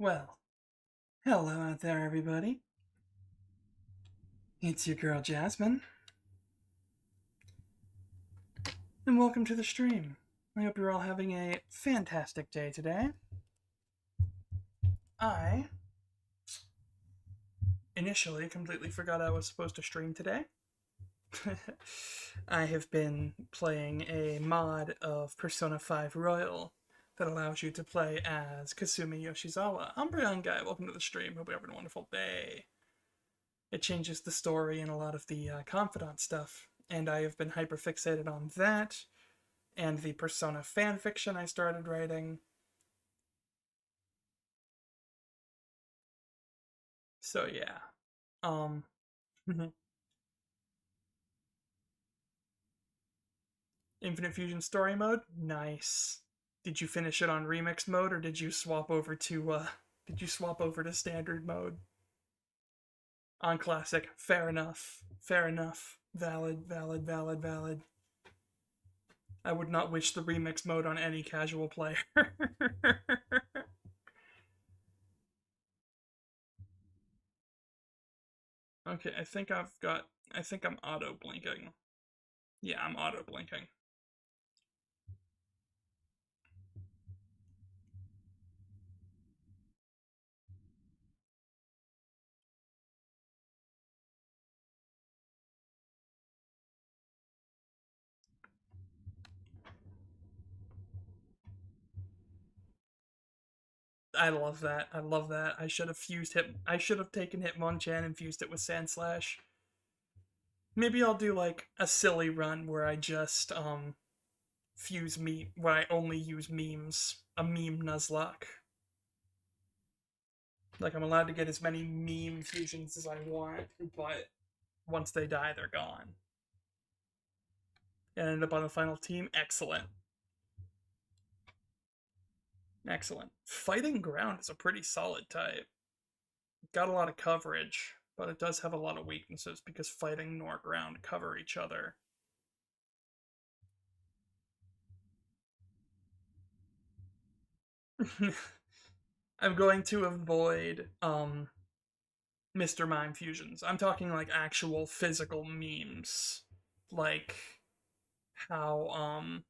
Well, hello out there, everybody. It's your girl Jasmine, and welcome to the stream. I hope you're all having a fantastic day today. I initially completely forgot I was supposed to stream today. I have been playing a mod of Persona 5 Royal that allows you to play as Kasumi Yoshizawa. I'm Brian Guy. Welcome to the stream. Hope you're having a wonderful day. It changes the story and a lot of the confidant stuff, and I have been hyper fixated on that and the Persona fanfiction I started writing. So yeah. Um Infinite Fusion story mode? Nice. Did you finish it on remix mode or did you swap over to standard mode? On classic. Fair enough. Fair enough. Valid, valid, valid, valid. I would not wish the remix mode on any casual player. Okay, I think I'm auto blinking. Yeah, I'm auto blinking. I love that. I love that. I should have taken Hitmonchan and fused it with Sandslash. Maybe I'll do like a silly run where I just where I only use memes. A meme Nuzlocke. Like I'm allowed to get as many meme fusions as I want, but once they die, they're gone. And end up on the final team. Excellent. Excellent. Fighting Ground is a pretty solid type. Got a lot of coverage, but it does have a lot of weaknesses because Fighting nor Ground cover each other. I'm going to avoid Mr. Mime fusions. I'm talking like actual physical memes. Like how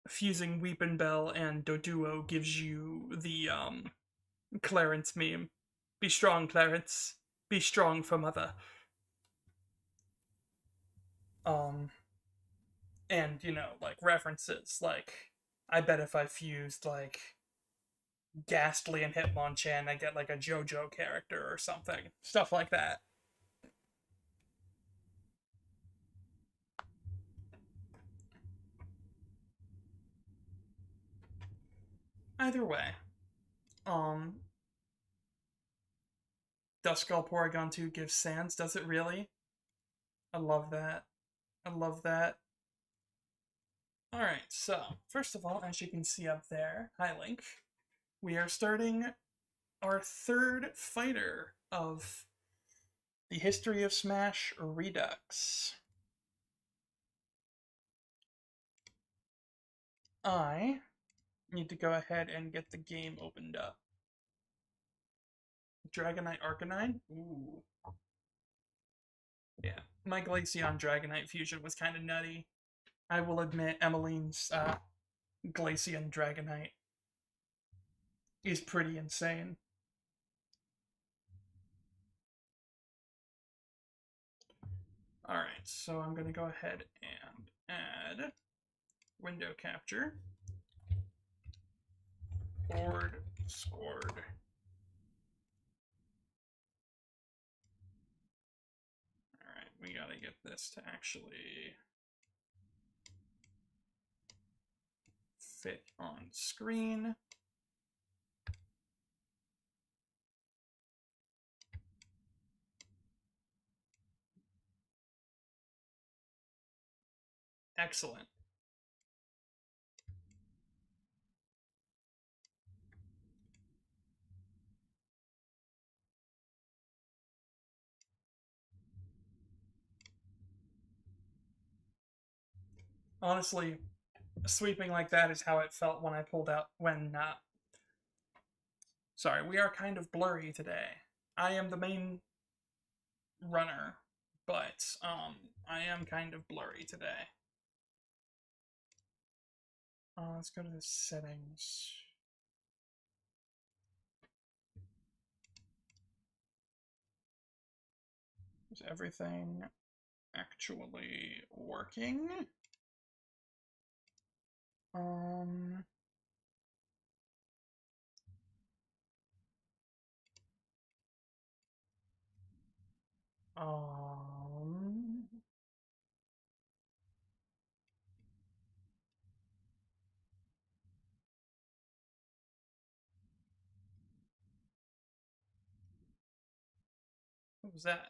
fusing Weepinbell and Doduo gives you the Clarence meme. Be strong, Clarence. Be strong for mother. Um and like references like I bet if I fused like Ghastly and Hitmonchan, I get like a JoJo character or something. Stuff like that. Either way, um, Duskull Porygon 2 gives Sands. Does it really? I love that. I love that. Alright, so, first of all, as you can see up there, hi Link, we are starting our third fighter of the History of Smash Redux. I need to go ahead and get the game opened up. Dragonite Arcanine? Ooh. Yeah, my Glaceon Dragonite fusion was kind of nutty. I will admit Emmeline's Glaceon Dragonite is pretty insane. Alright, so I'm going to go ahead and add window capture, board scored. Alright, we gotta get this to actually fit on screen. Excellent. Honestly, sweeping like that is how it felt when I pulled out when sorry, we are kind of blurry today. I am the main runner, but I am kind of blurry today. Let's go to the settings. Is everything actually working? Um, um, what was that?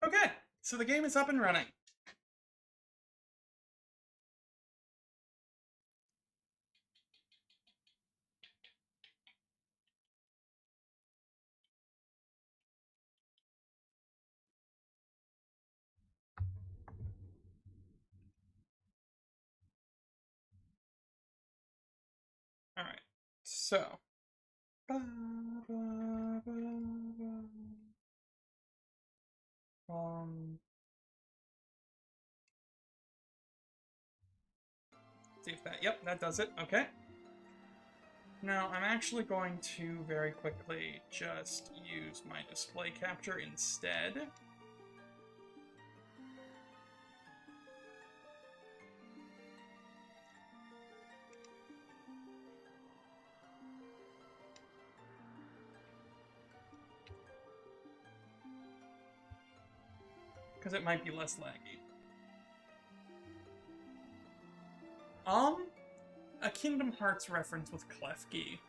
Okay, so the game is up and running. Alright, so. See if that, yep, that does it, okay. Now, I'm actually going to very quickly just use my display capture instead. Because it might be less laggy. A Kingdom Hearts reference with Klefki.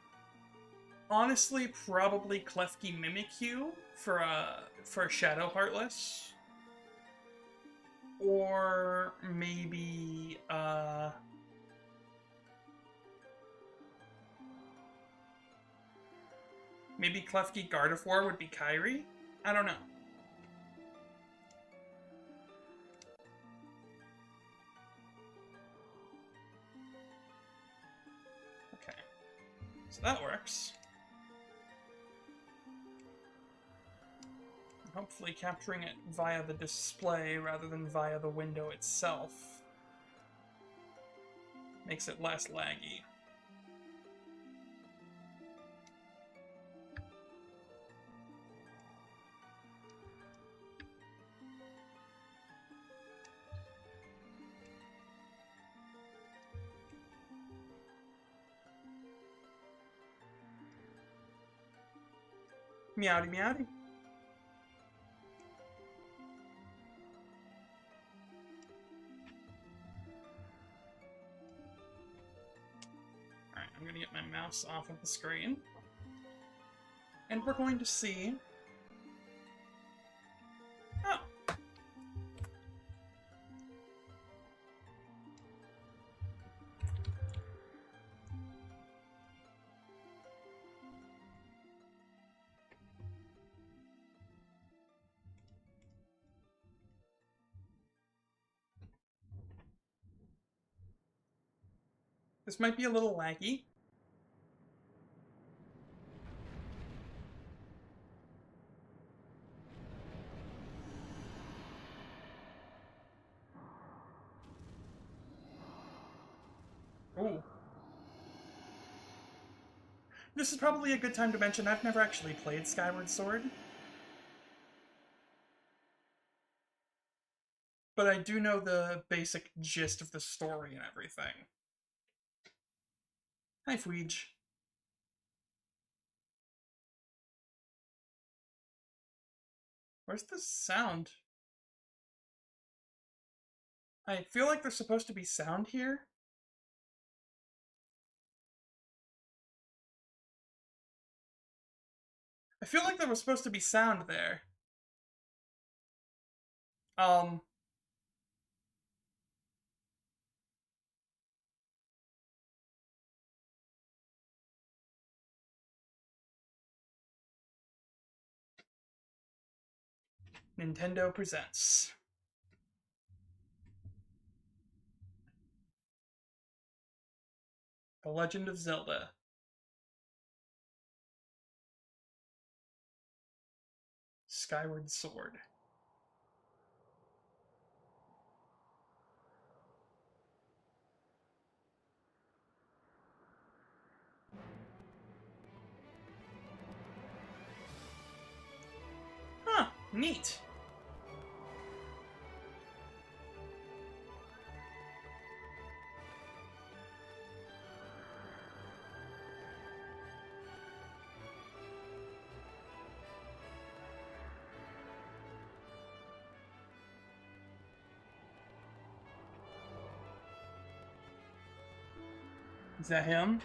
Honestly, probably Klefki Mimikyu for a Shadow Heartless. Or maybe, maybe Klefki Gardevoir would be Kairi? I don't know. Okay. So that works. Hopefully capturing it via the display rather than via the window itself makes it less laggy. Meowdy meowdy. Alright, I'm gonna get my mouse off of the screen. And we're going to see... Oh! This might be a little laggy. Ooh. This is probably a good time to mention I've never actually played Skyward Sword. But I do know the basic gist of the story and everything. Hi, Fweej. Where's the sound? I feel like there's supposed to be sound here. I feel like there was supposed to be sound there. Um, Nintendo presents The Legend of Zelda. Skyward Sword. Huh, neat. Is that him?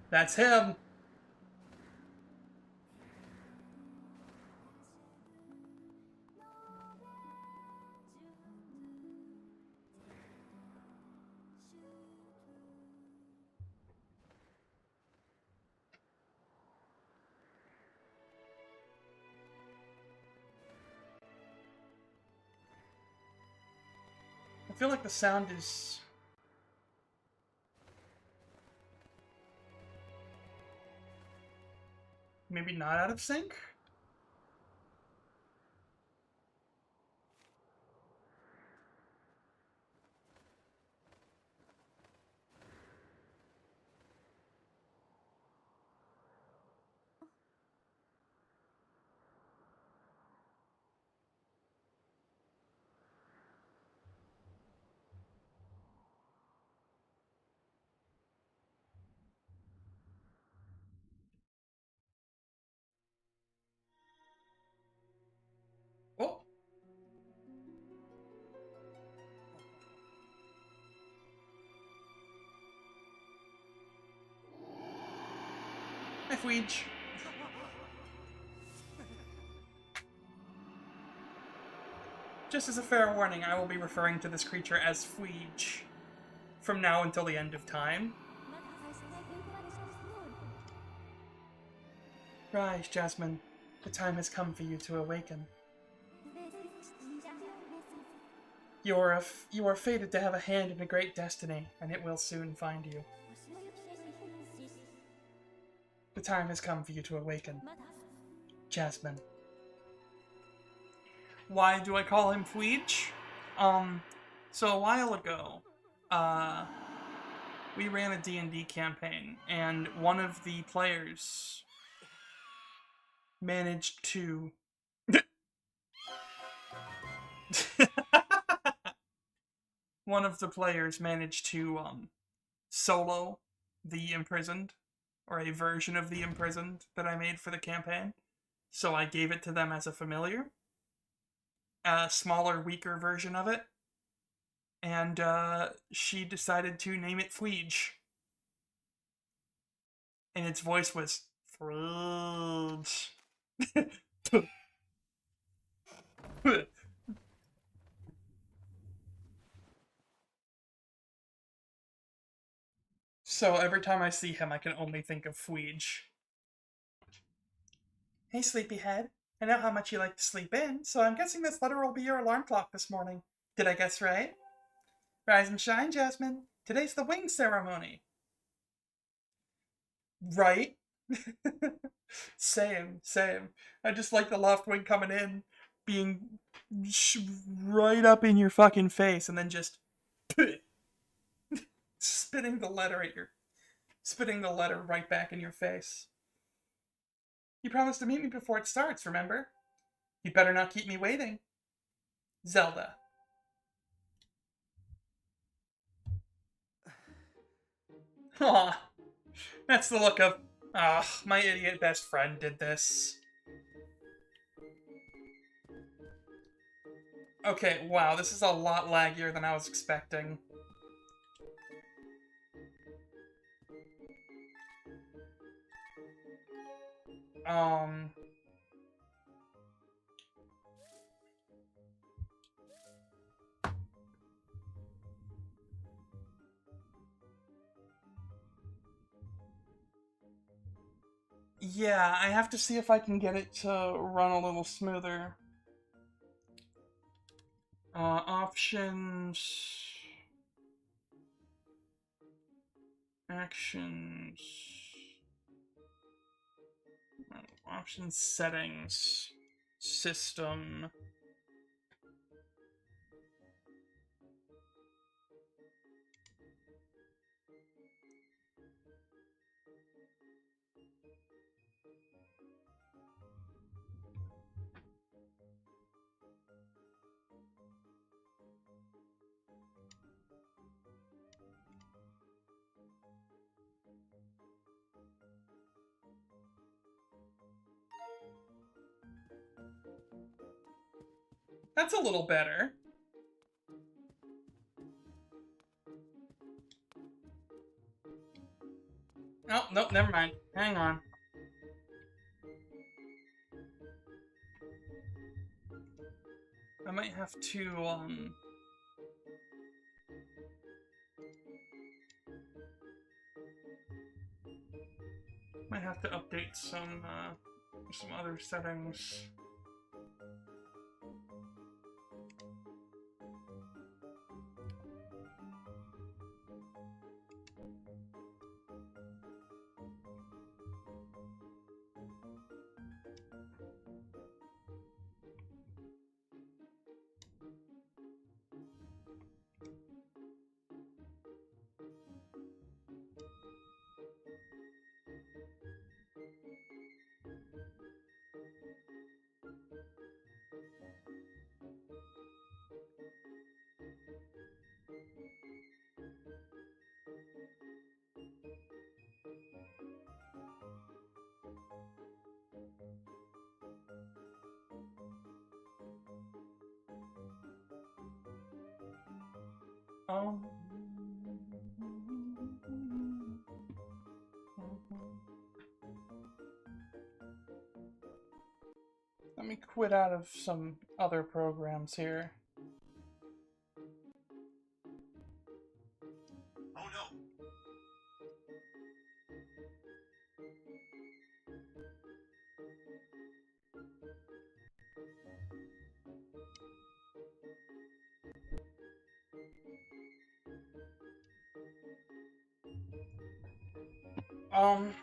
That's him. I feel like the sound is maybe not out of sync. Oh, hi, Fweej. Just as a fair warning, I will be referring to this creature as Fweej from now until the end of time. Rise, Jasmine. The time has come for you to awaken. You are fated to have a hand in a great destiny, and it will soon find you. The time has come for you to awaken. Jasmine. Why do I call him Fweej? So a while ago, we ran a D&D campaign, and one of the players managed to... one of the players managed to, solo the Imprisoned, or a version of the Imprisoned that I made for the campaign. So I gave it to them as a familiar. A smaller, weaker version of it. And she decided to name it Fweej. And its voice was Fweej. So every time I see him, I can only think of Fweej. Hey, sleepyhead. I know how much you like to sleep in, so I'm guessing this letter will be your alarm clock this morning. Did I guess right? Rise and shine, Jasmine. Today's the wing ceremony. Right? Same. I just like the left wing coming in, being right up in your fucking face, and then just spitting the letter right back in your face. You promised to meet me before it starts, remember? You better not keep me waiting. Zelda. Aw, that's the look of, my idiot best friend did this. Okay, wow, this is a lot laggier than I was expecting. Um, yeah, I have to see if I can get it to run a little smoother. Options, actions, options, settings, system. That's a little better. Oh, nope, never mind. Hang on. I might have to, might have to update some other settings. Um, Let me quit out of some other programs here. Oh no! Um,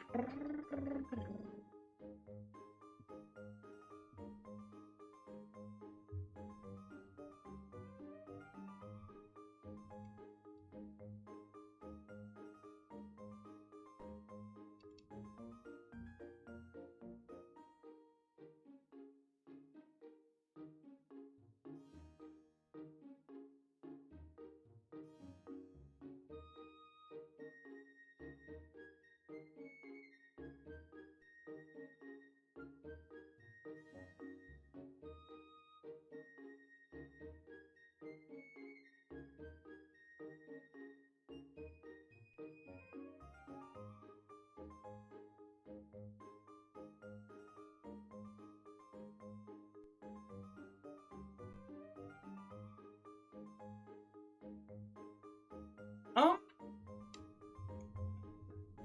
um,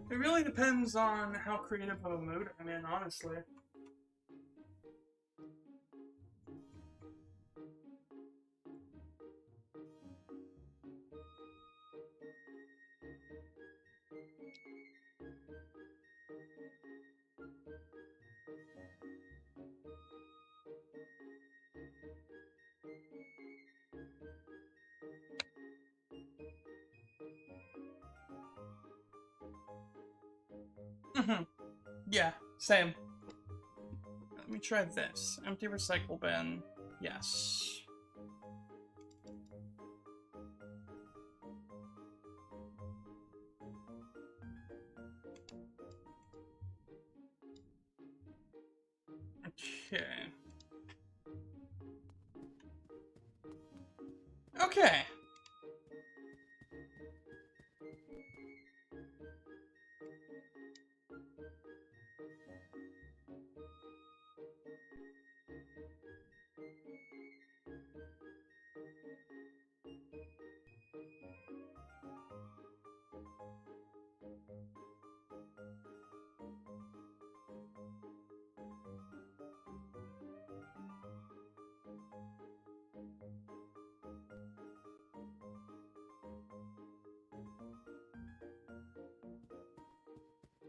it really depends on how creative of a mood I'm in, honestly. Yeah, same. Let me try this. Empty recycle bin. Yes. Okay. Okay.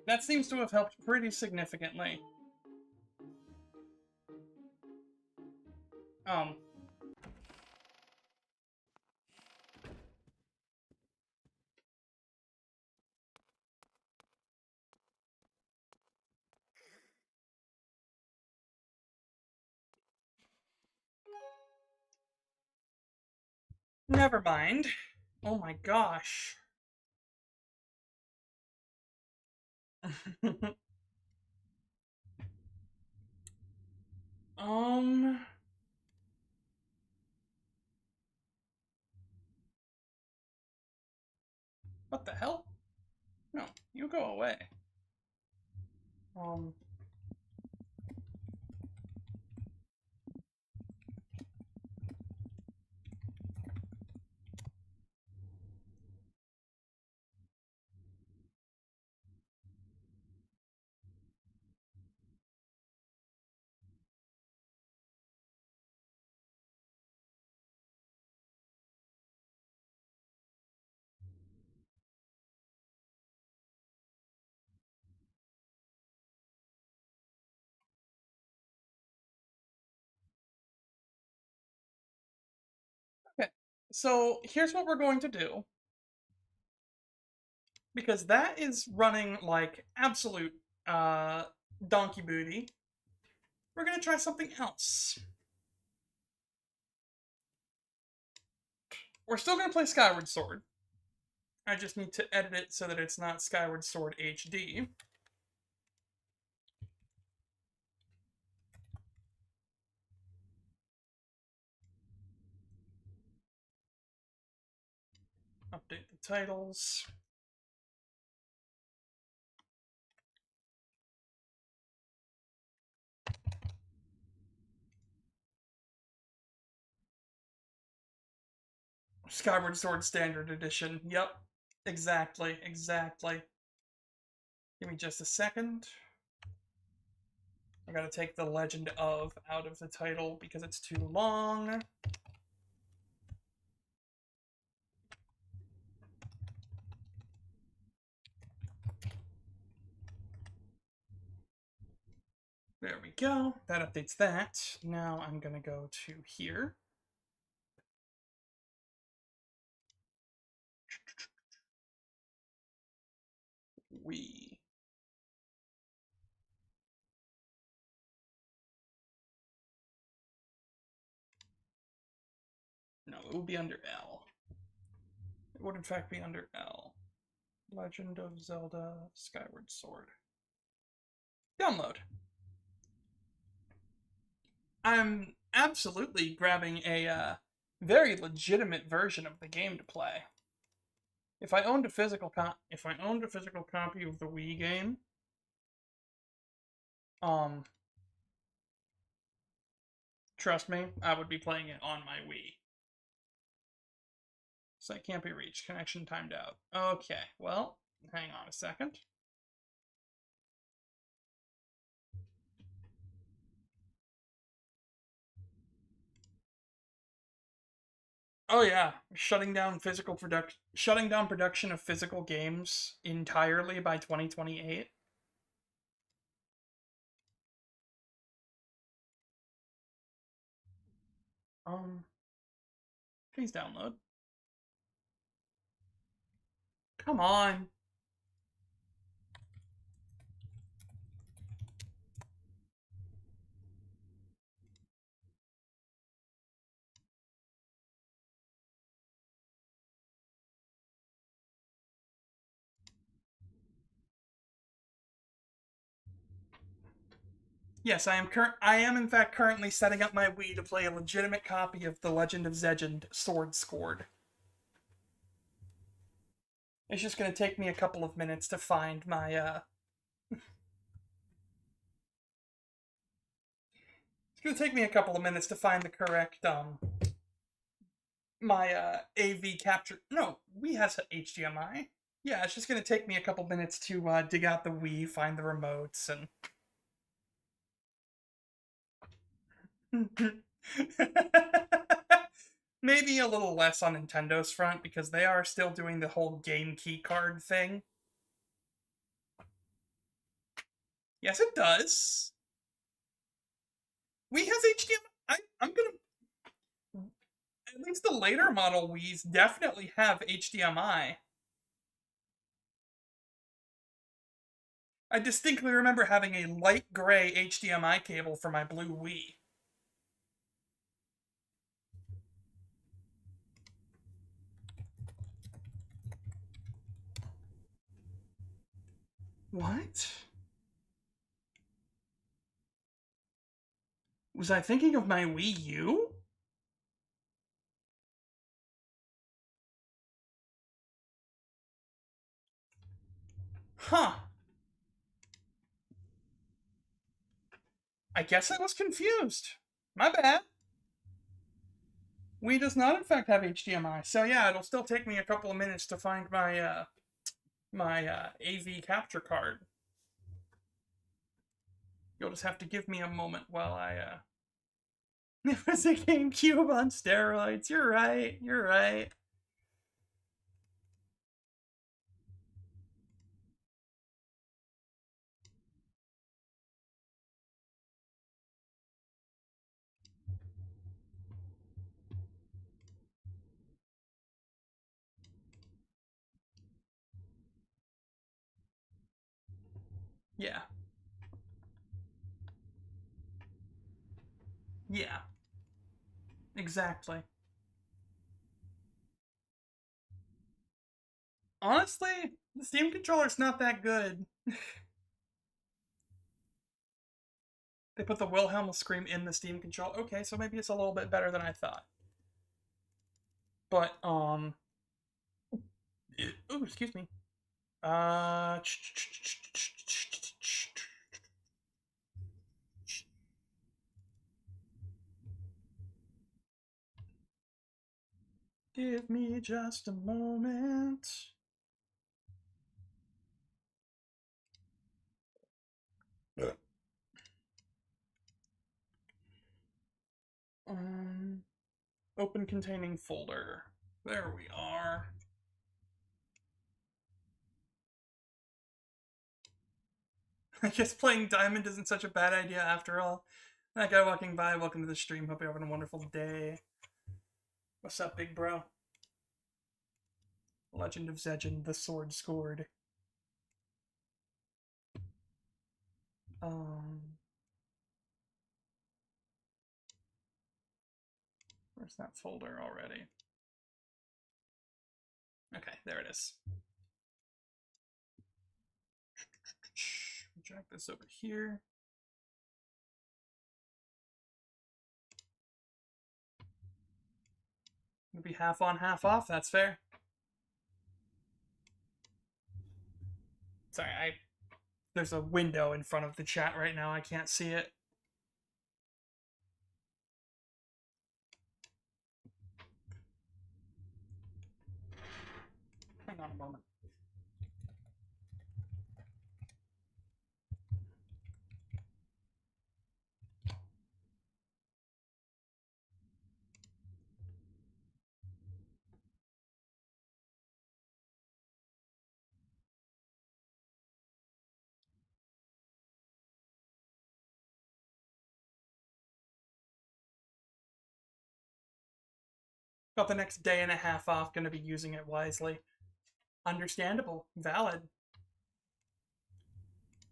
That seems to have helped pretty significantly. Um, Never mind. Oh my gosh. um, what the hell? No, you go away. Um, okay. So here's what we're going to do. Because that is running like absolute donkey booty. We're gonna try something else. We're still gonna play Skyward Sword. I just need to edit it so that it's not Skyward Sword HD. Update the titles. Skyward Sword Standard Edition. Yep. Exactly. Exactly. Give me just a second. I gotta take the Legend of out of the title because it's too long. There we go. That updates that. Now I'm gonna go to here. We. No, it would be under L. It would in fact be under L. Legend of Zelda Skyward Sword. Download. I'm absolutely grabbing a very legitimate version of the game to play. If I owned a physical copy of the Wii game, um, trust me, I would be playing it on my Wii. Site can't be reached. Connection timed out. Okay, well, hang on a second. Oh yeah, shutting down production of physical games entirely by 2028. Please download. Come on. Yes, I am in fact currently setting up my Wii to play a legitimate copy of The Legend of Zelda Sword Scored. It's just gonna take me a couple of minutes to find my It's gonna take me a couple of minutes to find the correct my AV capture. No, Wii has HDMI. Yeah, it's just gonna take me a couple minutes to dig out the Wii, find the remotes, and maybe a little less on Nintendo's front because they are still doing the whole game key card thing. Yes, it does. Wii has HDMI. I'm gonna. At least the later model Wii's definitely have HDMI. I distinctly remember having a light gray HDMI cable for my blue Wii. What? Was I thinking of my Wii U? Huh. I guess I was confused. My bad. Wii does not, in fact, have HDMI. So yeah, it'll still take me a couple of minutes to find my AV capture card. You'll just have to give me a moment while I. It was a GameCube on steroids. You're right. You're right. Yeah. Yeah. Exactly. Honestly, the Steam controller's not that good. They put the Wilhelm scream in the Steam controller. Okay, so maybe it's a little bit better than I thought. But oh, excuse me. Uh, Give me just a moment. Um, Open containing folder. There we are. I guess playing Diamond isn't such a bad idea after all. That guy walking by, welcome to the stream. Hope you're having a wonderful day. What's up, big bro? Legend of Zedgen, the sword scored. Um, where's that folder already? Okay, there it is. Drag this over here. It'll be half on, half off. That's fair. Sorry, there's a window in front of the chat right now. I can't see it. Hang on a moment. Got the next day and a half off. Going to be using it wisely. Understandable. Valid.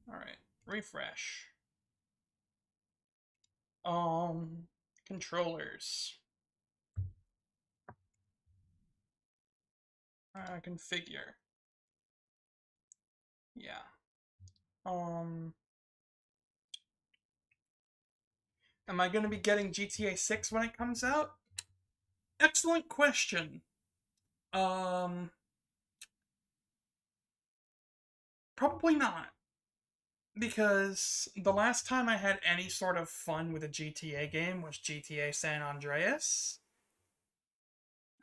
All right. Refresh. Controllers. Configure. Yeah. Am I going to be getting GTA 6 when it comes out? Excellent question. Probably not. Because the last time I had any sort of fun with a GTA game was GTA San Andreas.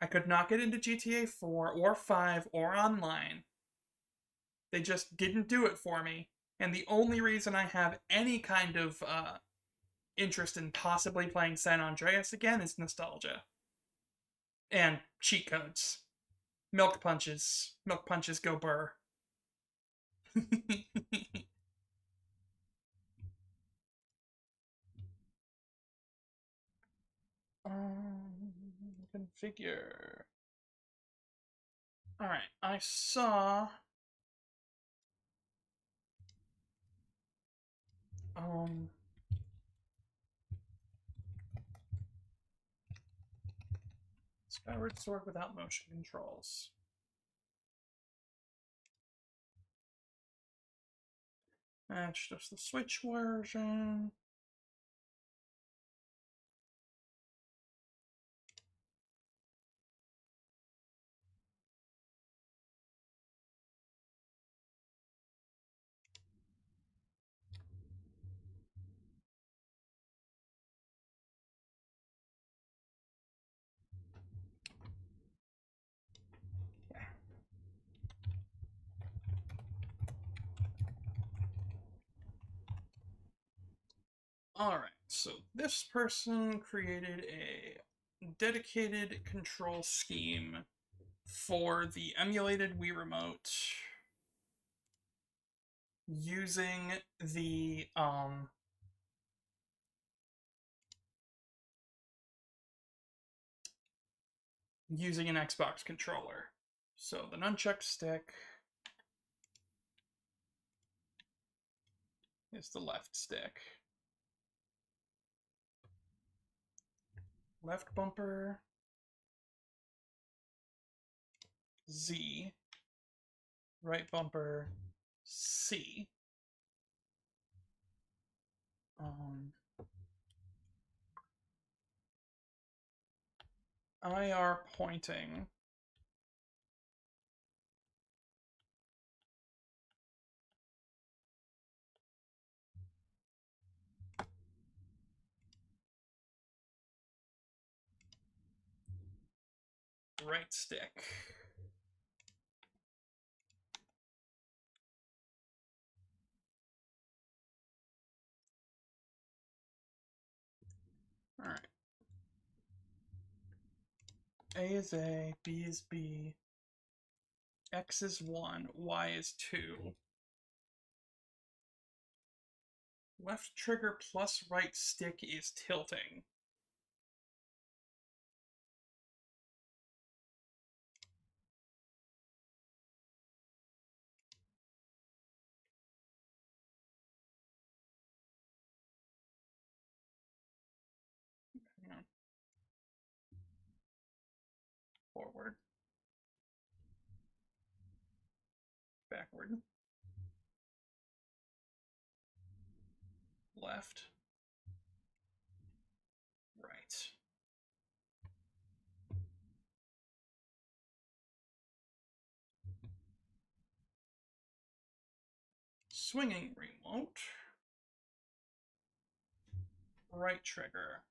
I could not get into GTA 4 or 5 or online. They just didn't do it for me. And the only reason I have any kind of interest in possibly playing San Andreas again is nostalgia. And cheat codes. Milk punches. Milk punches go burr. Configure. Alright, I saw Skyward Sword without motion controls. That's just the Switch version. Alright, so this person created a dedicated control scheme for the emulated Wii Remote using the using an Xbox controller. So the nunchuck stick is the left stick. Left bumper Z, right bumper C. IR pointing right stick. Alright. A is A, B is B, X is 1, Y is 2. Left trigger plus right stick is tilting. Hang on. Forward. Backward. Left. Right. Swinging remote. Right trigger.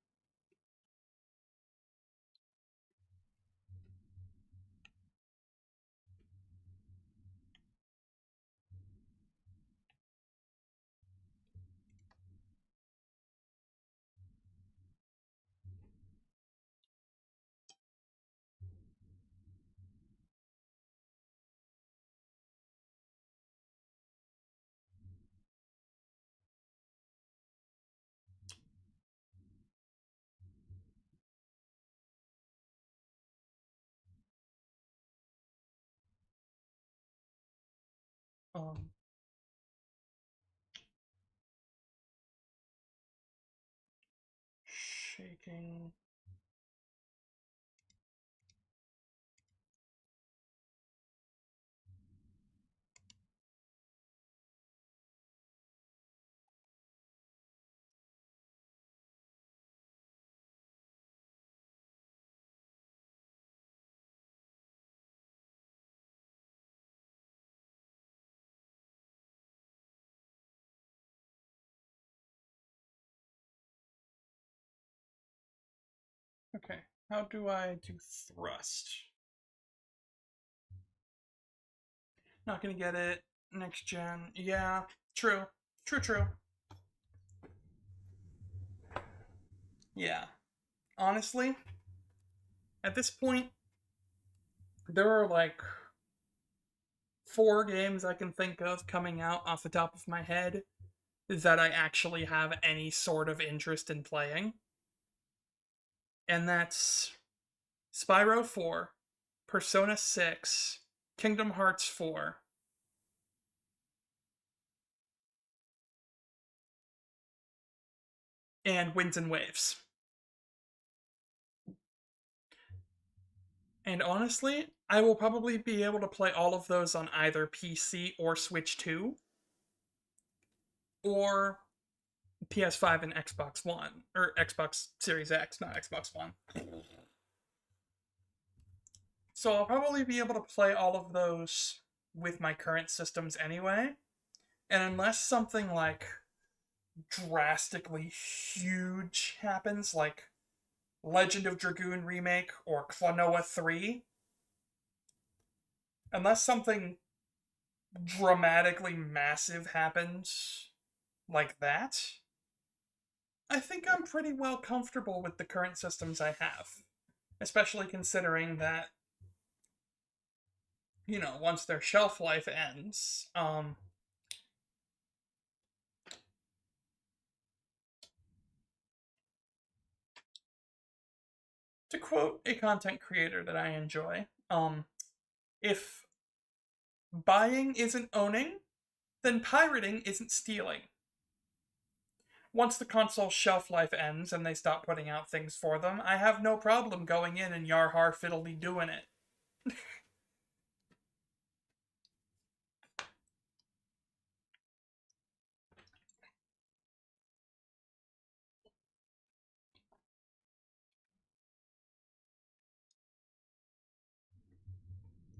Um, Shaking. Okay, how do I do thrust? Not gonna get it. Next gen. Yeah, true. True. Yeah. Honestly, at this point, there are like 4 games I can think of coming out off the top of my head that I actually have any sort of interest in playing. And that's Spyro 4, Persona 6, Kingdom Hearts 4, and Winds and Waves. And honestly, I will probably be able to play all of those on either PC or Switch 2, or PS5 and Xbox One, or Xbox Series X, not Xbox One. So I'll probably be able to play all of those with my current systems anyway. And unless something like drastically huge happens, like Legend of Dragoon Remake or Klonoa 3, unless something dramatically massive happens like that, I think I'm pretty well comfortable with the current systems I have. Especially considering that, once their shelf life ends, to quote a content creator that I enjoy, if buying isn't owning, then pirating isn't stealing. Once the console's shelf life ends and they stop putting out things for them, I have no problem going in and yar har fiddly doing it.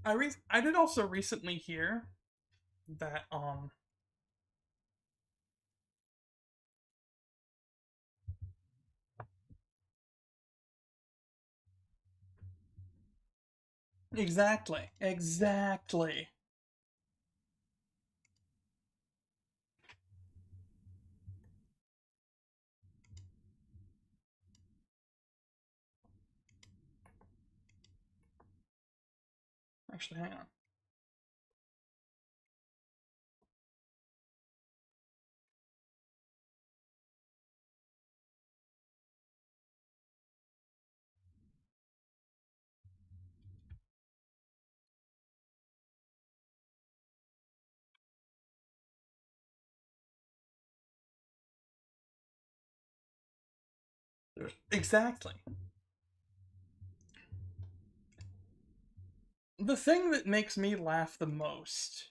I did also recently hear that exactly. Actually, hang on. Exactly. The thing that makes me laugh the most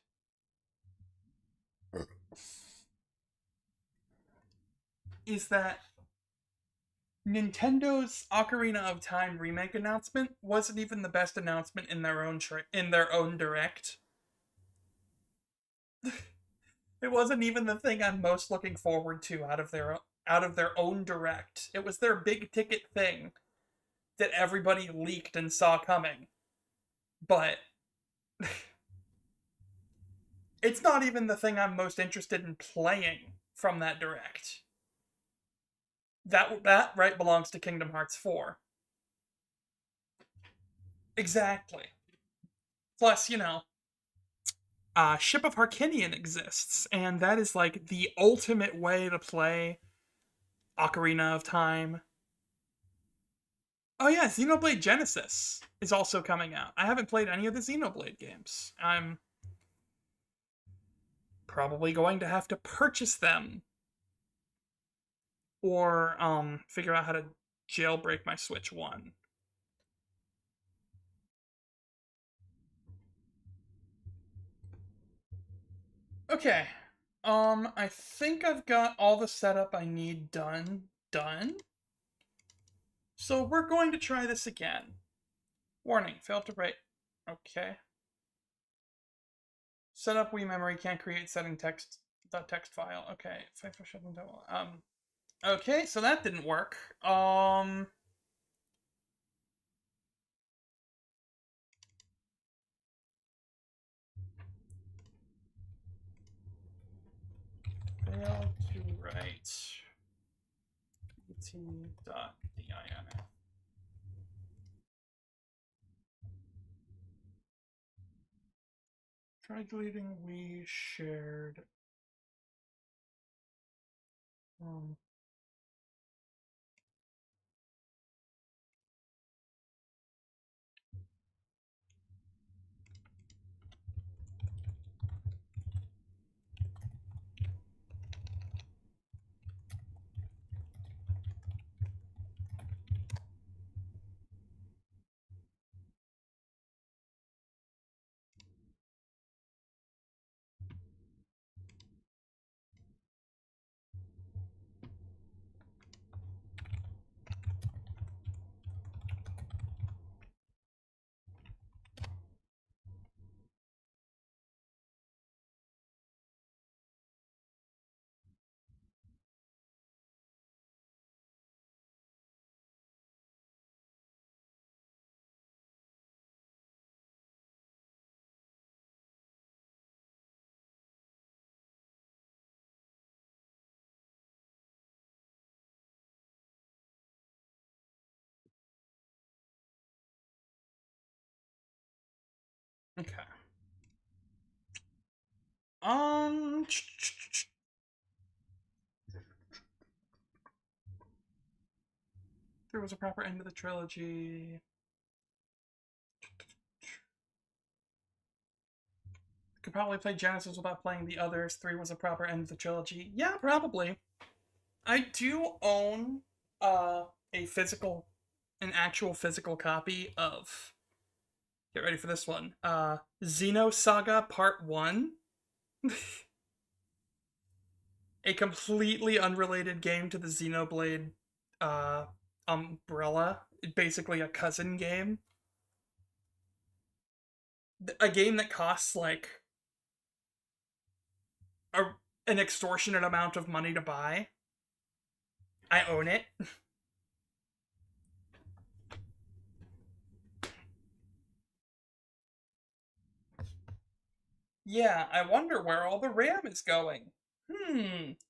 is that Nintendo's Ocarina of Time remake announcement wasn't even the best announcement in their own direct. It wasn't even the thing I'm most looking forward to out of their own direct. It was their big ticket thing that everybody leaked and saw coming. But it's not even the thing I'm most interested in playing from that direct. That right belongs to Kingdom Hearts 4. Exactly. Plus, Ship of Harkinian exists, and that is like the ultimate way to play Ocarina of Time. Oh yeah, Xenoblade Genesis is also coming out. I haven't played any of the Xenoblade games. I'm probably going to have to purchase them or figure out how to jailbreak my Switch 1. Okay. I think I've got all the setup I need done. So we're going to try this again. Warning, failed to write. Okay. Setup Wii memory can't create setting text file. Okay. Okay, so that didn't work. Failed to write et.dinf. Try deleting we shared. Um, Okay. Um. There was a proper end to the trilogy. Could probably play Genesis without playing the others. 3 was a proper end to the trilogy. Yeah, probably. I do own a physical, an actual physical copy of. Get ready for this one. Xenosaga Part 1. A completely unrelated game to the Xenoblade uh, umbrella. Basically a cousin game. A game that costs like a, an extortionate amount of money to buy. I own it. Yeah, I wonder where all the RAM is going.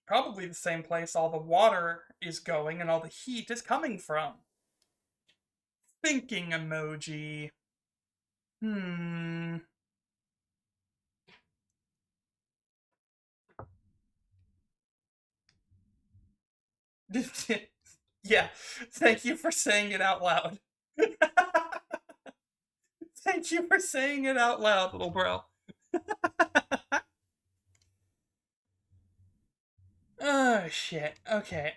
Probably the same place all the water is going and all the heat is coming from. Thinking emoji. Hmm. Yeah, thank you for saying it out loud. Thank you for saying it out loud, little bro. Oh shit. Okay.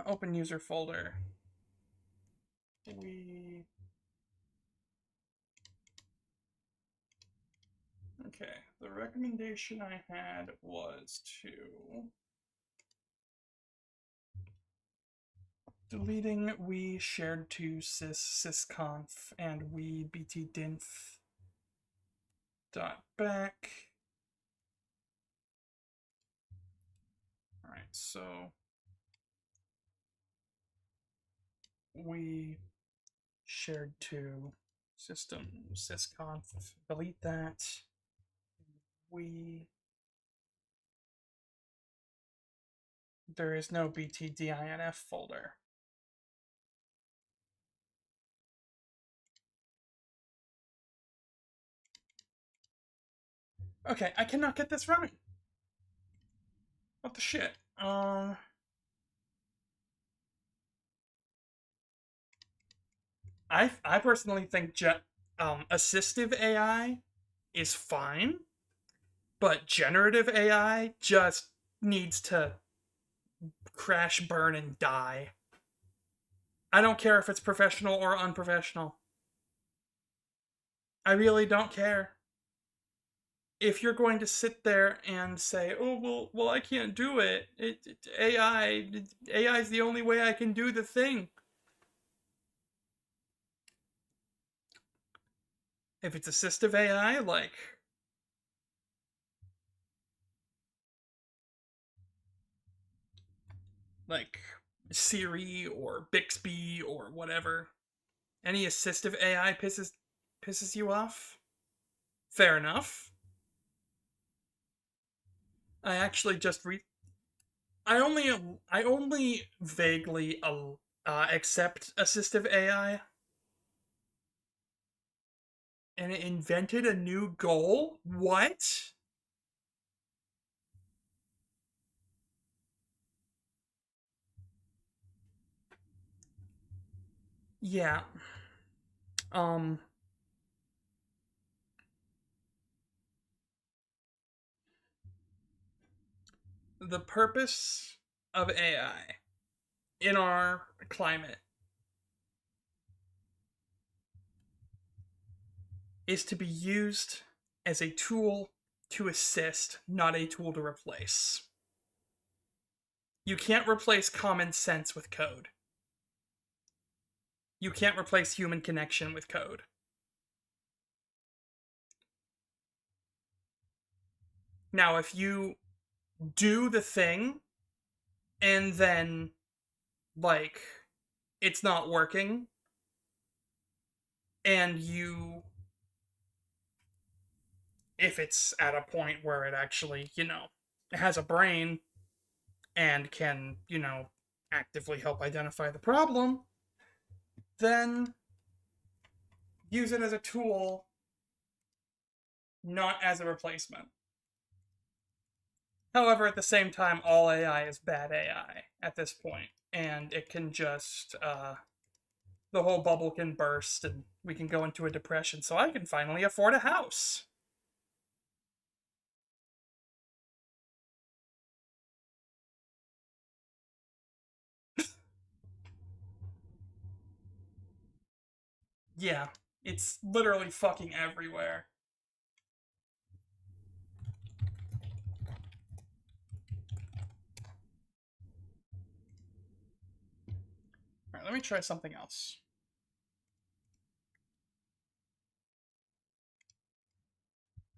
Open user folder. We Okay. The recommendation I had was to deleting we shared to sysconf and we btdinf dot back. All right. So we shared to system sysconf. Delete that. We There is no btdinf folder. Okay, I cannot get this running. What the shit? I personally think assistive AI is fine, but generative AI just needs to crash, burn, and die. I don't care if it's professional or unprofessional. I really don't care. If you're going to sit there and say, "Oh well, I can't do it. AI is the only way I can do the thing." If it's assistive AI, like Siri or Bixby or whatever, any assistive AI pisses you off. Fair enough. I actually just read. I only vaguely accept assistive AI, and it invented a new goal. What? Yeah. Um. The purpose of AI in our climate is to be used as a tool to assist, not a tool to replace. You can't replace common sense with code. You can't replace human connection with code. Now, if you do the thing and then, like, it's not working, and if it's at a point where it actually, it has a brain and can, actively help identify the problem, then use it as a tool not as a replacement. However, at the same time, all AI is bad AI at this point, and it can just the whole bubble can burst, and we can go into a depression. So I can finally afford a house. Yeah, it's literally fucking everywhere. All right, let me try something else.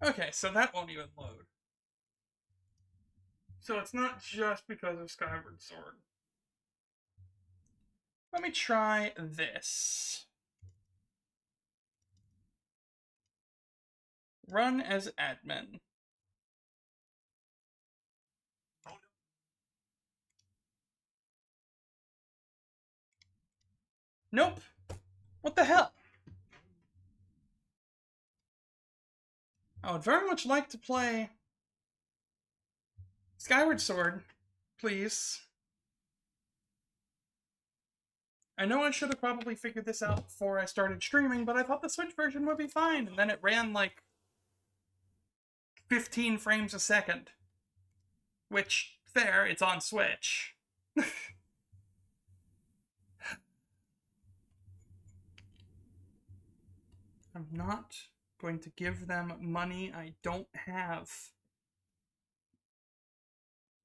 Okay, so that won't even load. So it's not just because of Skyward Sword. Let me try this. Run as admin. Nope. What the hell? I would very much like to play Skyward Sword, please. I know I should have probably figured this out before I started streaming, but I thought the Switch version would be fine, and then it ran like 15 frames a second. Which, fair, it's on Switch. I'm not going to give them money I don't have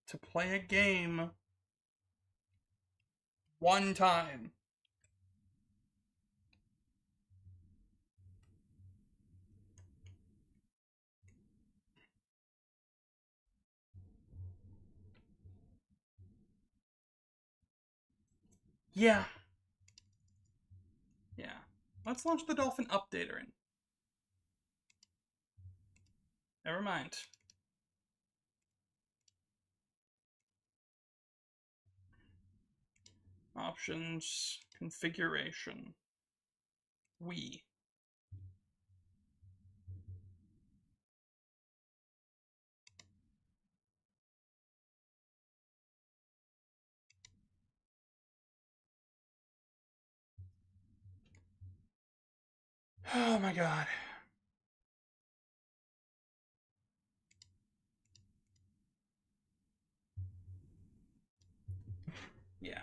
to play a game one time. Yeah. Yeah. Let's launch the Dolphin Updater in. Never mind. Options, configuration. We. Oh my god. Yeah.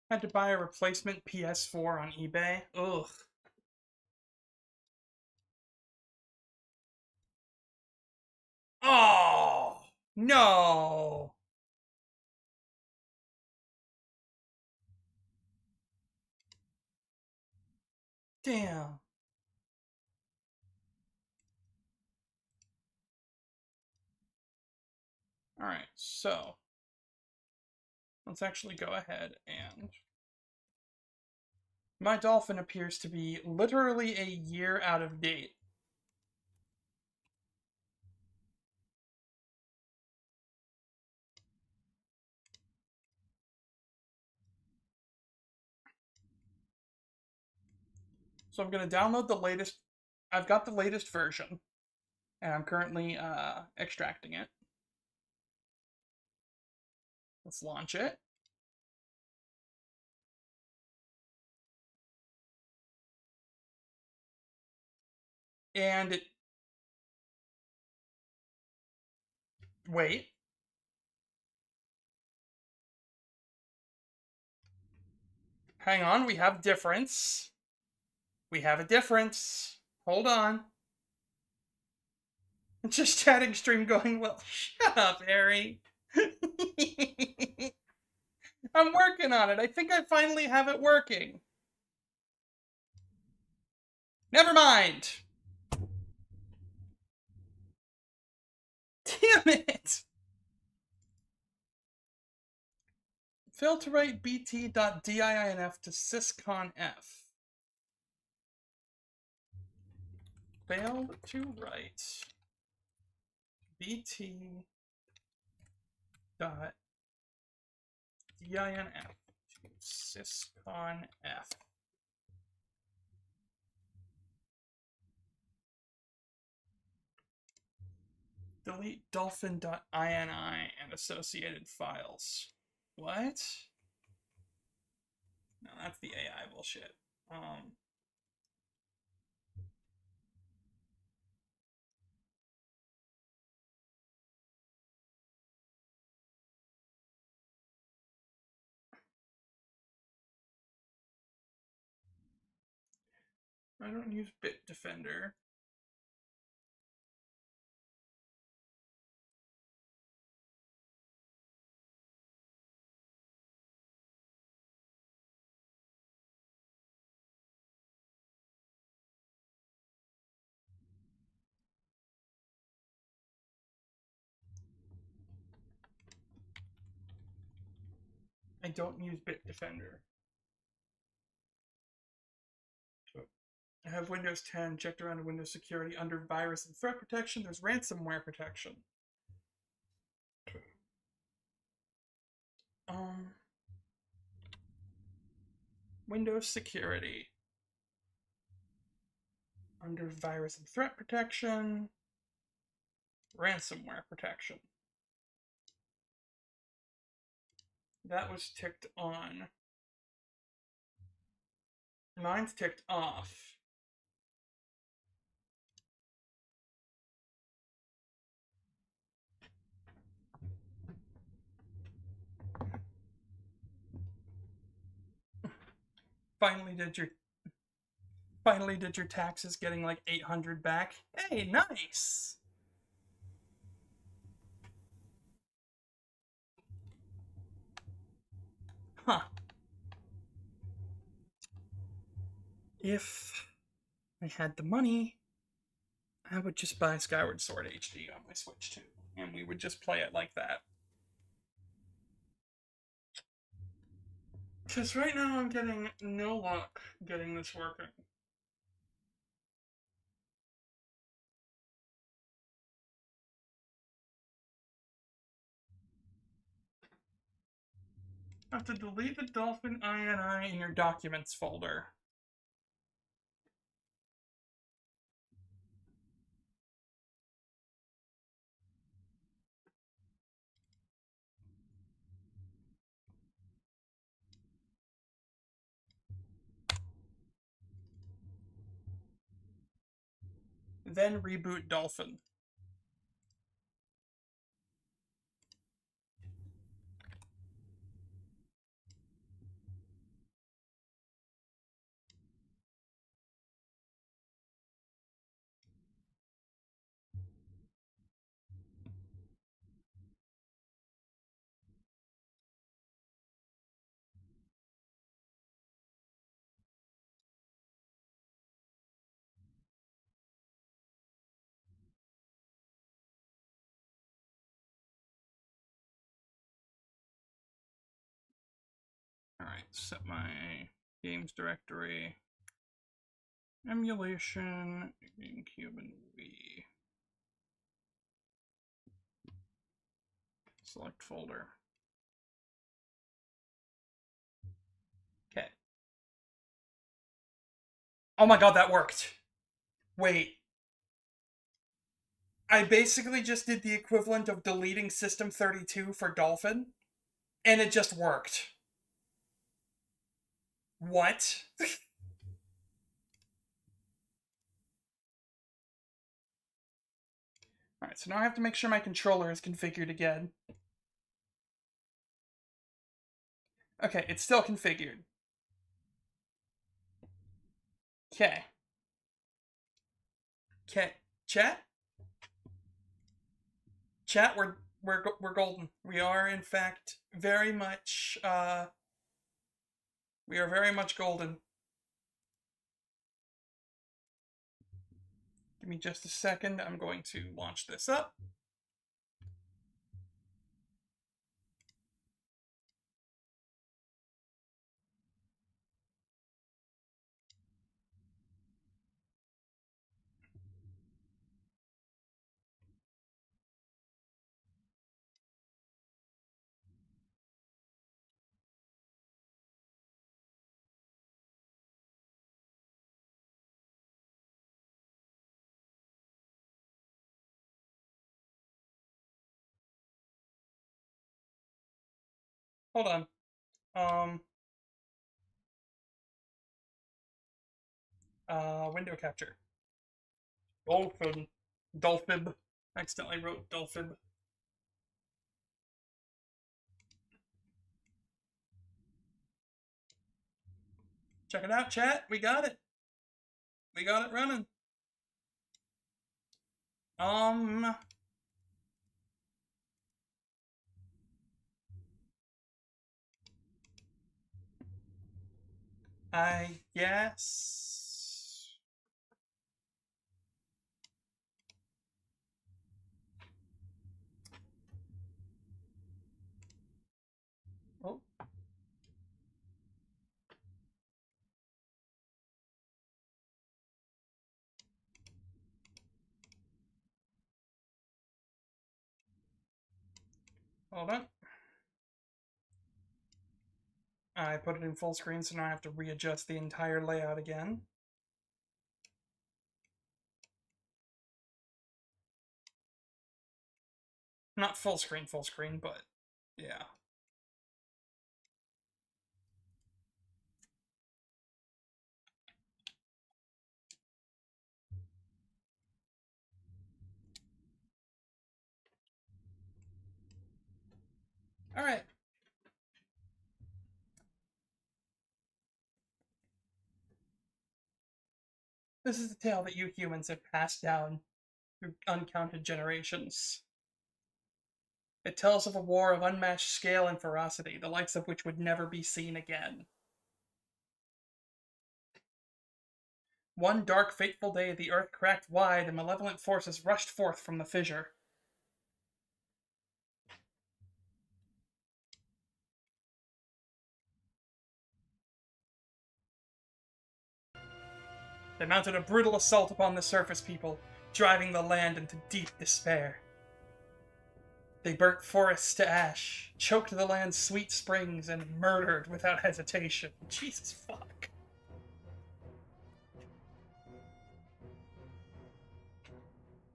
Had to buy a replacement PS4 on eBay. Ugh. Oh no. Damn. Alright, so let's actually go ahead and my dolphin appears to be literally a year out of date. So I'm going to download the latest. I've got the latest version, and I'm currently extracting it. Let's launch it. And it. Wait. Hang on, we have difference. We have a difference. Hold on. Just chatting stream going well. Shut up, Harry. I'm working on it. I think I finally have it working. Never mind. Damn it. Failed to write bt.dinf to sysconf. Failed to write bt.dinf to sysconf. Delete dolphin.ini and associated files. What? No, that's the AI bullshit. I don't use Bitdefender. I don't use Bitdefender. I have Windows 10 checked around Windows security under virus and threat protection. There's ransomware protection. Windows security. Under virus and threat protection. Ransomware protection. That was ticked on. Mine's ticked off. Finally did your taxes, getting like 800 back. Hey, nice. Huh. If I had the money, I would just buy Skyward Sword HD on my Switch too, and we would just play it like that. Because right now I'm getting no luck getting this working. I have to delete the Dolphin INI in your documents folder. Then reboot Dolphin. Alright, set my games directory. Emulation, GameCube and Wii. Select folder. Okay. Oh my god, that worked. Wait. I basically just did the equivalent of deleting System32 for Dolphin, and it just worked. What? Alright, so now I have to make sure my controller is configured again. Okay, it's still configured. Okay. Okay. Chat? Chat, we're golden. We are, in fact, very much, we are very much golden. Give me just a second. I'm going to launch this up. Hold on. Window capture. Dolphin. Dolphib. I accidentally wrote Dolphib. Check it out, chat. We got it. We got it running. I guess. Oh. Hold on. I put it in full screen, so now I have to readjust the entire layout again. Not full screen, but yeah. All right. This is the tale that you humans have passed down through uncounted generations. It tells of a war of unmatched scale and ferocity, the likes of which would never be seen again. One dark, fateful day, the earth cracked wide and malevolent forces rushed forth from the fissure. They mounted a brutal assault upon the surface people, driving the land into deep despair. They burnt forests to ash, choked the land's sweet springs, and murdered without hesitation. Jesus fuck.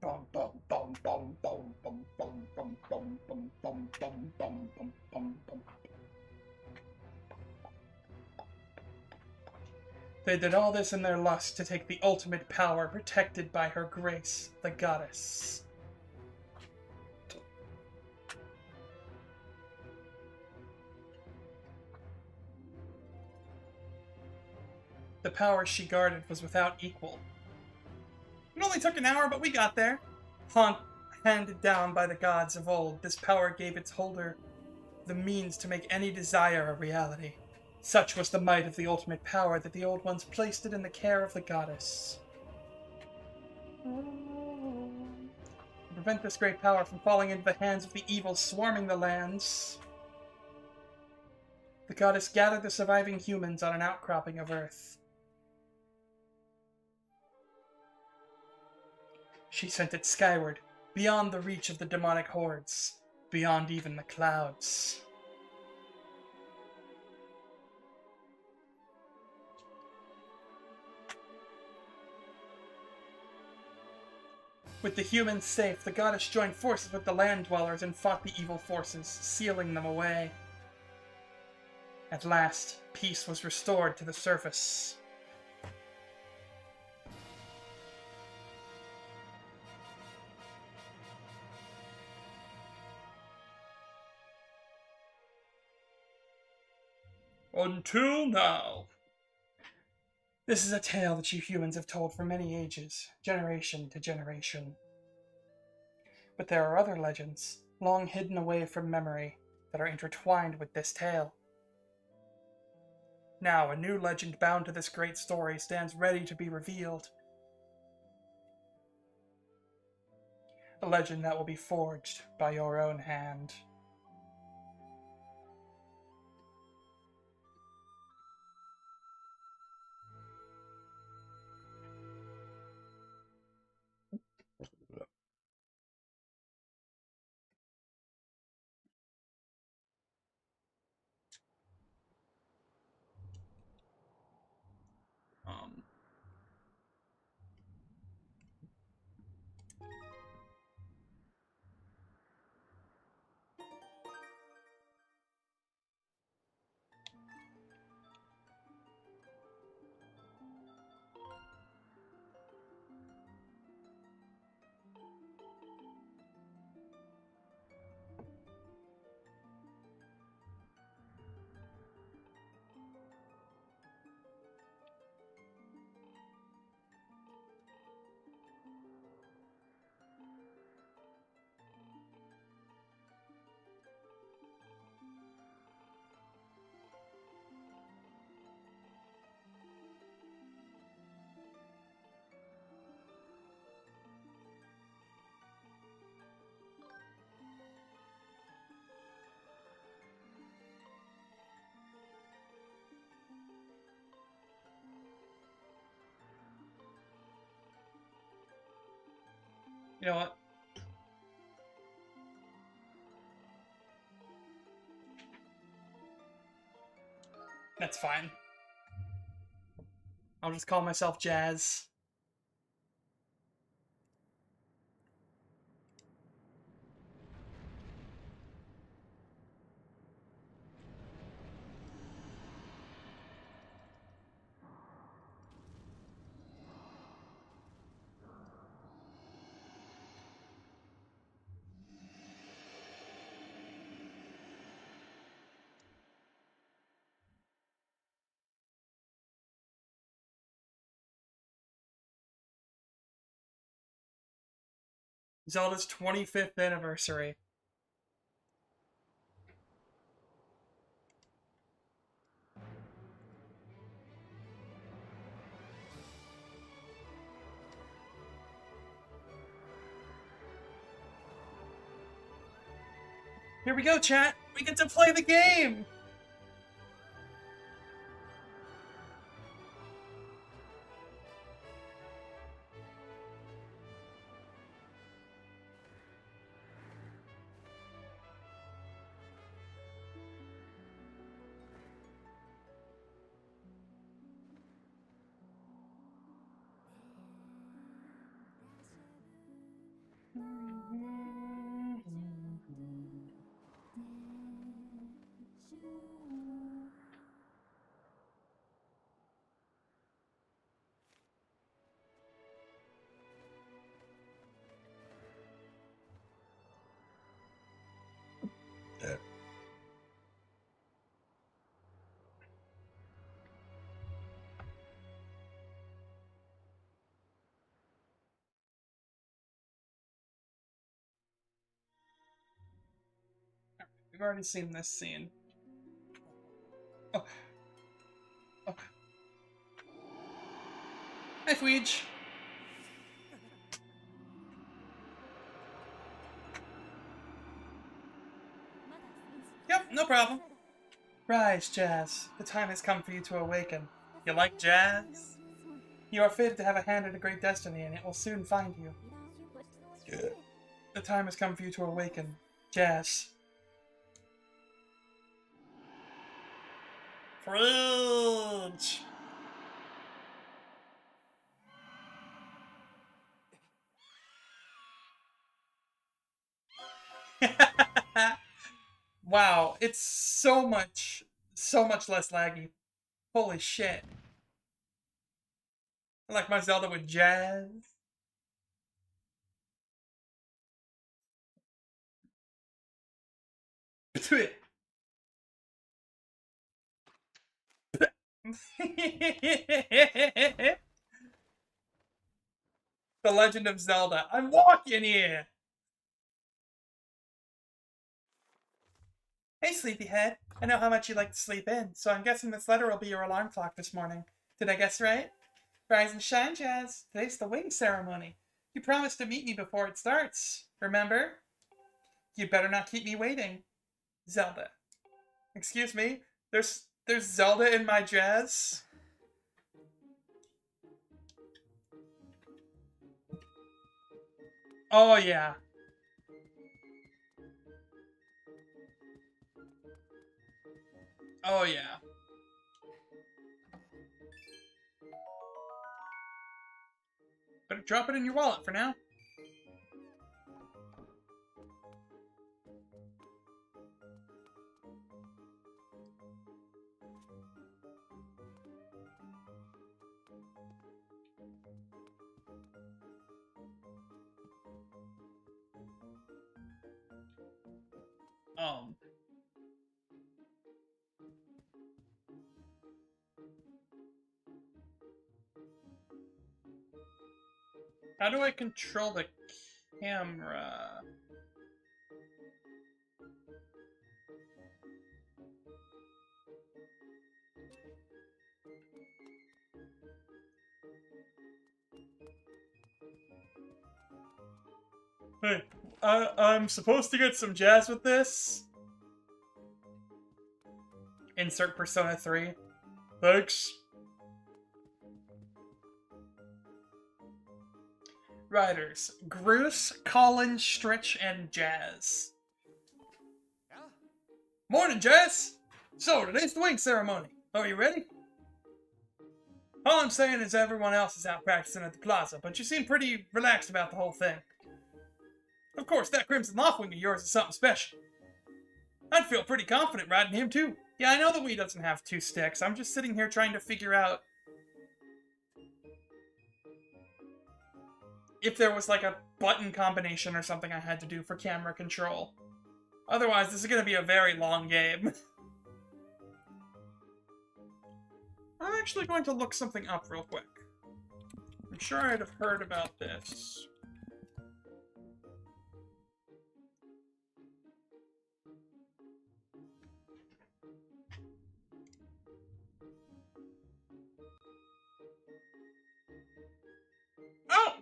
Bum, bum, bum, bum, bum, bum, bum, bum, bum, bum, bum, bum, bum, bum, bum, bum. They did all this in their lust to take the ultimate power protected by her grace, the goddess. The power she guarded was without equal. It only took an hour, but we got there. Handed down by the gods of old, this power gave its holder the means to make any desire a reality. Such was the might of the ultimate power that the Old Ones placed it in the care of the goddess. To prevent this great power from falling into the hands of the evil swarming the lands, the goddess gathered the surviving humans on an outcropping of Earth. She sent it skyward, beyond the reach of the demonic hordes, beyond even the clouds. With the humans safe, the goddess joined forces with the land dwellers and fought the evil forces, sealing them away. At last, peace was restored to the surface. Until now. This is a tale that you humans have told for many ages, generation to generation. But there are other legends, long hidden away from memory, that are intertwined with this tale. Now, a new legend bound to this great story stands ready to be revealed. A legend that will be forged by your own hand. Um, you know what? That's fine. I'll just call myself Jazz. Zelda's 25th anniversary. Here we go, chat! We get to play the game! We've already seen this scene. Oh. Oh. Hi, Fweej. Yep, no problem. Rise, Jazz. The time has come for you to awaken. You like jazz? You are fated to have a hand in a great destiny, and it will soon find you. Good. The time has come for you to awaken. Jazz. Fridge! Wow, it's so much less laggy. Holy shit. I like my Zelda with jazz. The Legend of Zelda. I'm walking here! Hey, sleepyhead. I know how much you like to sleep in, so I'm guessing this letter will be your alarm clock this morning. Did I guess right? Rise and shine, Jazz. Today's the wing ceremony. You promised to meet me before it starts. Remember? You better not keep me waiting. Zelda. Excuse me? There's Zelda in my Jazz? Oh, yeah. Oh, yeah. Better drop it in your wallet for now. How do I control the camera? Hey, I'm supposed to get some jazz with this? Insert Persona 3. Thanks. Riders. Groose, Colin, Stritch, and Jazz. Morning, Jazz! So, today's the wing ceremony. Are you ready? All I'm saying is everyone else is out practicing at the plaza, but you seem pretty relaxed about the whole thing. Of course, that Crimson Loftwing of yours is something special. I'd feel pretty confident riding him, too. Yeah, I know the Wii doesn't have 2 sticks. I'm just sitting here trying to figure out if there was like a button combination or something I had to do for camera control. Otherwise, this is going to be a very long game. I'm actually going to look something up real quick. I'm sure I'd have heard about this. Oh!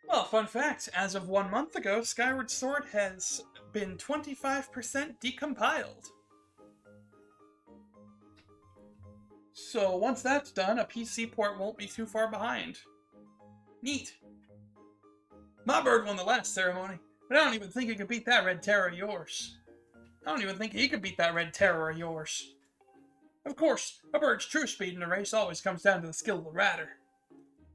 Well, fun fact, as of 1 month ago, Skyward Sword has been 25% decompiled. So once that's done, a PC port won't be too far behind. Neat. My bird won the last ceremony, but I don't even think he could beat that red terror of yours. I don't even think he could beat that red terror of yours. Of course, a bird's true speed in a race always comes down to the skill of the rider.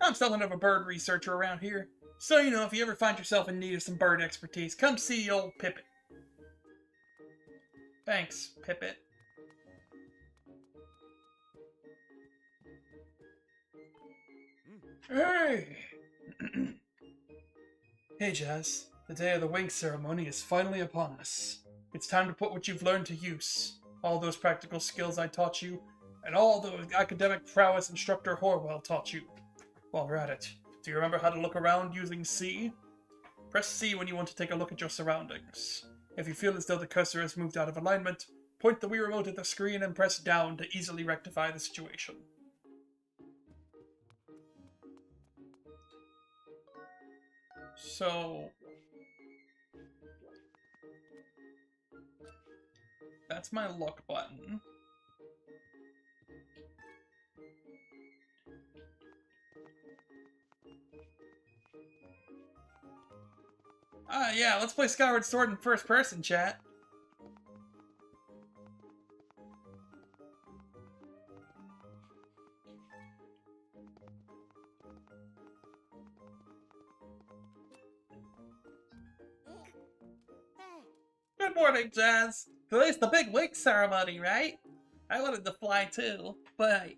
I'm something of a bird researcher around here, so you know, if you ever find yourself in need of some bird expertise, come see old Pippet. Thanks, Pippet. Hey! Hey, Jazz. The day of the wing ceremony is finally upon us. It's time to put what you've learned to use. All those practical skills I taught you, and all the academic prowess Instructor Horwell taught you. While we're at it, do you remember how to look around using C? Press C when you want to take a look at your surroundings. If you feel as though the cursor has moved out of alignment, point the Wii remote at the screen and press down to easily rectify the situation. So... that's my look button. Yeah, let's play Skyward Sword in first person, chat. Good morning, Jazz. Today's the big wing ceremony, right? I wanted to fly too, but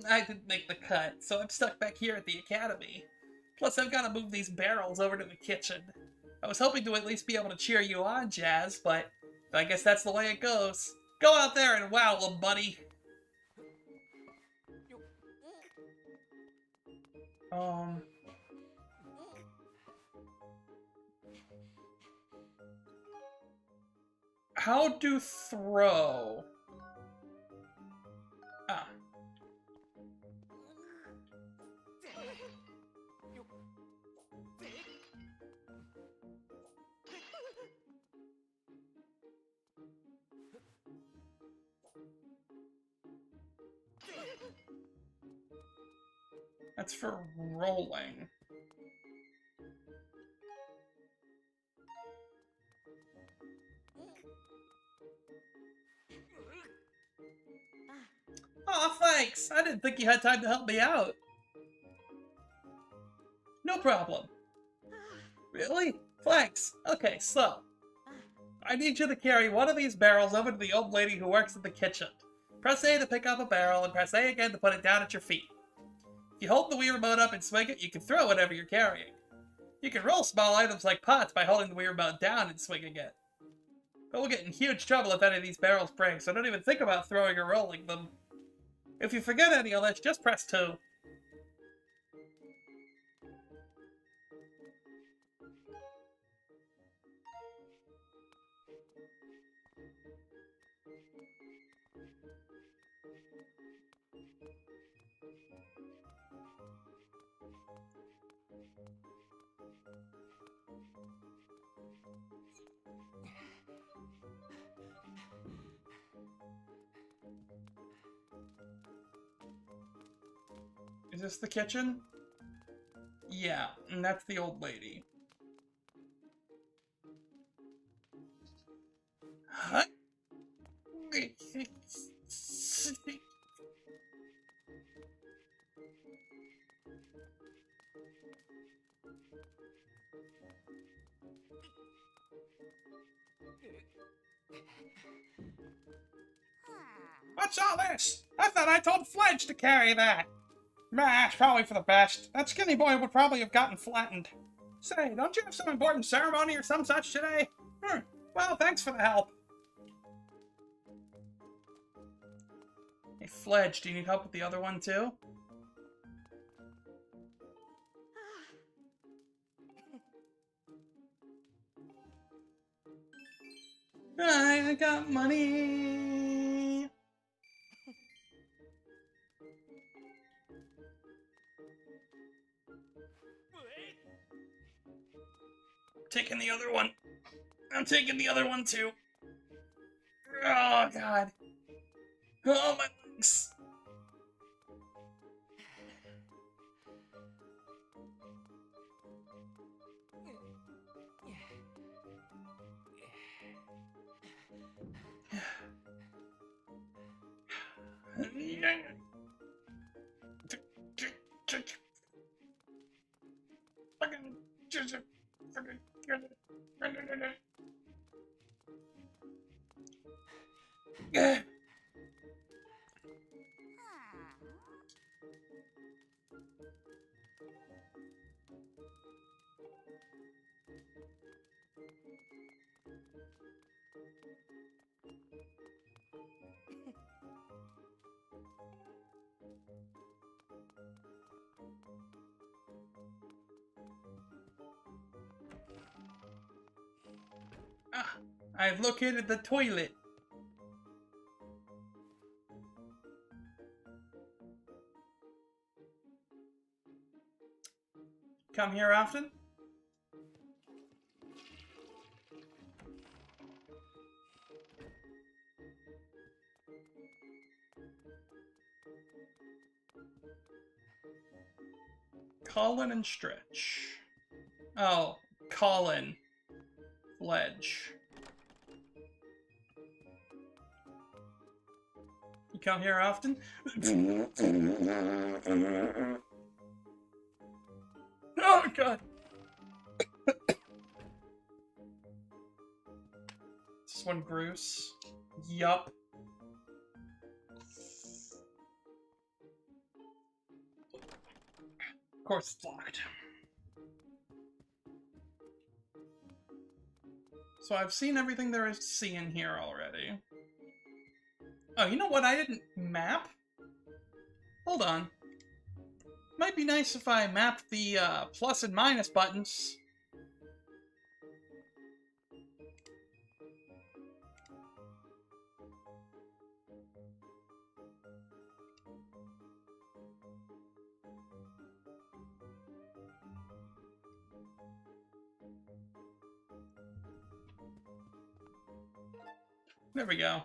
I didn't make the cut, so I'm stuck back here at the academy. Plus, I've got to move these barrels over to the kitchen. I was hoping to at least be able to cheer you on, Jazz, but I guess that's the way it goes. Go out there and wow them, buddy. How to throw? Ah. That's for rolling. Aw, thanks! I didn't think you had time to help me out. No problem. Really? Thanks. Okay, so I need you to carry one of these barrels over to the old lady who works in the kitchen. Press A to pick up a barrel, and press A again to put it down at your feet. If you hold the Wii Remote up and swing it, you can throw whatever you're carrying. You can roll small items like pots by holding the Wii Remote down and swinging it. But we'll get in huge trouble if any of these barrels break, so don't even think about throwing or rolling them. If you forget any of this, just press 2. Is this the kitchen? Yeah, and that's the old lady. Huh? What's all this? I thought I told Fledge to carry that. Nah, it's probably for the best. That skinny boy would probably have gotten flattened. Say, don't you have some important ceremony or some such today? Well, thanks for the help. Hey, Fledge, do you need help with the other one, too? I got money. Taking the other one. I'm taking the other one too. Oh, God. Oh, my legs. I've located the toilet. Come here often? Colin and Stretch. Oh, Colin. Fledge. You come here often? Oh, God. This one, Bruce. Yup. Of course it's locked. So I've seen everything there is to see in here already. Oh, you know what I didn't map? Hold on. Might be nice if I mapped the plus and minus buttons. There we go.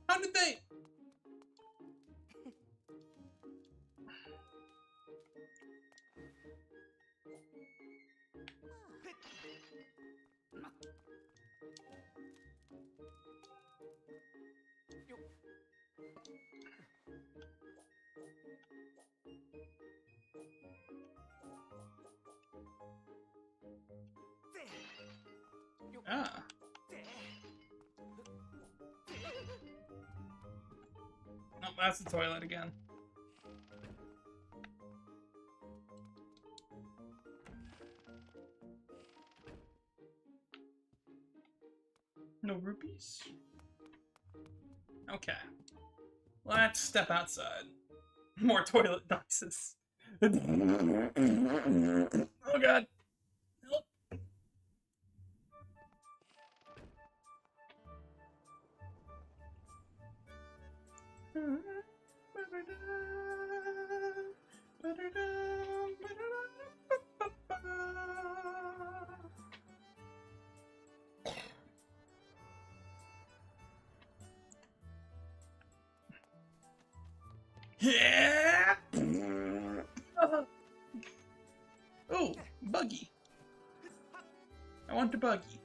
How did they? Ah. Oh, that's the toilet again. No rupees? Okay. Let's step outside. More toilet noises. Oh god. Help. Yeah. Oh, buggy. I want the buggy.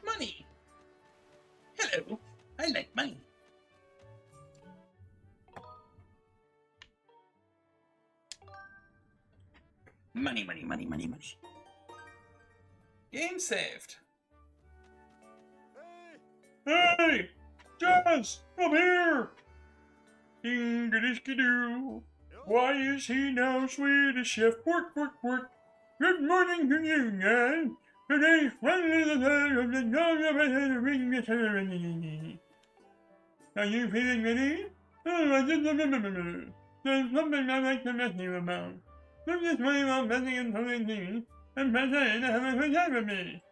Money. Hello. I like money. Money, money, money, money, money. Game saved. Hey! Jazz! Come here! Ding-a-diski-doo. Why is he now Swedish chef? Work, work, work. Good morning to you, guys. Today's Are you feeling ready? Oh, I just remember. There's something I'd like to mess you about. Look this way while messing and pulling things, and pretend to have a good time with me.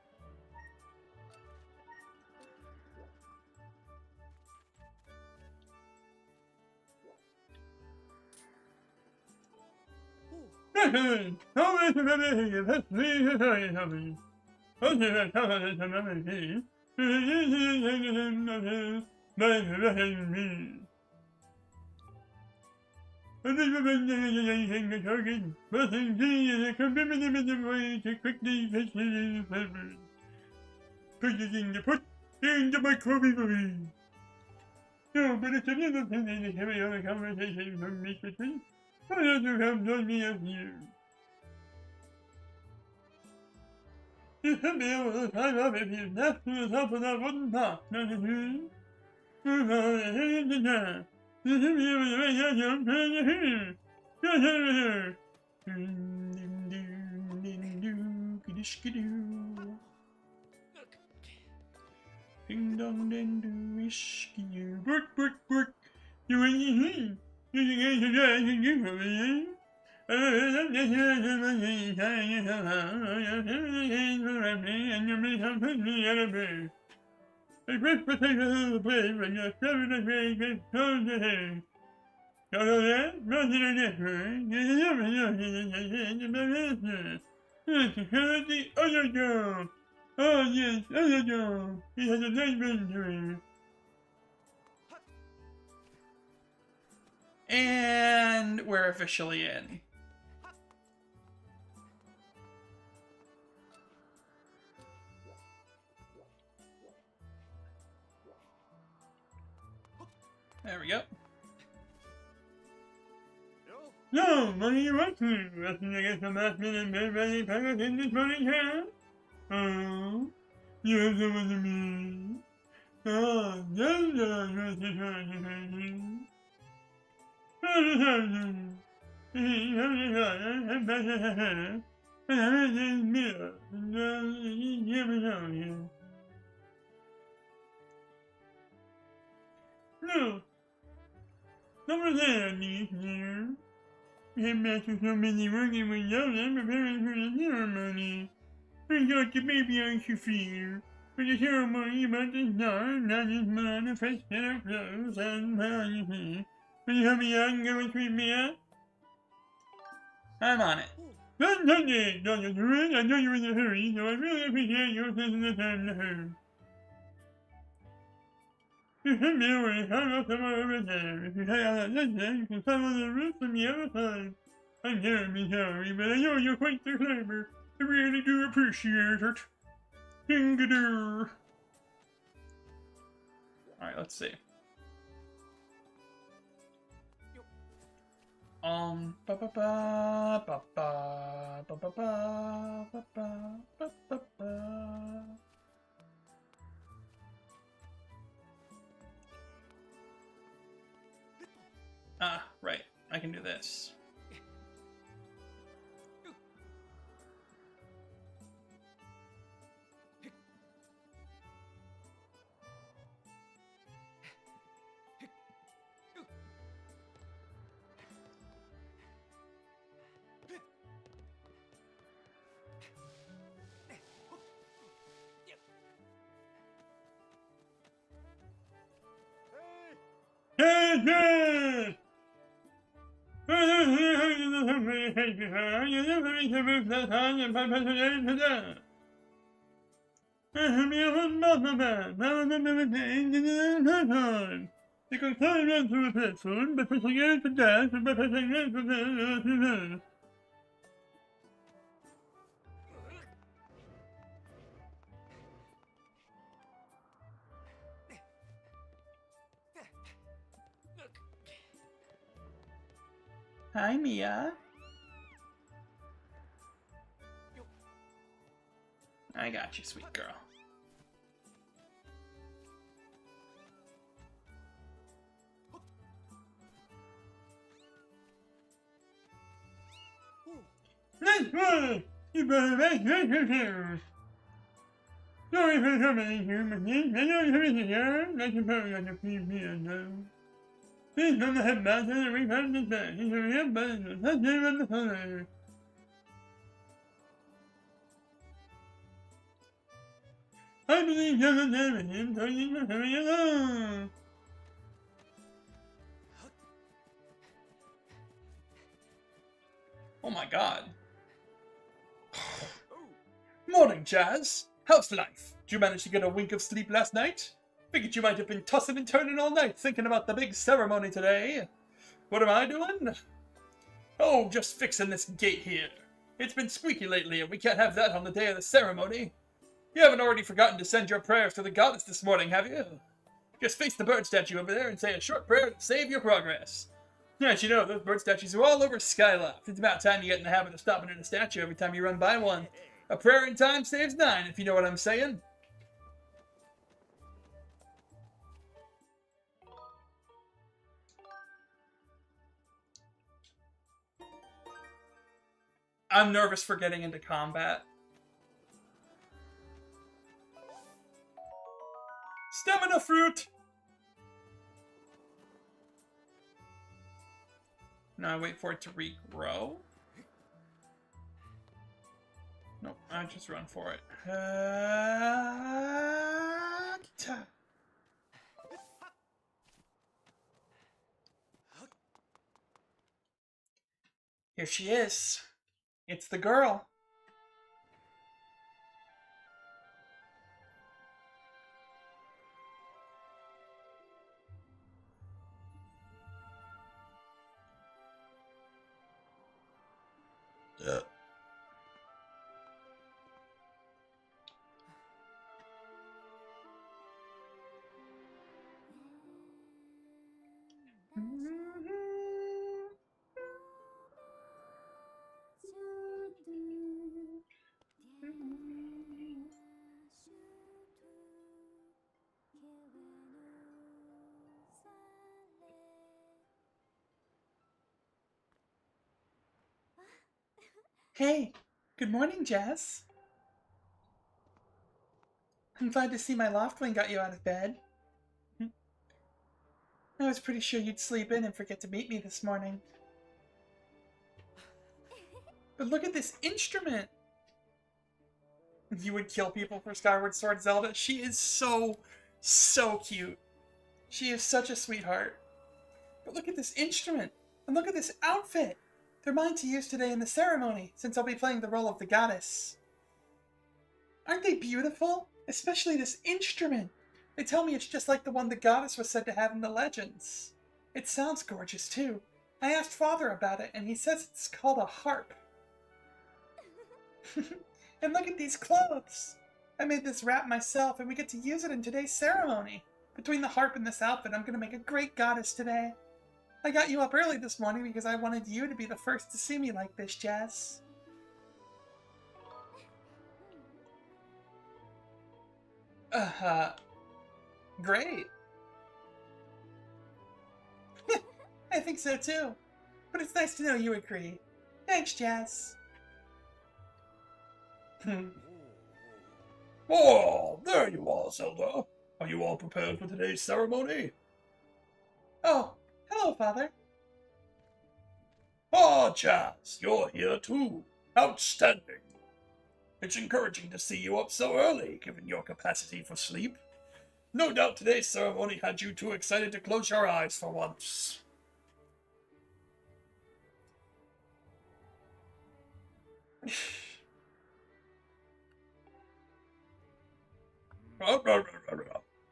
Jasmine! How is everything? Let's leave the story something. Don't you have confidence in other things? By letting me. I think we've been doing the target, but indeed is a commemorative way to quickly fix the flavors. Purchasing the put into my coffee. No, but it's another thing to carry on a conversation from me between. I also have joined me up here. You should be able to climb up if you snap to the top of that wooden top, not a tree. You should be able to make that jump from the here. Just over here. Ding dong ding doo whisky you. Work, work, work. You ain't here. You can get your guys and you over here. Oh yes, other dog. He has a nice injury. And we're officially in. There we go. No, what do you want to? Resting to get some last minute bed ready package in this morning here? Oh, you have someone to me. Oh, Zelda, no, over there, me here. Headmaster so busy working with Zelda preparing for the ceremony. We got the baby on Shafir. For the ceremony about to start, not just put on a fresh set of clothes and put on your feet. Will you help me out and go and sweep me out? I'm on it. Don't touch it, Dr. Druid. I know you're in a hurry, so I really appreciate your taking the time to hurry. You should be able to climb up somewhere over there. If you head out that way, you can climb on the roof from the other side. I'm terribly sorry, but I know you're quite the climber. I really do appreciate it. Ding-a-doo. Alright, let's see. Ba ba ba ba ba ba ba ba ba ba ba ba. Ah, right. I can do this. Hey! You can climb onto the platform by pressing A to dash and by pressing A to run. Hi, Mia. I got you, sweet girl. Nice one! You better make yourself. Sorry for troubling you, but I know you're here. I suppose I have to leave me alone. Please don't have matter and refund the back. It's a real button. Touch it on the color. I believe you're the damage, so you can hurry along. Oh my god. Morning, Jazz. How's life? Did you manage to get a wink of sleep last night? Figured you might have been tossing and turning all night thinking about the big ceremony today. What am I doing? Oh, just fixing this gate here. It's been squeaky lately and we can't have that on the day of the ceremony. You haven't already forgotten to send your prayers to the goddess this morning, have you? Just face the bird statue over there and say a short prayer to save your progress. Yes, you know, those bird statues are all over Skyloft. It's about time you get in the habit of stopping at a statue every time you run by one. A prayer in time saves 9, if you know what I'm saying. I'm nervous for getting into combat. Stamina fruit! Now I wait for it to regrow. might just run for it. Here she is. It's the girl. Yeah. Hey, good morning, Jess. I'm glad to see my loftwing got you out of bed. I was pretty sure you'd sleep in and forget to meet me this morning. But look at this instrument! You would kill people for Skyward Sword Zelda? She is so cute. She is such a sweetheart. But look at this instrument! And look at this outfit! They're mine to use today in the ceremony, since I'll be playing the role of the goddess. Aren't they beautiful? Especially this instrument! They tell me it's just like the one the goddess was said to have in the legends. It sounds gorgeous, too. I asked Father about it, and he says it's called a harp. And look at these clothes! I made this wrap myself, and we get to use it in today's ceremony. Between the harp and this outfit, I'm gonna make a great goddess today. I got you up early this morning because I wanted you to be the first to see me like this, Jess. Great. I think so too. But it's nice to know you agree. Thanks, Jess. Oh, there you are, Zelda. Are you all prepared for today's ceremony? Oh, hello, Father. Ah, Jazz, you're here too. Outstanding. It's encouraging to see you up so early, given your capacity for sleep. No doubt today's ceremony had you too excited to close your eyes for once.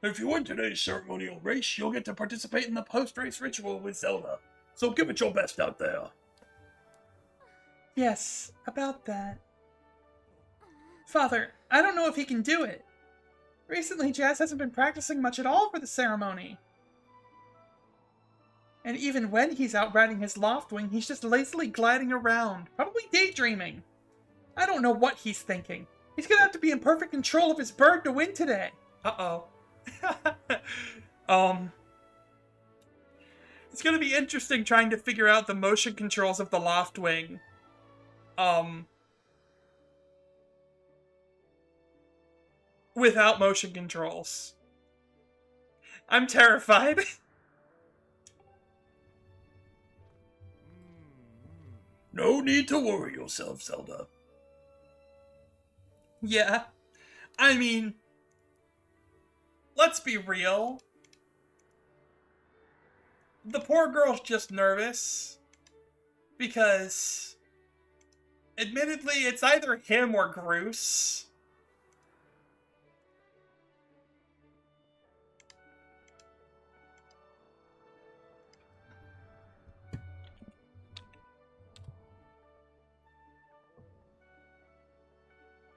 If you win today's ceremonial race, you'll get to participate in the post-race ritual with Zelda. So give it your best out there. Yes, about that. Father, I don't know if he can do it. Recently, Jazz hasn't been practicing much at all for the ceremony. And even when he's out riding his loftwing, he's just lazily gliding around, probably daydreaming. I don't know what he's thinking. He's gonna have to be in perfect control of his bird to win today. Uh-oh. It's gonna be interesting trying to figure out the motion controls of the loftwing. Without motion controls. I'm terrified. No need to worry yourself, Zelda. Yeah. I mean, let's be real. The poor girl's just nervous. Because, admittedly, it's either him or Groose.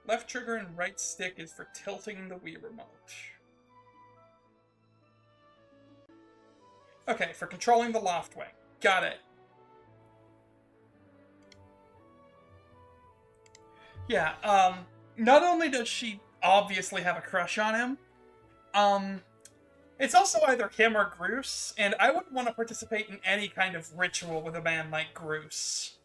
Left trigger and right stick is for tilting the Wii remote. Okay, for controlling the loftwing. Got it. Yeah, not only does she obviously have a crush on him, it's also either him or Groose, and I wouldn't want to participate in any kind of ritual with a man like Groose.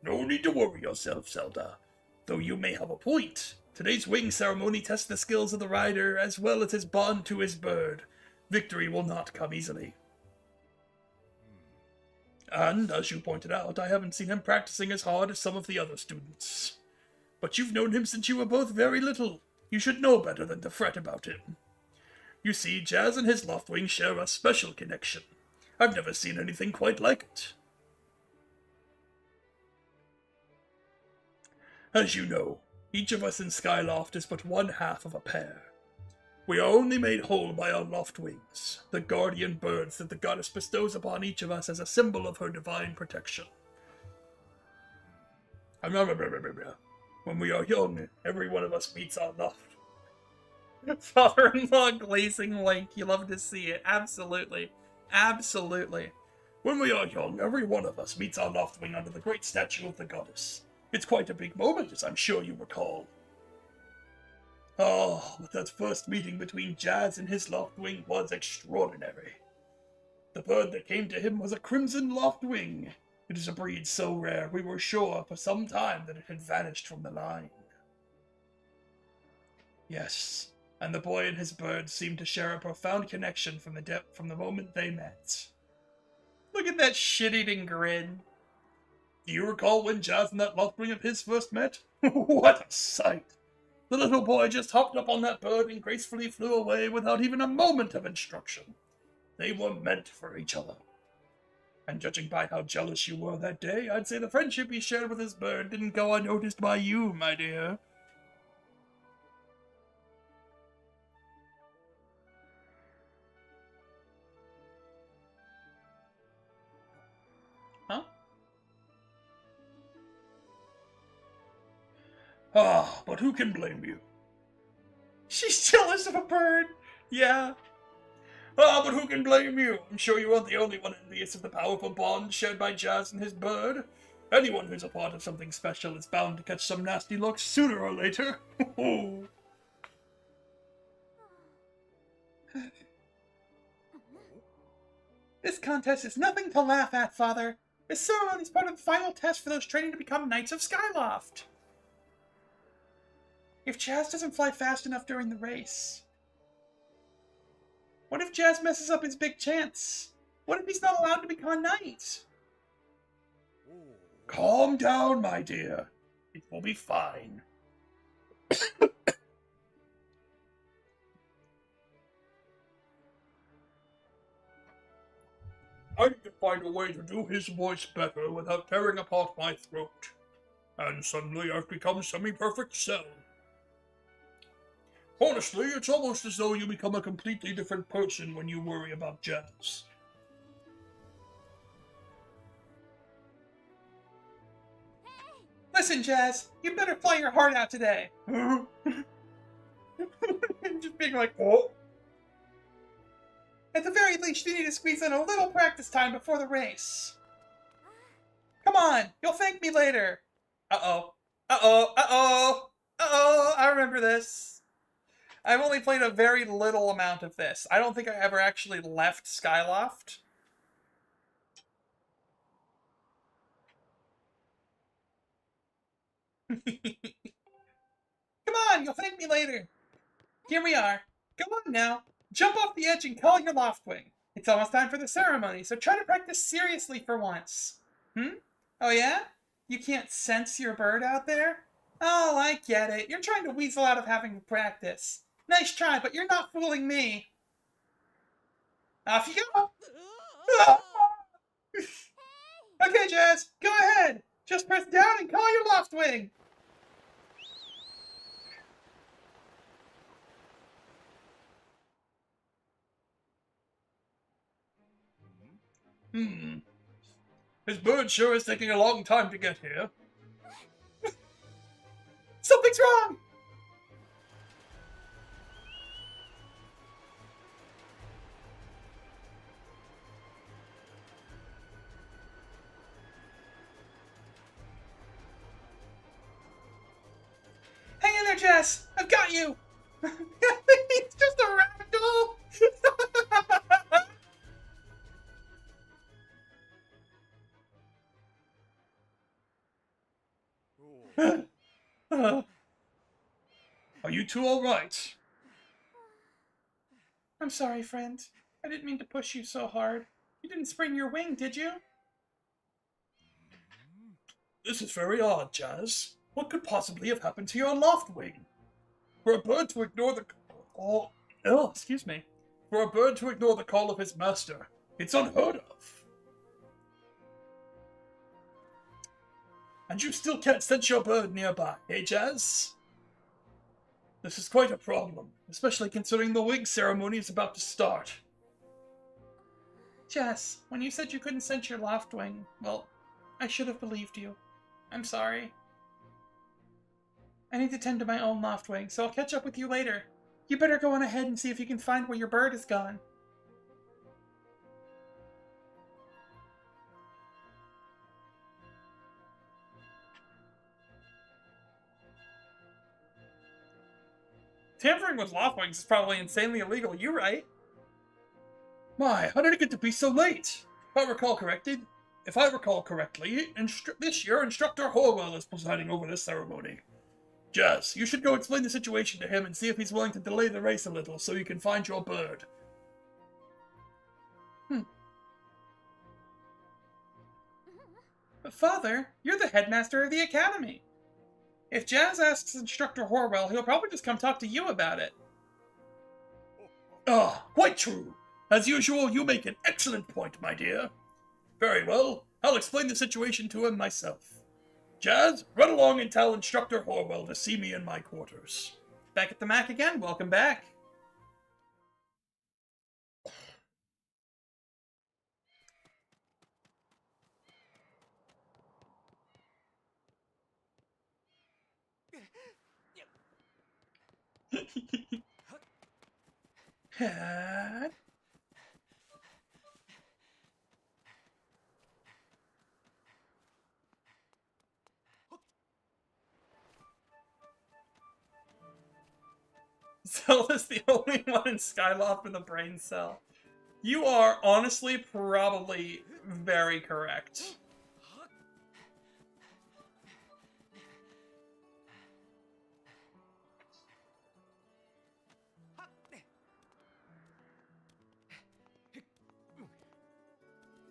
No need to worry yourself, Zelda. Though you may have a point. Today's wing ceremony tests the skills of the rider as well as his bond to his bird. Victory will not come easily. And, as you pointed out, I haven't seen him practicing as hard as some of the other students. But you've known him since you were both very little. You should know better than to fret about him. You see, Jazz and his Loftwing share a special connection. I've never seen anything quite like it. As you know, each of us in Skyloft is but one half of a pair. We are only made whole by our Loftwings, the guardian birds that the goddess bestows upon each of us as a symbol of her divine protection. When we are young, every one of us meets our Loft. Father-in-law glazing Link. You love to see it. Absolutely. Absolutely. When we are young, every one of us meets our Loftwing under the great statue of the goddess. It's quite a big moment, as I'm sure you recall. Oh, but that first meeting between Jazz and his Loftwing was extraordinary. The bird that came to him was a crimson Loftwing. It is a breed so rare we were sure for some time that it had vanished from the line. Yes, and the boy and his bird seemed to share a profound connection from the moment they met. Look at that shit-eating grin. Do you recall when Jazz and that Loftwing of his first met? What a sight! The little boy just hopped up on that bird and gracefully flew away without even a moment of instruction. They were meant for each other. And judging by how jealous you were that day, I'd say the friendship he shared with his bird didn't go unnoticed by you, my dear. Huh? Ah, but who can blame you? She's jealous of a bird. Yeah. Ah, but who can blame you? I'm sure you aren't the only one envious of the powerful bond shared by Jazz and his bird. Anyone who's a part of something special is bound to catch some nasty looks sooner or later. This contest is nothing to laugh at, Father. This ceremony is part of the final test for those training to become Knights of Skyloft. If Jazz doesn't fly fast enough during the race... What if Jazz messes up his big chance? What if he's not allowed to become a knight? Calm down, my dear. It will be fine. I need to find a way to do his voice better without tearing apart my throat. And suddenly I've become semi-perfect Cell. Honestly, it's almost as though you become a completely different person when you worry about Jazz. Listen, Jazz, you better fly your heart out today. Just being like, Oh? At the very least, you need to squeeze in a little practice time before the race. Come on, you'll thank me later. Uh-oh. Uh-oh. Uh-oh. Uh-oh. I remember this. I've only played a very little amount of this. I don't think I ever actually left Skyloft. Come on, you'll thank me later. Here we are. Go on now. Jump off the edge and call your Loftwing. It's almost time for the ceremony, so try to practice seriously for once. Oh yeah? You can't sense your bird out there? Oh, I get it. You're trying to weasel out of having practice. Nice try, but you're not fooling me. Off you go. Okay, Jazz, go ahead. Just press down and call your Loftwing. His bird sure is taking a long time to get here. Something's wrong. Hang in there, Jess! I've got you! It's just a ragdoll! Are you two alright? I'm sorry, friend. I didn't mean to push you so hard. You didn't sprain your wing, did you? This is very odd, Jazz. What could possibly have happened to your loft wing? For a bird to ignore the Excuse me. For a bird to ignore the call of his master, it's unheard of. And you still can't sense your bird nearby, eh, Jazz? This is quite a problem, especially considering the wig ceremony is about to start. Jess, when you said you couldn't sense your loft wing, well, I should have believed you. I'm sorry. I need to tend to my own loft wing, so I'll catch up with you later. You better go on ahead and see if you can find where your bird is gone. Tampering with loft wings is probably insanely illegal, you right? My, how did it get to be so late? If I recall correctly, this year Instructor Horwell is presiding over this ceremony. Jazz, you should go explain the situation to him and see if he's willing to delay the race a little so you can find your bird. But Father, you're the headmaster of the academy. If Jazz asks Instructor Horwell, he'll probably just come talk to you about it. Ah, quite true. As usual, you make an excellent point, my dear. Very well, I'll explain the situation to him myself. Jazz, run along and tell Instructor Horwell to see me in my quarters. Back at the Mac again, welcome back. Zelda's the only one in Skyloft with a brain cell. You are honestly probably very correct.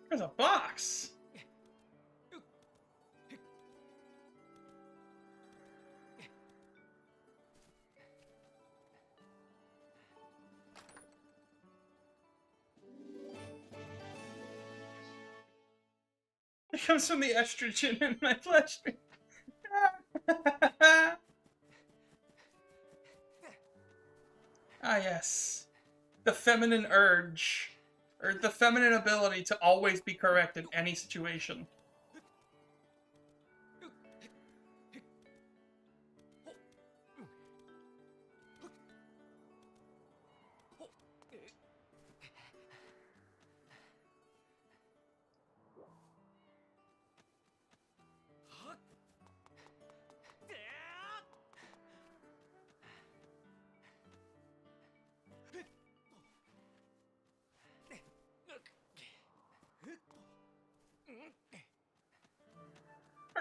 There's a box. It comes from the estrogen in my flesh. Ah, yes. The feminine urge. Or the feminine ability to always be correct in any situation.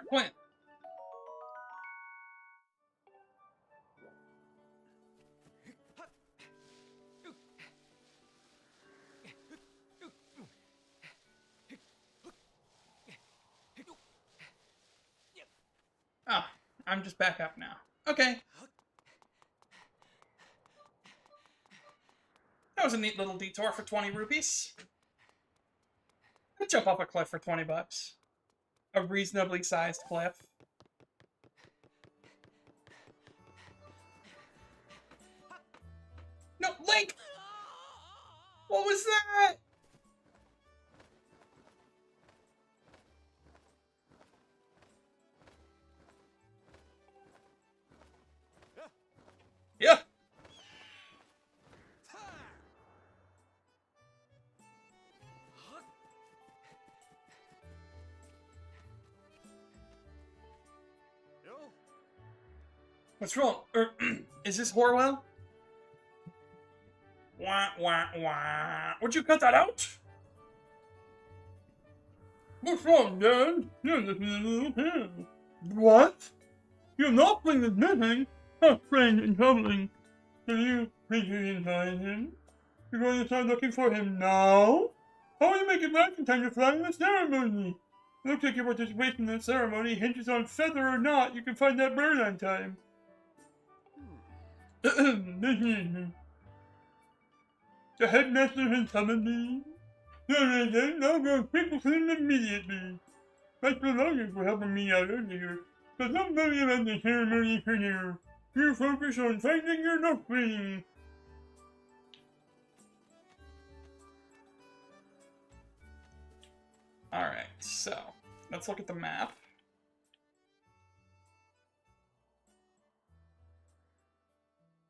Quint. Ah, I'm just back up now. Okay. That was a neat little detour for 20 rupees. I'd jump off a cliff for 20 bucks. A reasonably sized cliff. No, Link! What was that? Yeah. What's wrong? Is this Horwell? Wah, wah, wah. Would you cut that out? What's wrong, Dad? You're listening to little hand. What? You're not playing this missing. Not friend and troubling. Can you please find him? You're going to start looking for him now? How will you make it right in time to fly in the ceremony? Looks like your participation in the ceremony hinges on whether or not you can find that bird on time. The headmaster has summoned me. I'll go quick with him immediately. Thanks for longing for helping me out earlier, but don't worry about the ceremony for now. You focus on finding your offspring. Alright, so let's look at the map.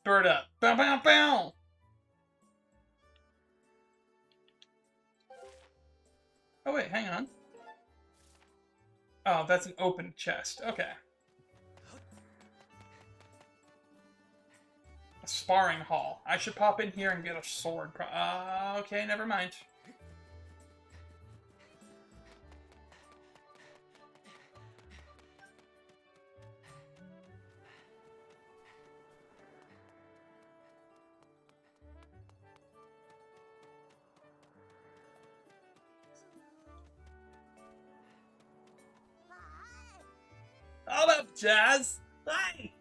Bird up. Bow, bow, bow! Oh wait, hang on. Oh, that's an open chest. Okay. A sparring hall. I should pop in here and get a sword. Okay, never mind. Hold up, Jazz! Hey,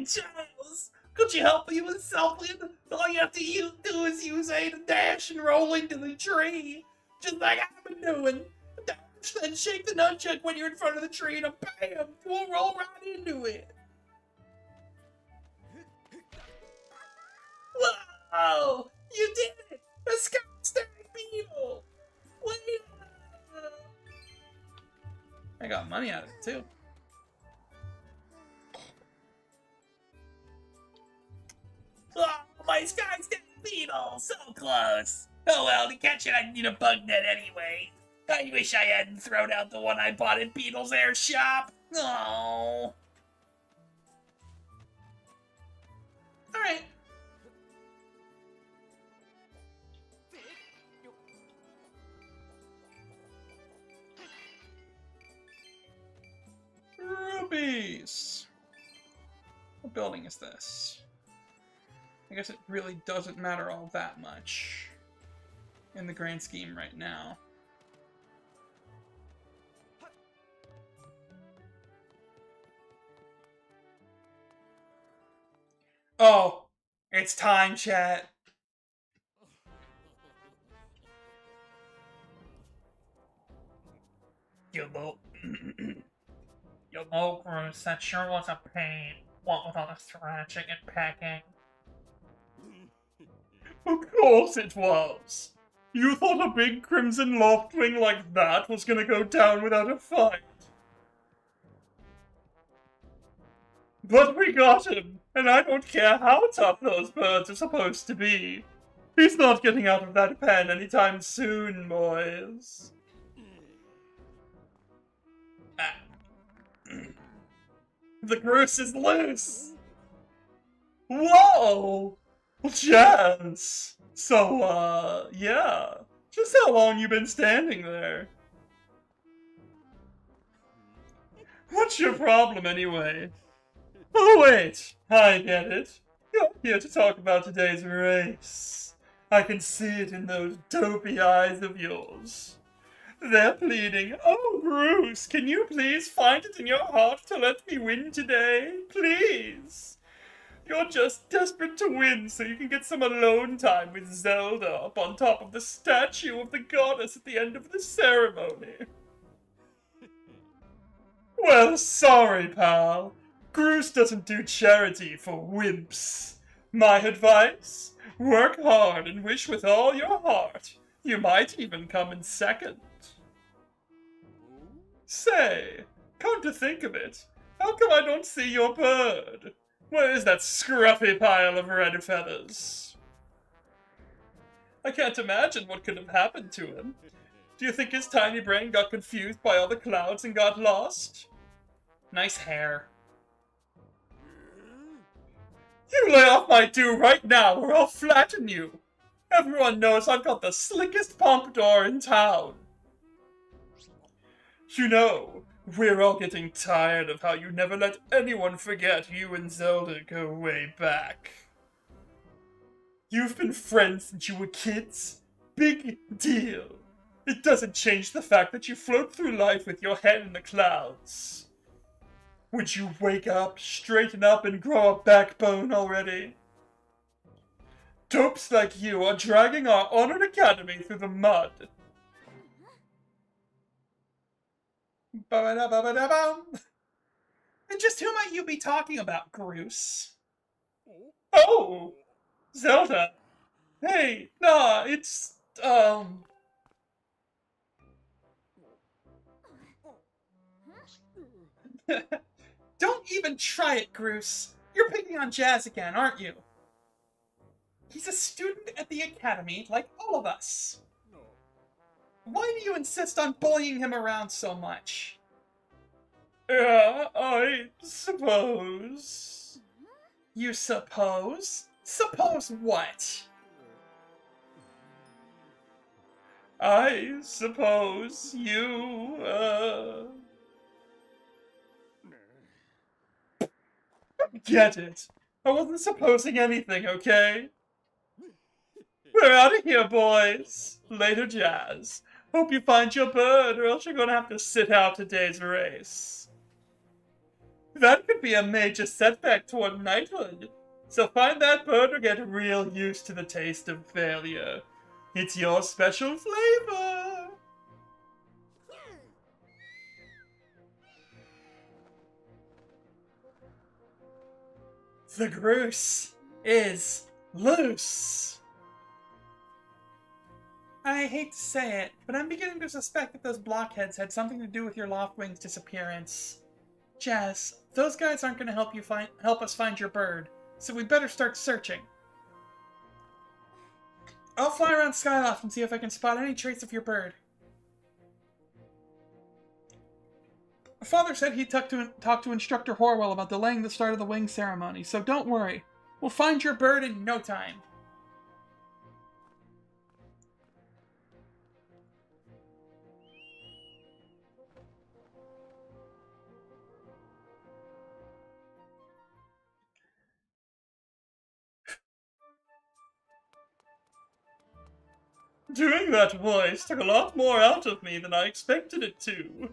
Charles! Could you help me with something? All you have to do is use A to dash and roll into the tree. Just like I've been doing. Dash, then shake the nunchuck when you're in front of the tree and bam! You'll roll right into it. Whoa! You did it! A sky-staring beetle! Wait! I got money out of it too. Oh, my sky-staring beetle! So close! Oh well, to catch it I need a bug net anyway. I wish I hadn't thrown out the one I bought at Beetle's Air Shop. Oh. Alright. Rubies! What building is this? I guess it really doesn't matter all that much in the grand scheme right now. Oh, it's time, chat. You know, Bruce, that sure was a pain. What with all the scratching and pecking. Of course it was. You thought a big crimson loftwing like that was gonna go down without a fight. But we got him, and I don't care how tough those birds are supposed to be. He's not getting out of that pen anytime soon, boys. The goose is loose! Whoa! Jazz! So, yeah. Just how long you been standing there? What's your problem, anyway? Oh, wait. I get it. You're here to talk about today's race. I can see it in those dopey eyes of yours. They're pleading, "Oh, Bruce, can you please find it in your heart to let me win today? Please." You're just desperate to win so you can get some alone time with Zelda up on top of the statue of the goddess at the end of the ceremony. Well, sorry, pal. Bruce doesn't do charity for wimps. My advice? Work hard and wish with all your heart. You might even come in second. Say, come to think of it, how come I don't see your bird? Where is that scruffy pile of red feathers? I can't imagine what could have happened to him. Do you think his tiny brain got confused by all the clouds and got lost? Nice hair. You lay off my do right now or I'll flatten you. Everyone knows I've got the slickest pompadour in town. You know, we're all getting tired of how you never let anyone forget you and Zelda go way back. You've been friends since you were kids. Big deal. It doesn't change the fact that you float through life with your head in the clouds. Would you wake up, straighten up, and grow a backbone already? Dopes like you are dragging our honored academy through the mud. Ba-ba-da-ba-ba-da-bum. And just who might you be talking about, Groose? Oh, Zelda. Hey, nah, it's, Don't even try it, Groose. You're picking on Jazz again, aren't you? He's a student at the academy, like all of us. Why do you insist on bullying him around so much? Yeah, I suppose. You suppose? Suppose what? I suppose you, Get it. I wasn't supposing anything, okay? We're out of here, boys. Later, Jazz. Hope you find your bird, or else you're gonna have to sit out today's race. That could be a major setback toward knighthood. So find that bird or get real used to the taste of failure. It's your special flavor. The Groose is loose. I hate to say it, but I'm beginning to suspect that those blockheads had something to do with your Loftwing's disappearance. Jazz, those guys aren't going to help us find your bird, so we better start searching. I'll fly around Skyloft and see if I can spot any trace of your bird. Father said he talked to Instructor Horwell about delaying the start of the wing ceremony, so don't worry. We'll find your bird in no time. Doing that voice took a lot more out of me than I expected it to.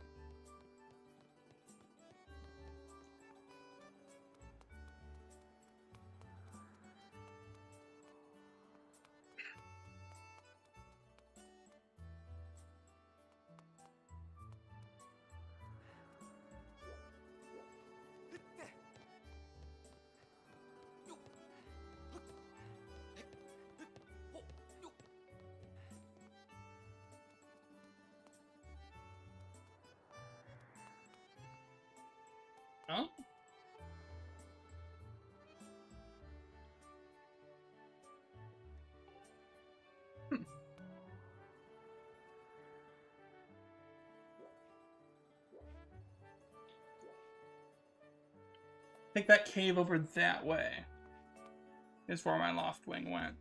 Huh? I think that cave over that way is where my Loftwing went.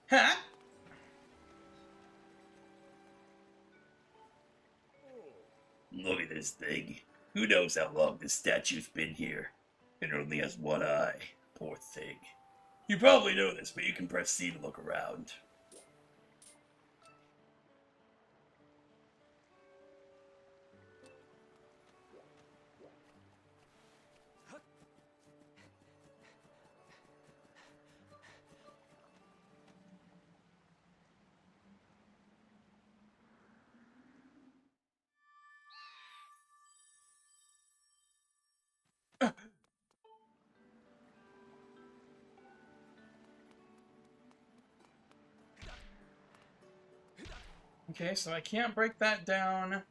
Huh? Look at this thing. Who knows how long this statue's been here? It only has one eye. Poor thing. You probably know this, but you can press C to look around. Okay, so I can't break that down.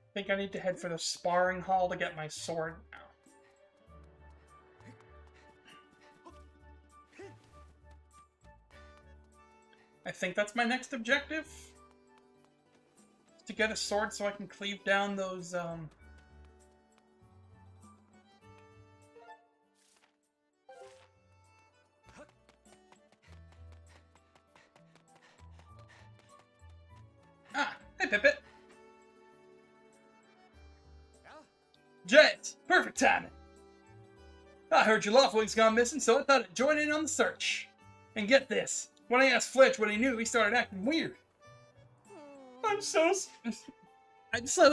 I think I need to head for the sparring hall to get my sword now. I think that's my next objective. To get a sword so I can cleave down those, Ah! Hey, Pippet! Jet! Perfect timing! I heard your Loftwing's gone missing, so I thought I'd join in on the search. And get this, when I asked Fletch what he knew, he started acting weird. I'm so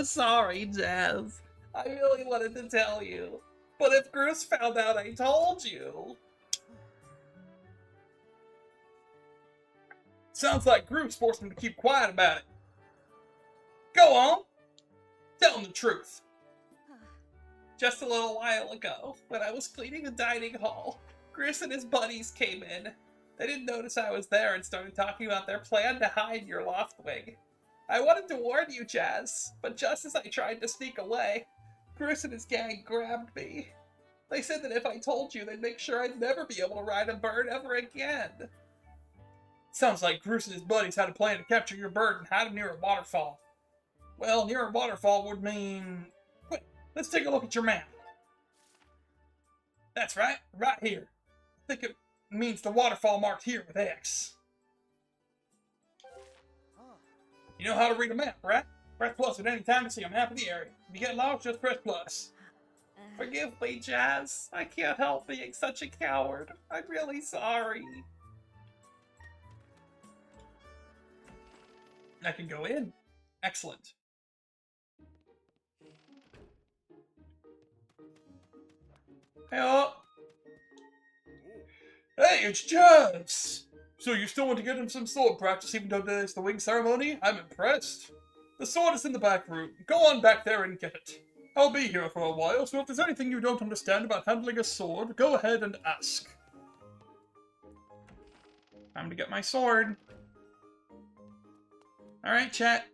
sorry, Jazz. I really wanted to tell you. But if Bruce found out I told you... Sounds like Bruce forced him to keep quiet about it. Go on. Tell him the truth. Just a little while ago, when I was cleaning the dining hall, Chris and his buddies came in. They didn't notice I was there and started talking about their plan to hide your Loftwing. I wanted to warn you, Jazz, but just as I tried to sneak away, Chris and his gang grabbed me. They said that if I told you, they'd make sure I'd never be able to ride a bird ever again. Sounds like Bruce and his buddies had a plan to capture your bird and hide him near a waterfall. Well, near a waterfall would mean... Wait, let's take a look at your map. That's right, right here. I think it means the waterfall marked here with X. You know how to read a map, right? Press plus at any time to see a map of the area. If you get lost, just press plus. Forgive me, Jazz. I can't help being such a coward. I'm really sorry. I can go in. Excellent. Hey, hey, it's Jazz! So you still want to get him some sword practice even though today's the wing ceremony? I'm impressed. The sword is in the back room. Go on back there and get it. I'll be here for a while, so if there's anything you don't understand about handling a sword, go ahead and ask. Time to get my sword. Alright, chat.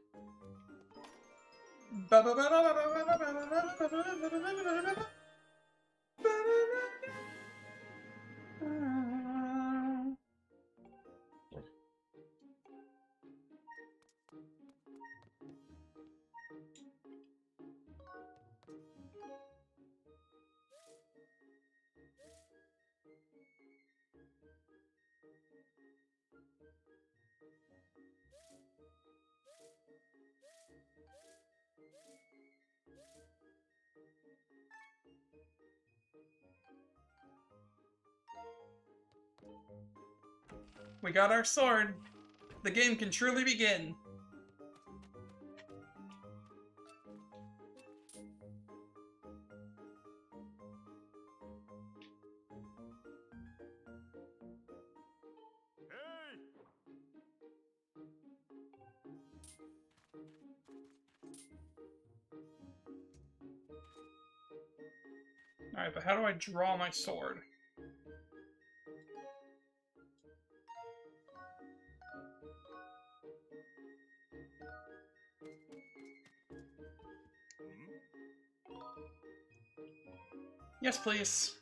We got our sword. The game can truly begin. Alright, but how do I draw my sword? Yes, please.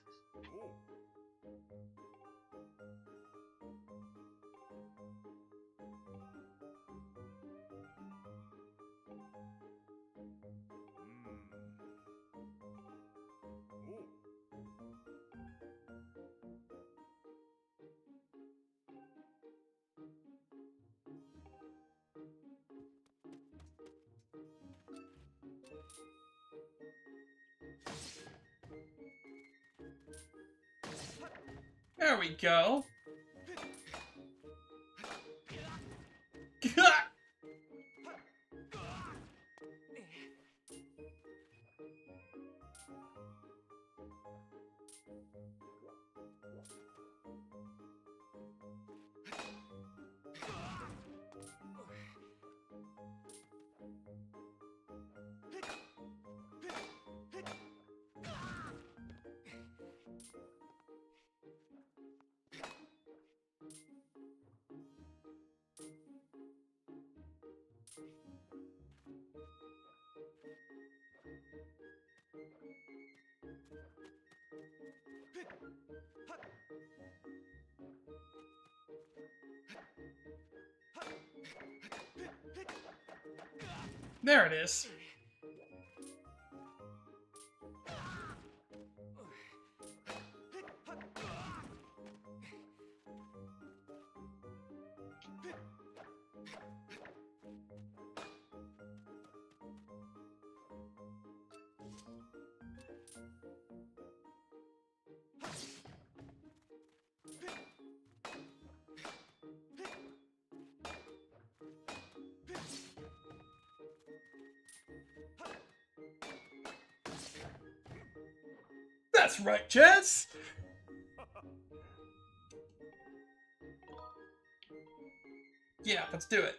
There we go. There it is. That's right, Jess! Yeah, let's do it.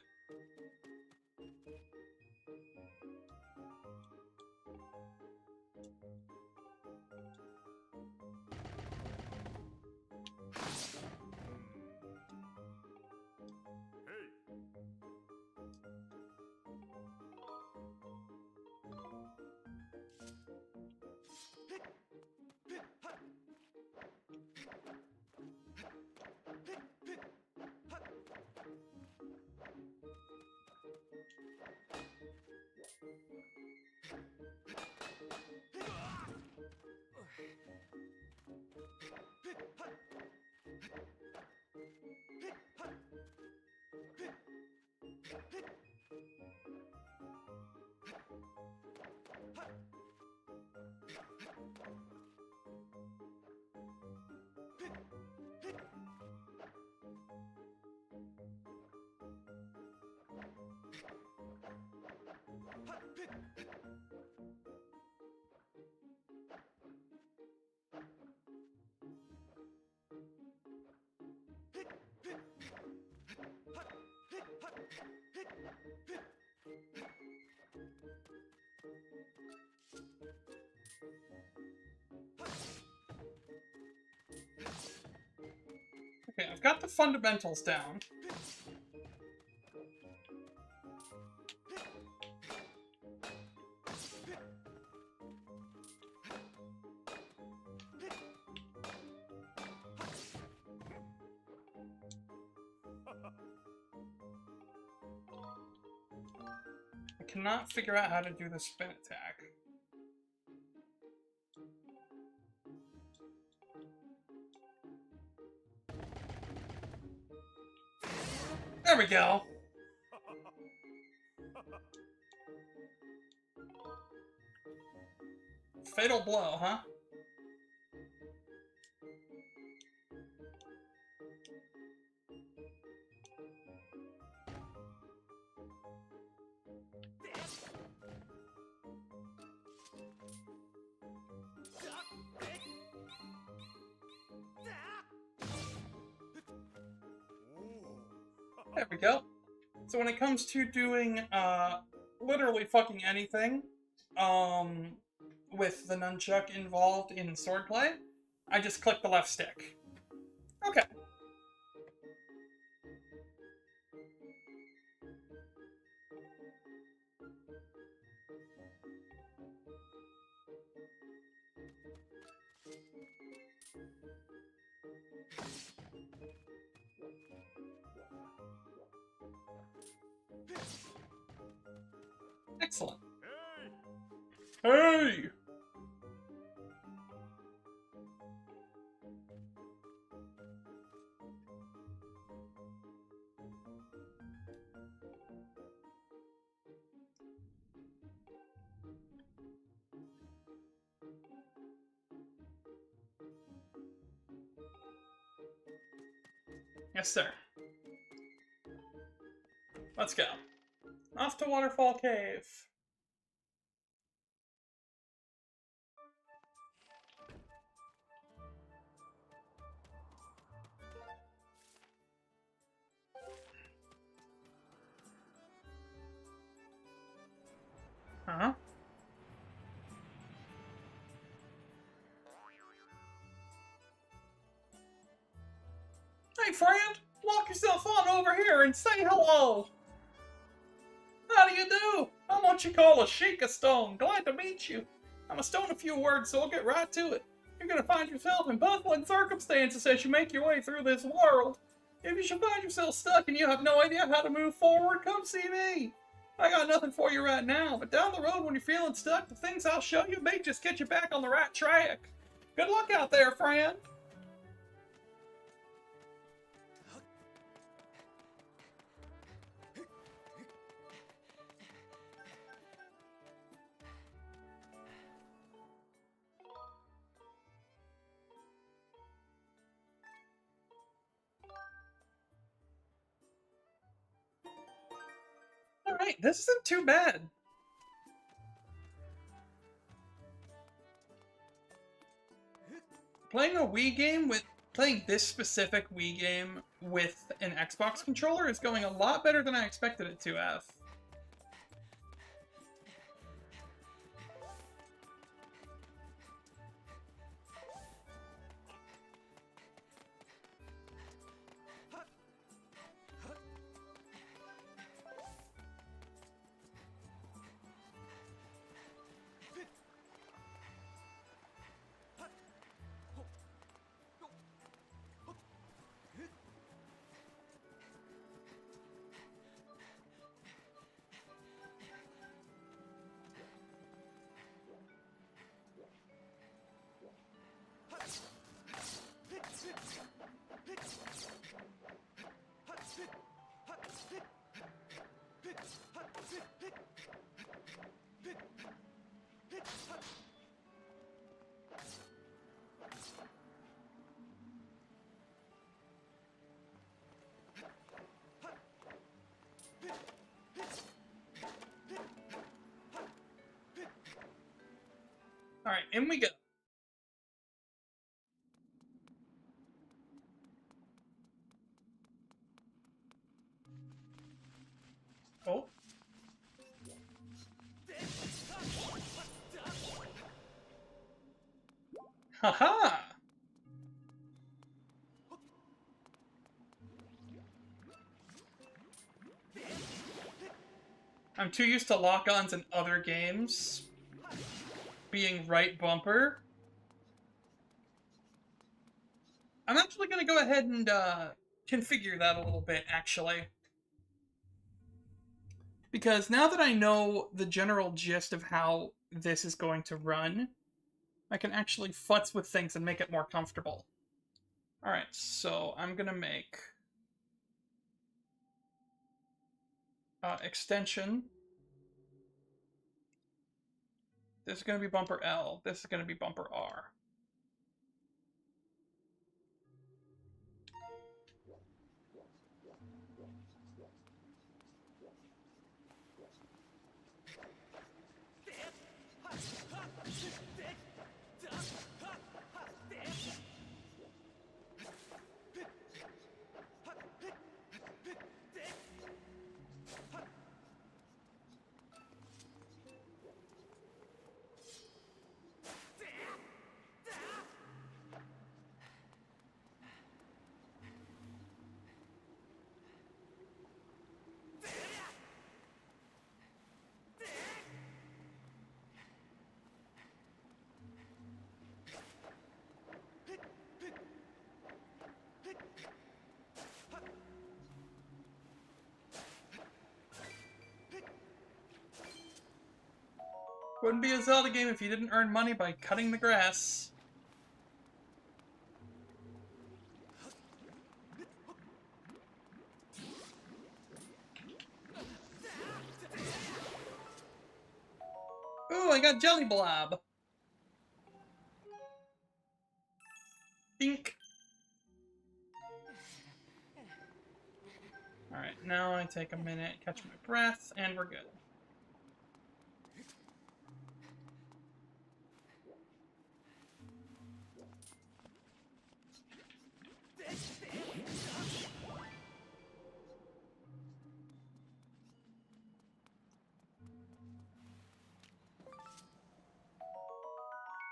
Okay, I've got the fundamentals down. I cannot figure out how to do the spin attack. There we go. Fatal blow, huh? There we go. So when it comes to doing, literally fucking anything, with the nunchuck involved in swordplay, I just click the left stick. Okay. Excellent. Hey! Yes, sir. Let's go. Off to Waterfall Cave. Huh? Hey, friend! Walk yourself on over here and say hello! How do you do? I'm what you call a Sheikah Stone. Glad to meet you. I'm a stone a few words, so I'll get right to it. You're gonna find yourself in puzzling circumstances as you make your way through this world. If you should find yourself stuck and you have no idea how to move forward, come see me. I got nothing for you right now, but down the road when you're feeling stuck, the things I'll show you may just get you back on the right track. Good luck out there, friend. Alright, this isn't too bad. Playing this specific Wii game with an Xbox controller is going a lot better than I expected it to have. Alright, in we go. Oh. Haha! I'm too used to lock-ons in other games being right bumper. I'm actually going to go ahead and configure that a little bit, actually. Because now that I know the general gist of how this is going to run, I can actually futz with things and make it more comfortable. Alright, so I'm going to make extension. This is going to be bumper L. This is going to be bumper R. Wouldn't be a Zelda game if you didn't earn money by cutting the grass. Ooh, I got Jelly Blob. Dink. Alright, now I take a minute, catch my breath, and we're good.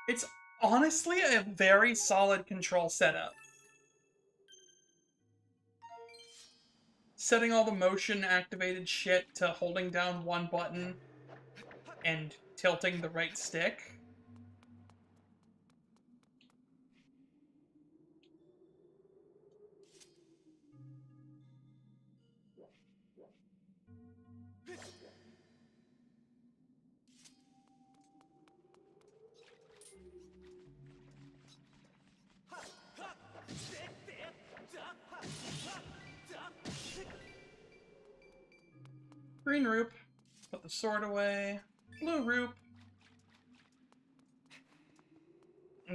It's honestly a very solid control setup. Setting all the motion activated shit to holding down one button and tilting the right stick. Green Roop. Put the sword away. Blue Roop.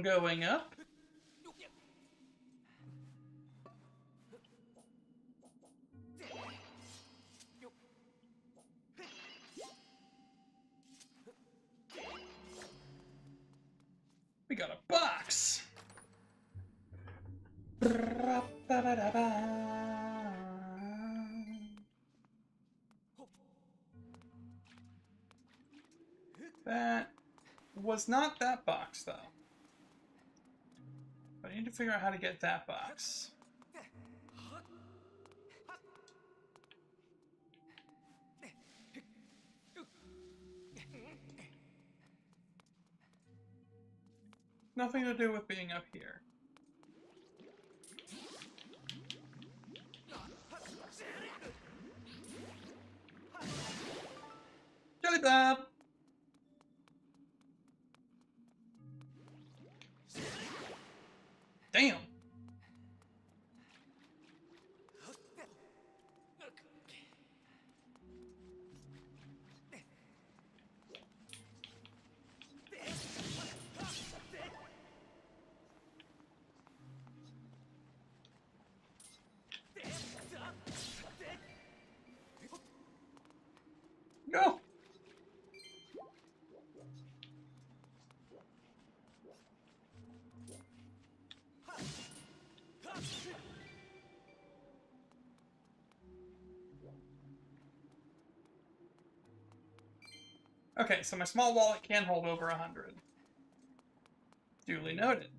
Going up. We got a box. That was not that box, though. But I need to figure out how to get that box. Nothing to do with being up here. Jelly Blob! Damn! Go! Okay, so my small wallet can hold over 100. Duly noted.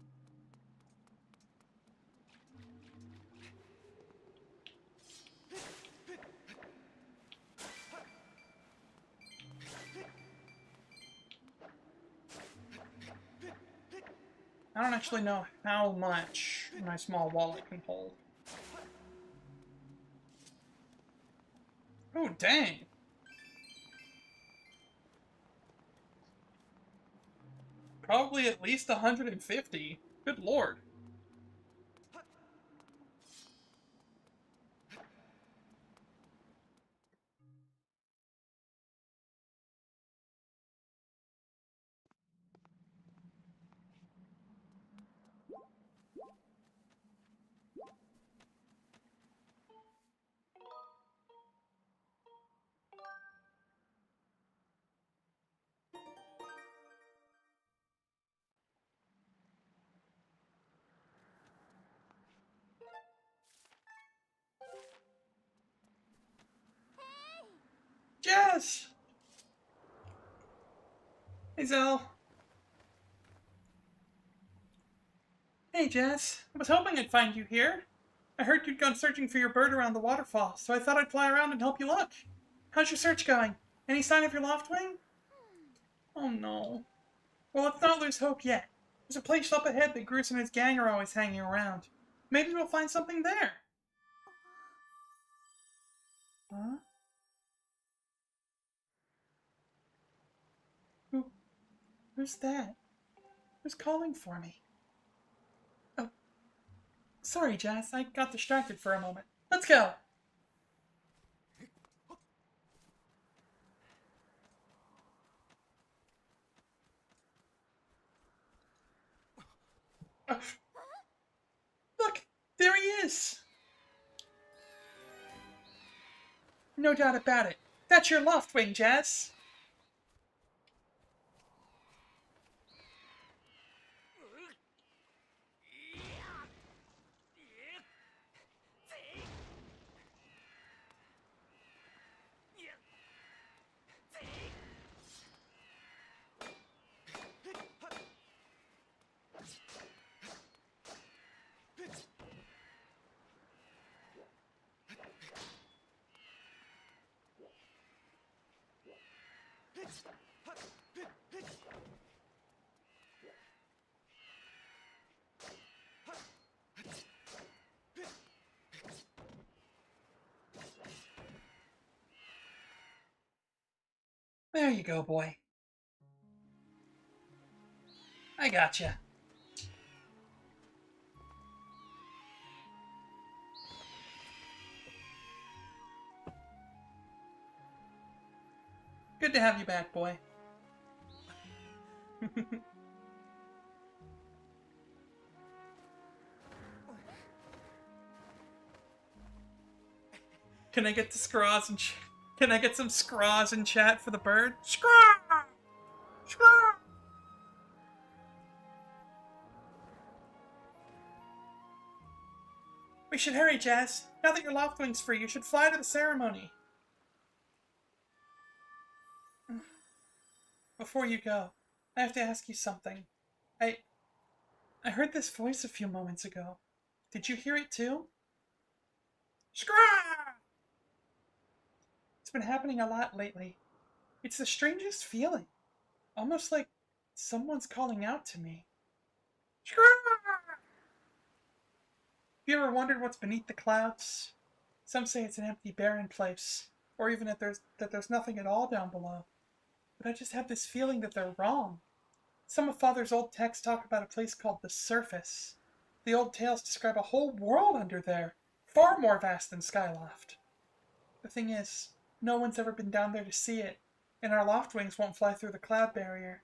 I don't actually know how much my small wallet can hold. Oh, dang! Probably at least 150. Good lord. Jess! Hey, Zell. Hey, Jess. I was hoping I'd find you here. I heard you'd gone searching for your bird around the waterfall, so I thought I'd fly around and help you look. How's your search going? Any sign of your loftwing? Oh, no. Well, let's not lose hope yet. There's a place up ahead that Groose and his gang are always hanging around. Maybe we'll find something there. Huh? Who's that? Who's calling for me? Oh, sorry, Jazz. I got distracted for a moment. Let's go! Uh, look! There he is! No doubt about it. That's your loft wing, Jazz! There you go, boy. I gotcha. Good to have you back, boy. Can I get the scraws and can I get some scraws in chat for the bird? Scraw! Scraw! We should hurry, Jazz. Now that your loft wing's free, you should fly to the ceremony. Before you go, I have to ask you something. I heard this voice a few moments ago. Did you hear it too? Scraw! It's been happening a lot lately. It's the strangest feeling. Almost like someone's calling out to me. Scraw! Have you ever wondered what's beneath the clouds? Some say it's an empty, barren place, or even that there's nothing at all down below. But I just have this feeling that they're wrong. Some of Father's old texts talk about a place called the Surface. The old tales describe a whole world under there, far more vast than Skyloft. The thing is, no one's ever been down there to see it, and our loft wings won't fly through the cloud barrier.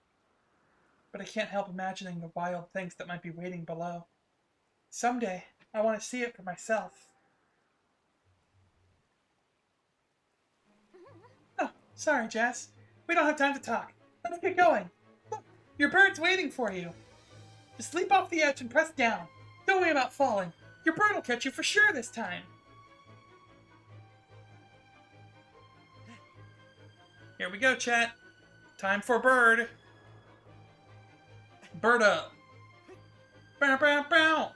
But I can't help imagining the wild things that might be waiting below. Someday, I want to see it for myself. Oh, sorry, Jazz. We don't have time to talk. Let's get going. Look, your bird's waiting for you. Just leap off the edge and press down. Don't worry about falling. Your bird will catch you for sure this time. Here we go, chat. Time for bird. Bird up. Bow, bow, bow.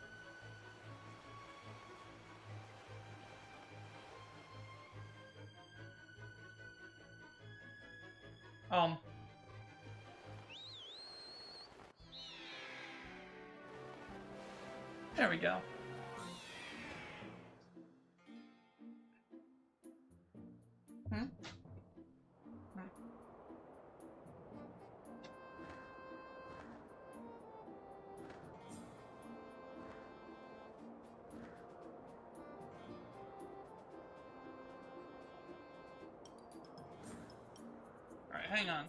There we go. Hmm? Alright, hang on.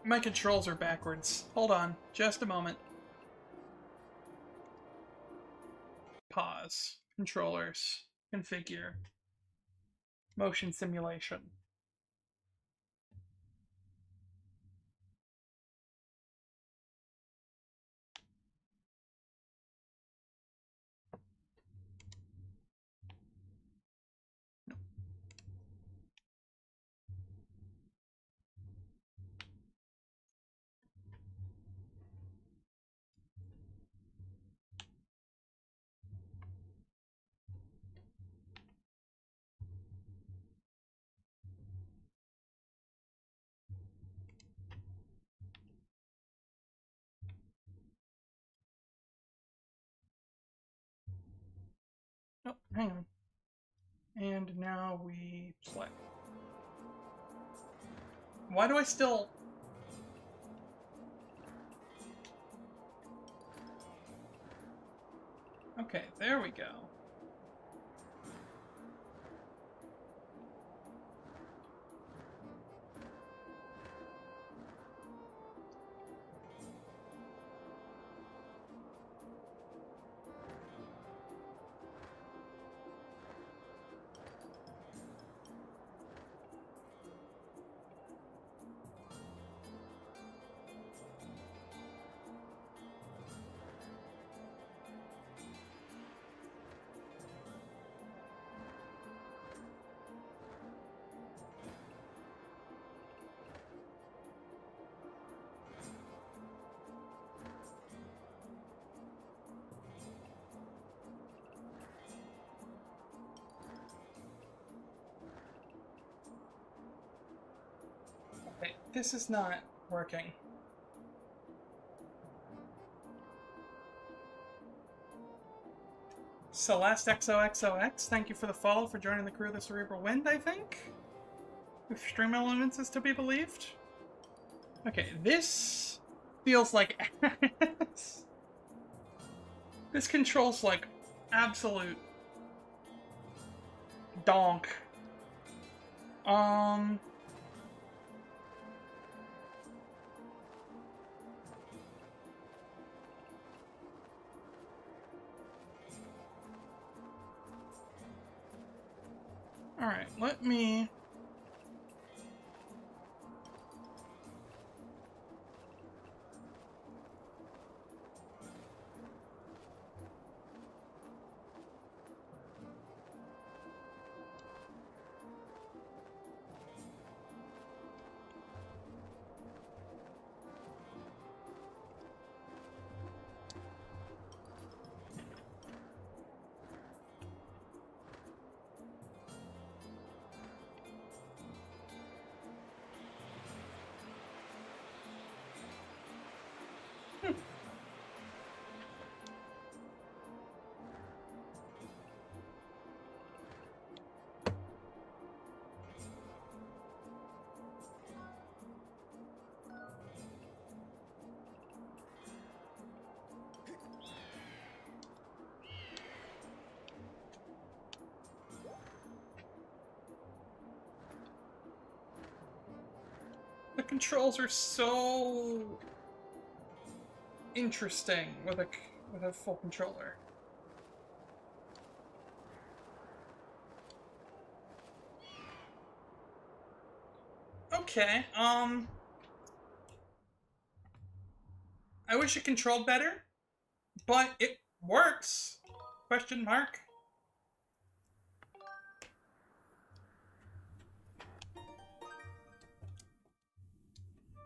My controls are backwards. Hold on, just a moment. Pause. Controllers. Configure. Motion simulation. Oh, hang on. And now we play. Why do I still... Okay, there we go. Okay, this is not working. Celeste XOXOX, thank you for the follow, for joining the crew of the Cerebral Wind, I think? If Stream Elements is to be believed. Okay, this feels like ass. This controls like absolute donk. Alright, let me... The controls are so interesting with a full controller. Okay, I wish it controlled better, but it works. Question mark.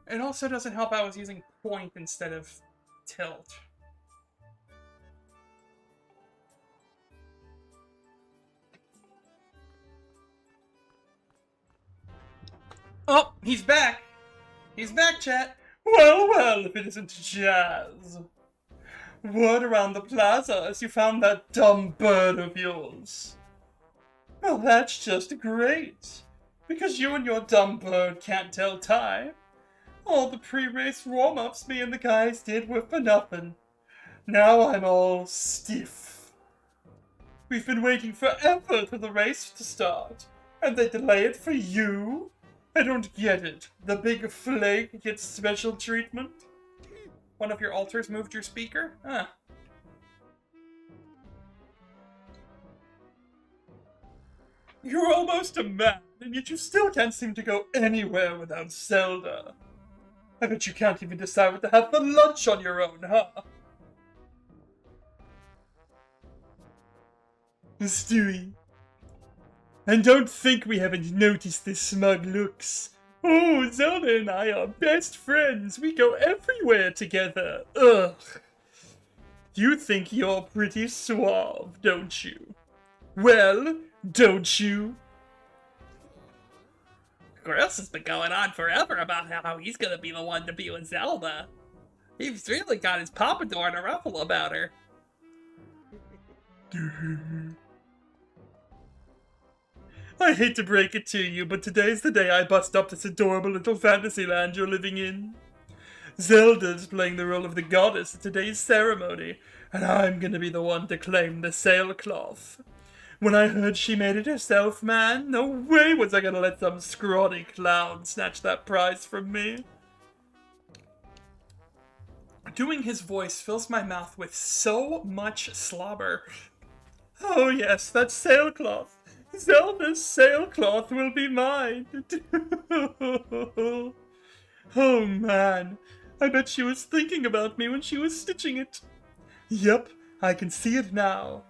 It also doesn't help I was using point instead of tilt. Oh, he's back! He's back, chat! Well, well, if it isn't Jazz. Word around the plaza as you found that dumb bird of yours. Well, that's just great. Because you and your dumb bird can't tell time. All the pre-race warm-ups me and the guys did were for nothing. Now I'm all stiff. We've been waiting forever for the race to start, and they delay it for you? I don't get it. The big flake gets special treatment? One of your altars moved your speaker? Huh. You're almost a man, and yet you still can't seem to go anywhere without Zelda. I bet you can't even decide what to have for lunch on your own, huh? Stewie. And don't think we haven't noticed the smug looks. Oh, Zelda and I are best friends. We go everywhere together. Ugh. You think you're pretty suave, don't you? Well, don't you? Gross has been going on forever about how he's gonna be the one to be with Zelda. He's really got his pompadour in a ruffle about her. I hate to break it to you, but today's the day I bust up this adorable little fantasy land you're living in. Zelda's playing the role of the goddess at today's ceremony, and I'm gonna be the one to claim the sailcloth. When I heard she made it herself, man, no way was I gonna let some scrawny clown snatch that prize from me. Doing his voice fills my mouth with so much slobber. Oh yes, that sailcloth. Zelda's sailcloth will be mine. Oh man, I bet she was thinking about me when she was stitching it. Yep, I can see it now.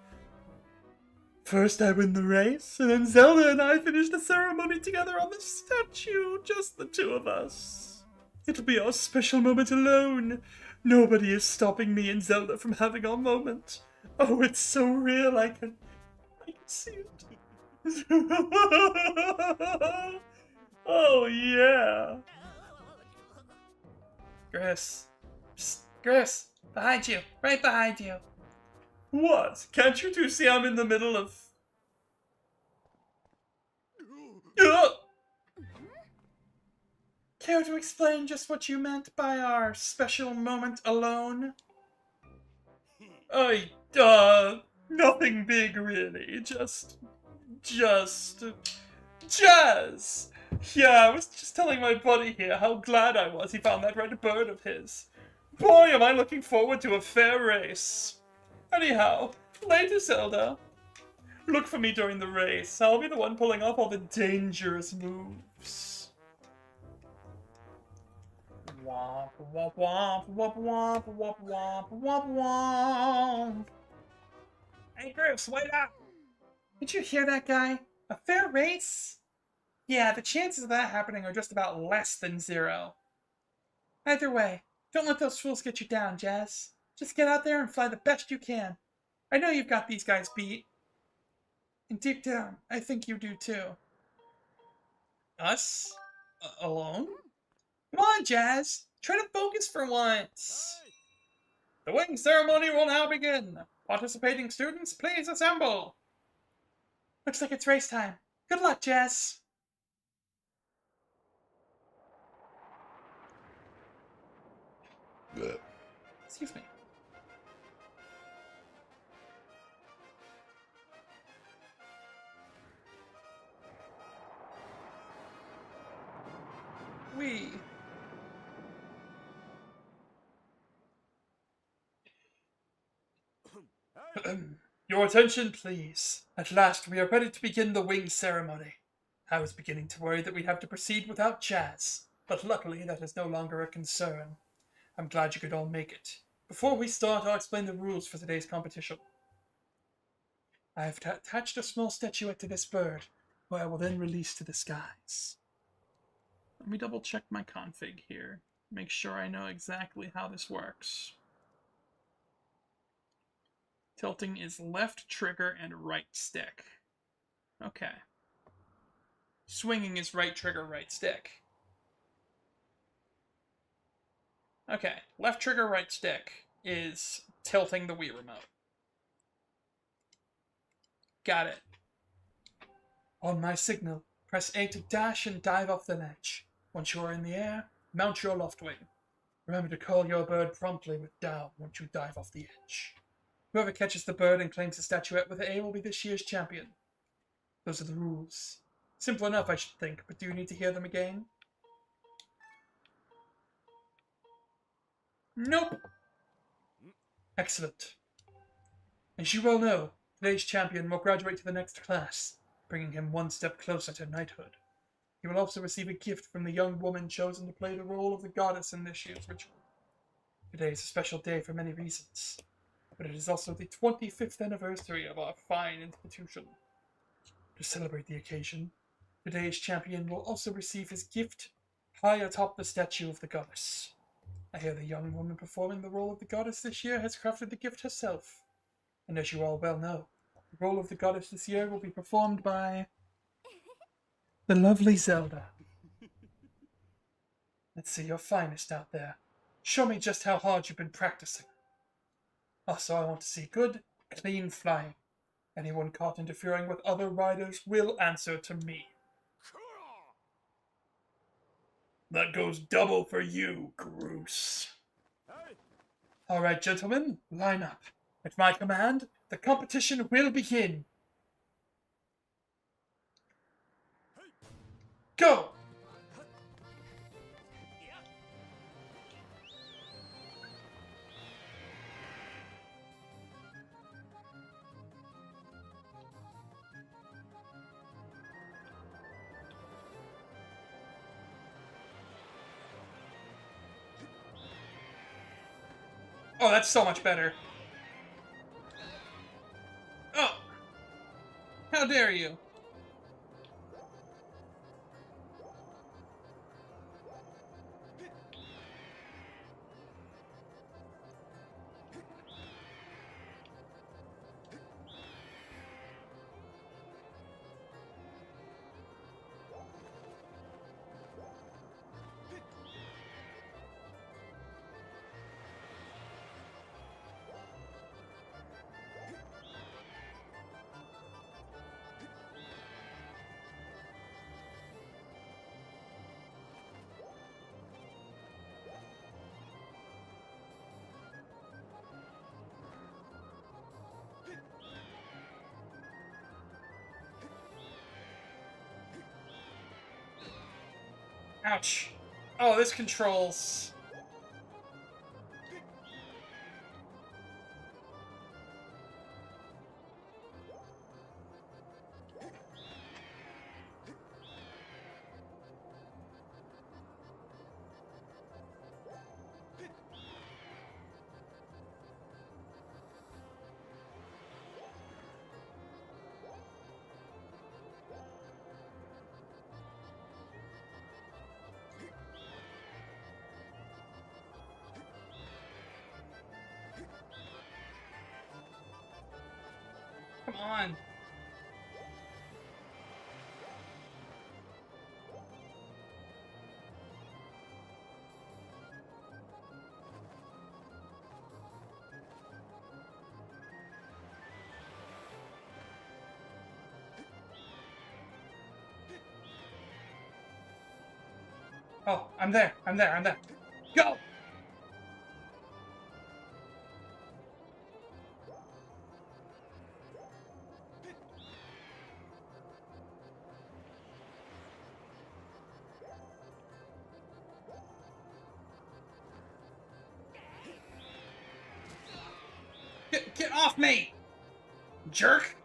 First I win the race, and then Zelda and I finish the ceremony together on the statue, just the two of us. It'll be our special moment alone. Nobody is stopping me and Zelda from having our moment. Oh, it's so real, I can see it. Oh, yeah. Chris. Psst, Chris, behind you, right behind you. What? Can't you two see I'm in the middle of... Ugh! Care to explain just what you meant by our special moment alone? Nothing big really, just... Jazz! Yeah, I was just telling my buddy here how glad I was he found that red bird of his. Boy, am I looking forward to a fair race. Anyhow, later, Zelda. Look for me during the race. I'll be the one pulling off all the dangerous moves. Womp, womp, womp, womp, womp, womp, womp, womp, womp. Hey, Chris, wait up! Did you hear that guy? A fair race? Yeah, the chances of that happening are just about less than 0. Either way, don't let those fools get you down, Jazz. Just get out there and fly the best you can. I know you've got these guys beat. And deep down, I think you do too. Us? Alone? Come on, Jazz. Try to focus for once. The wing ceremony will now begin. Participating students, please assemble. Looks like it's race time. Good luck, Jazz. Excuse me. We. Your attention, please. At last, we are ready to begin the wing ceremony. I was beginning to worry that we'd have to proceed without Jazz, but luckily that is no longer a concern. I'm glad you could all make it. Before we start, I'll explain the rules for today's competition. I have attached a small statuette to this bird, who I will then release to the skies. Let me double check my config here. Make sure I know exactly how this works. Tilting is left trigger and right stick. Okay. Swinging is right trigger, right stick. Okay, left trigger, right stick is tilting the Wii remote. Got it. On my signal, press A to dash and dive off the ledge. Once you are in the air, mount your loft wing. Remember to call your bird promptly with down once you dive off the edge. Whoever catches the bird and claims the statuette with A will be this year's champion. Those are the rules. Simple enough, I should think, but do you need to hear them again? Nope. Excellent. As you well know, today's champion will graduate to the next class, bringing him one step closer to knighthood. He will also receive a gift from the young woman chosen to play the role of the goddess in this year's ritual. Today is a special day for many reasons, but it is also the 25th anniversary of our fine institution. To celebrate the occasion, today's champion will also receive his gift high atop the statue of the goddess. I hear the young woman performing the role of the goddess this year has crafted the gift herself. And as you all well know, the role of the goddess this year will be performed by the lovely Zelda. Let's see your finest out there. Show me just how hard you've been practicing. Also, I want to see good, clean flying. Anyone caught interfering with other riders will answer to me. That goes double for you, Groose. All right, gentlemen, line up. At my command, the competition will begin. Go! Oh, that's so much better. Oh! How dare you! Ouch. Oh, this controls... Come on. Oh, I'm there. I'm there. I'm there. Go! Get off me! Jerk!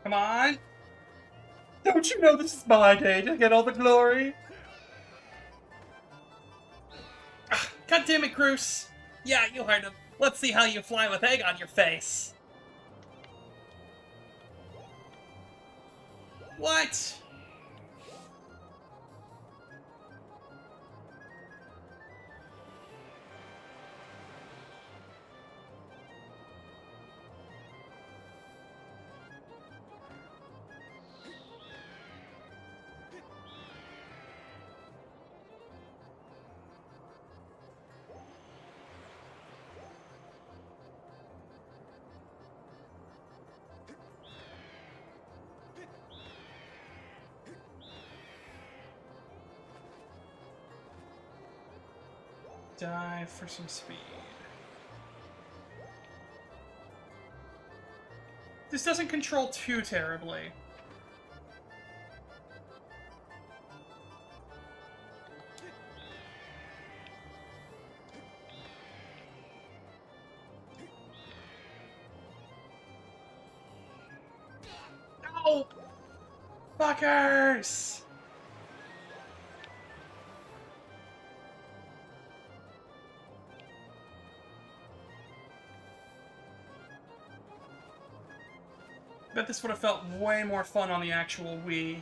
Come on! Don't you know this is my day to get all the glory? God damn it, Groose! Yeah, you heard him. Let's see how you fly with egg on your face. What? Dive for some speed. This doesn't control too terribly. No! Fuckers! Bet this would have felt way more fun on the actual Wii.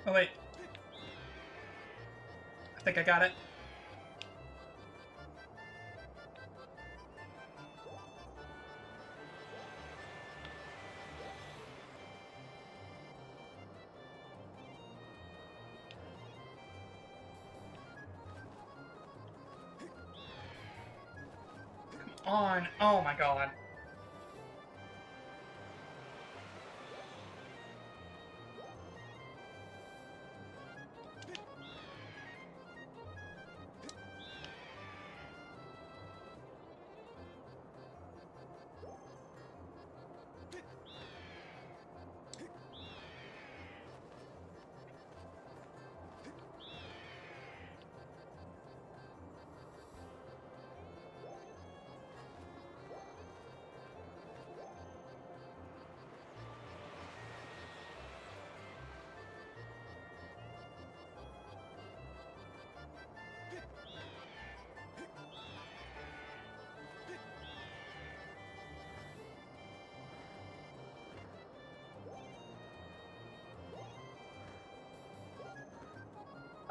Oh wait. I think I got it. On. Oh my god.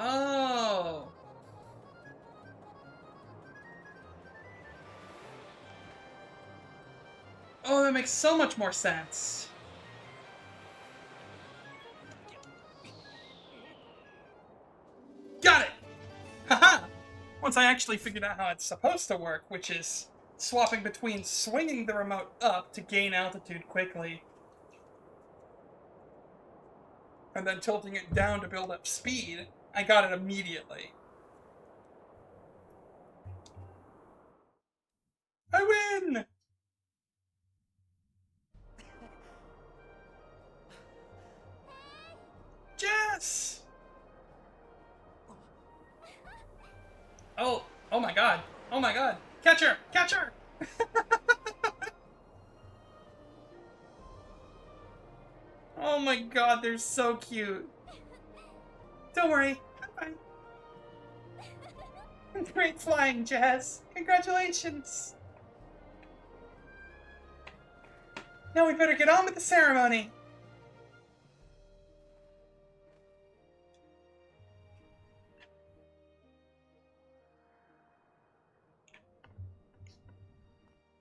Oh. Oh, that makes so much more sense. Got it! Haha! Once I actually figured out how it's supposed to work, which is swapping between swinging the remote up to gain altitude quickly, and then tilting it down to build up speed, I got it immediately. I win! Jess! Oh, oh my god. Oh my god. Catch her! Catch her! Oh my god, they're so cute. Don't worry. I'm fine. Great flying, Jess. Congratulations. Now we better get on with the ceremony.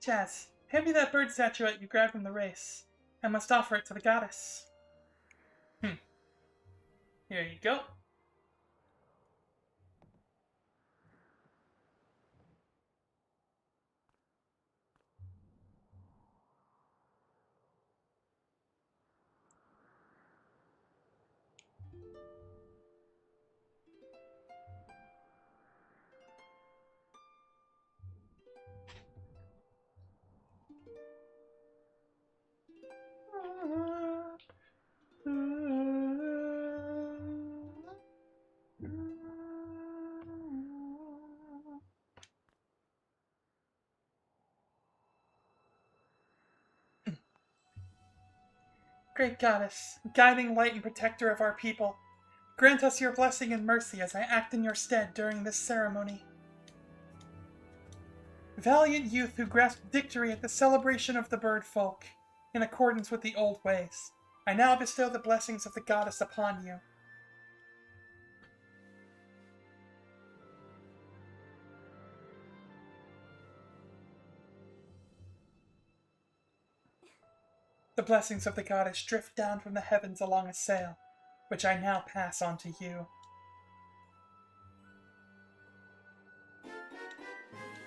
Jess, hand me that bird statuette you grabbed from the race. I must offer it to the goddess. Here you go. Great goddess, guiding light and protector of our people, grant us your blessing and mercy as I act in your stead during this ceremony. Valiant youth who grasped victory at the celebration of the bird folk, in accordance with the old ways, I now bestow the blessings of the goddess upon you. The blessings of the goddess drift down from the heavens along a sail, which I now pass on to you.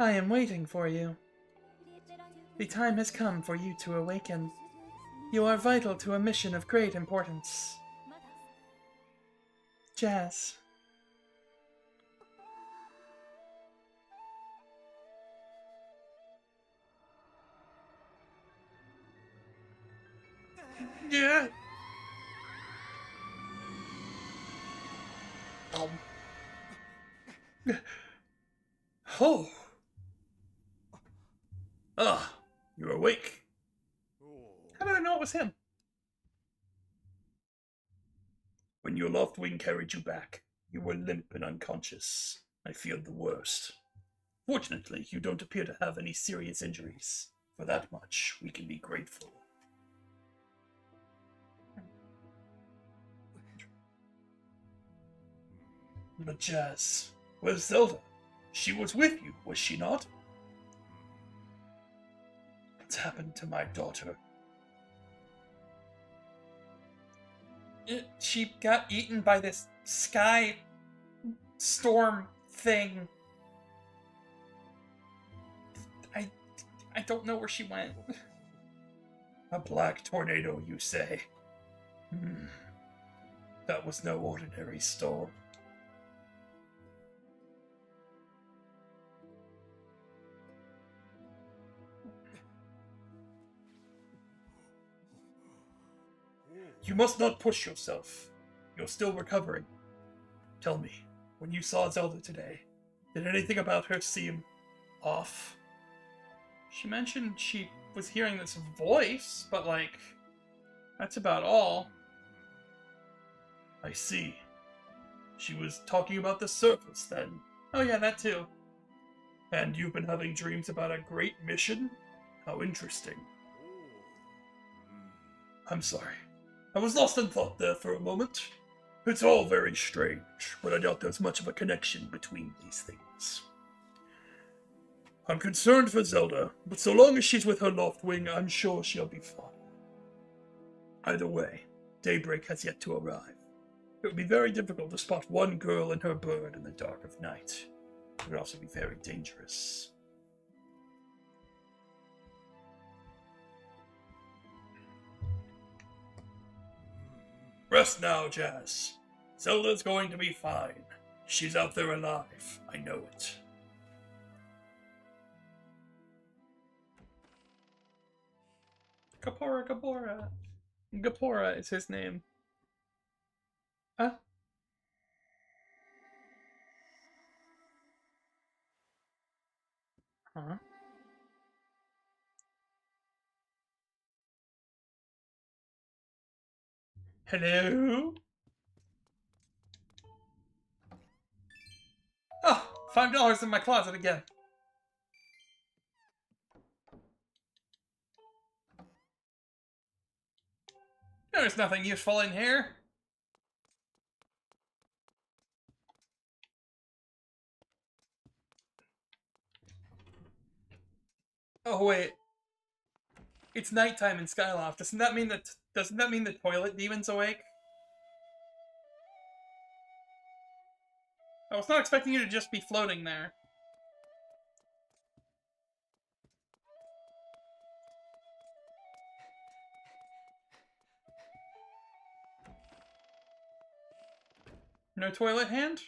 I am waiting for you. The time has come for you to awaken. You are vital to a mission of great importance. Jazz. Yeah. Oh. Ah, you're awake. How did I know it was him? When your loft wing carried you back, you were limp and unconscious. I feared the worst. Fortunately, you don't appear to have any serious injuries. For that much, we can be grateful. But Jazz, where's Zelda? She was with you, was she not? What's happened to my daughter? She got eaten by this sky storm thing. I don't know where she went. A black tornado, you say? That was no ordinary storm. You must not push yourself. You're still recovering. Tell me, when you saw Zelda today, did anything about her seem off? She mentioned she was hearing this voice, but like, that's about all. I see. She was talking about the surface then. Oh yeah, that too. And you've been having dreams about a great mission? How interesting. I'm sorry. I was lost in thought there for a moment. It's all very strange, but I doubt there's much of a connection between these things. I'm concerned for Zelda, but so long as she's with her loft wing, I'm sure she'll be fine. Either way, daybreak has yet to arrive. It would be very difficult to spot one girl and her bird in the dark of night. It would also be very dangerous. Rest now, Jazz. Zelda's going to be fine. She's out there alive. I know it. Gapora. Gapora is his name. Huh? Huh? Hello? Oh, $5 in my closet again. There's nothing useful in here. Oh wait. It's nighttime in Skyloft. Doesn't that mean the toilet demon's awake? I was not expecting you to just be floating there. No toilet hand?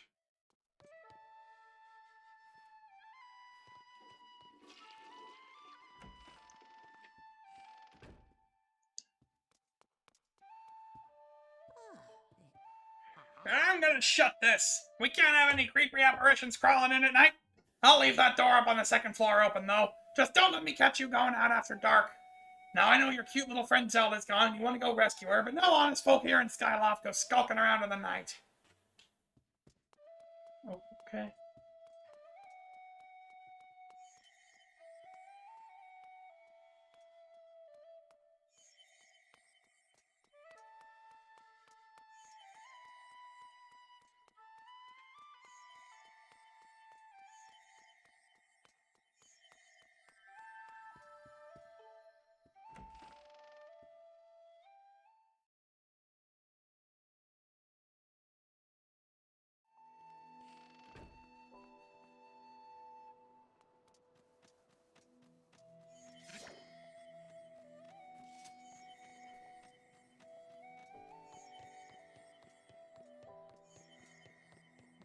I'm gonna shut this. We can't have any creepy apparitions crawling in at night. I'll leave that door up on the second floor open, though. Just don't let me catch you going out after dark. Now, I know your cute little friend Zelda's gone. You want to go rescue her, but no honest folk here in Skyloft go skulking around in the night. Okay.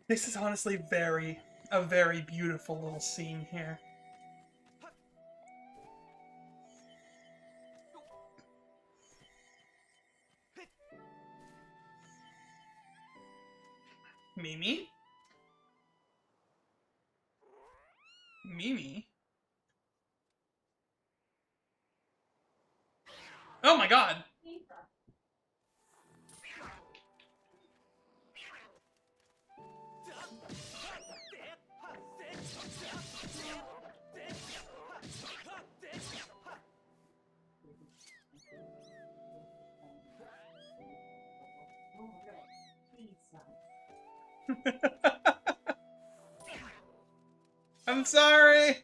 This is honestly a very beautiful little scene here. Mimi? Mimi? Oh my god! I'm sorry!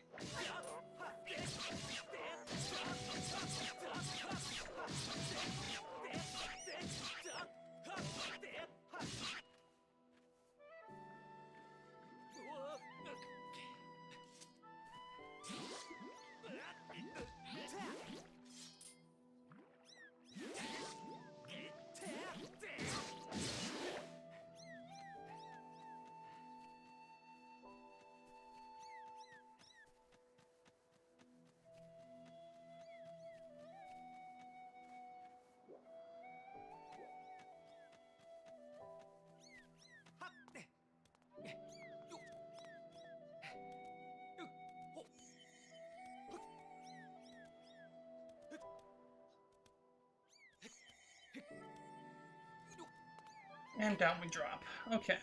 And down we drop. Okay.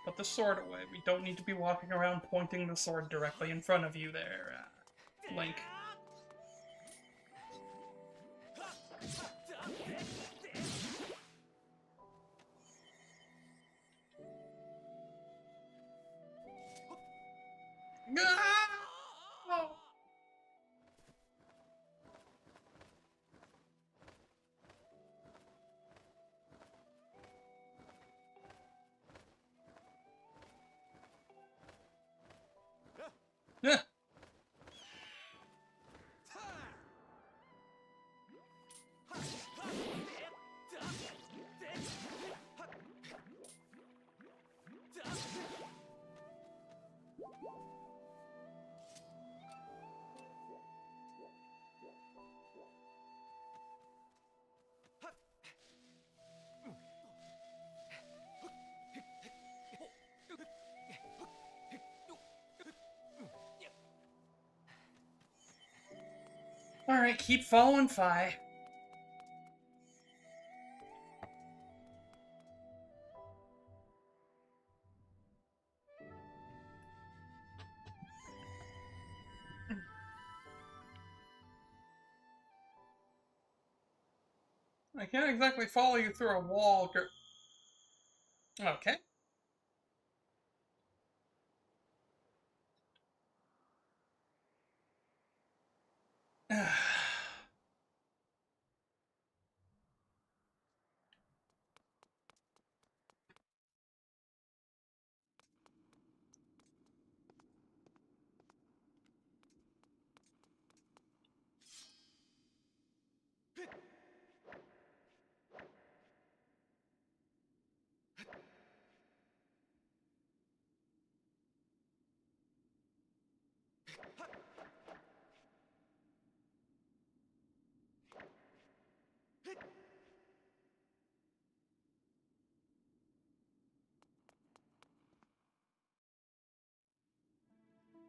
Put the sword away. We don't need to be walking around pointing the sword directly in front of you there, Link. Oh. Yeah. Alright, keep following Fi. I can't exactly follow you through a wall. Okay.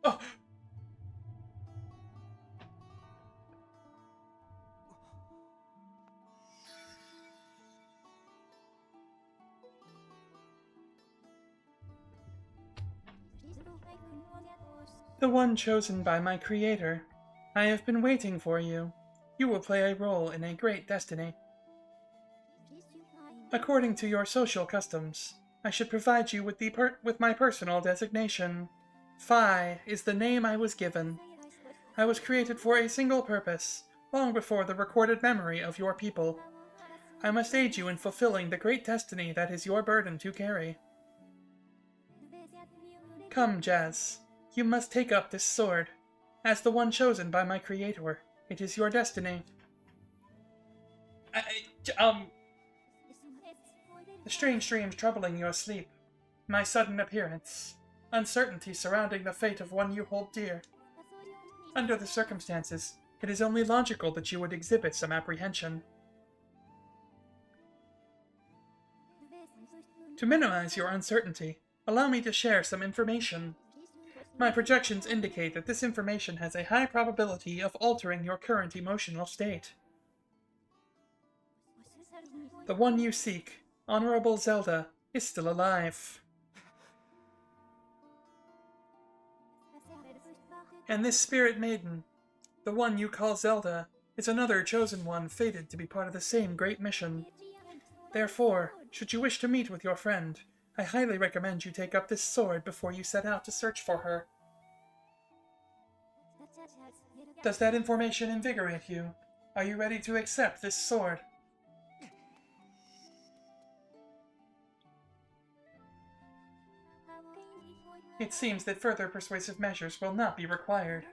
Oh. The one chosen by my creator. I have been waiting for you. You will play a role in a great destiny. According to your social customs, I should provide you with with my personal designation. Phi is the name I was given. I was created for a single purpose, long before the recorded memory of your people. I must aid you in fulfilling the great destiny that is your burden to carry. Come, Jazz. You must take up this sword. As the one chosen by my creator, it is your destiny. The strange dreams troubling your sleep. My sudden appearance. Uncertainty surrounding the fate of one you hold dear. Under the circumstances, it is only logical that you would exhibit some apprehension. To minimize your uncertainty, allow me to share some information. My projections indicate that this information has a high probability of altering your current emotional state. The one you seek, Honorable Zelda, is still alive. And this spirit maiden, the one you call Zelda, is another chosen one fated to be part of the same great mission. Therefore, should you wish to meet with your friend, I highly recommend you take up this sword before you set out to search for her. Does that information invigorate you? Are you ready to accept this sword? It seems that further persuasive measures will not be required.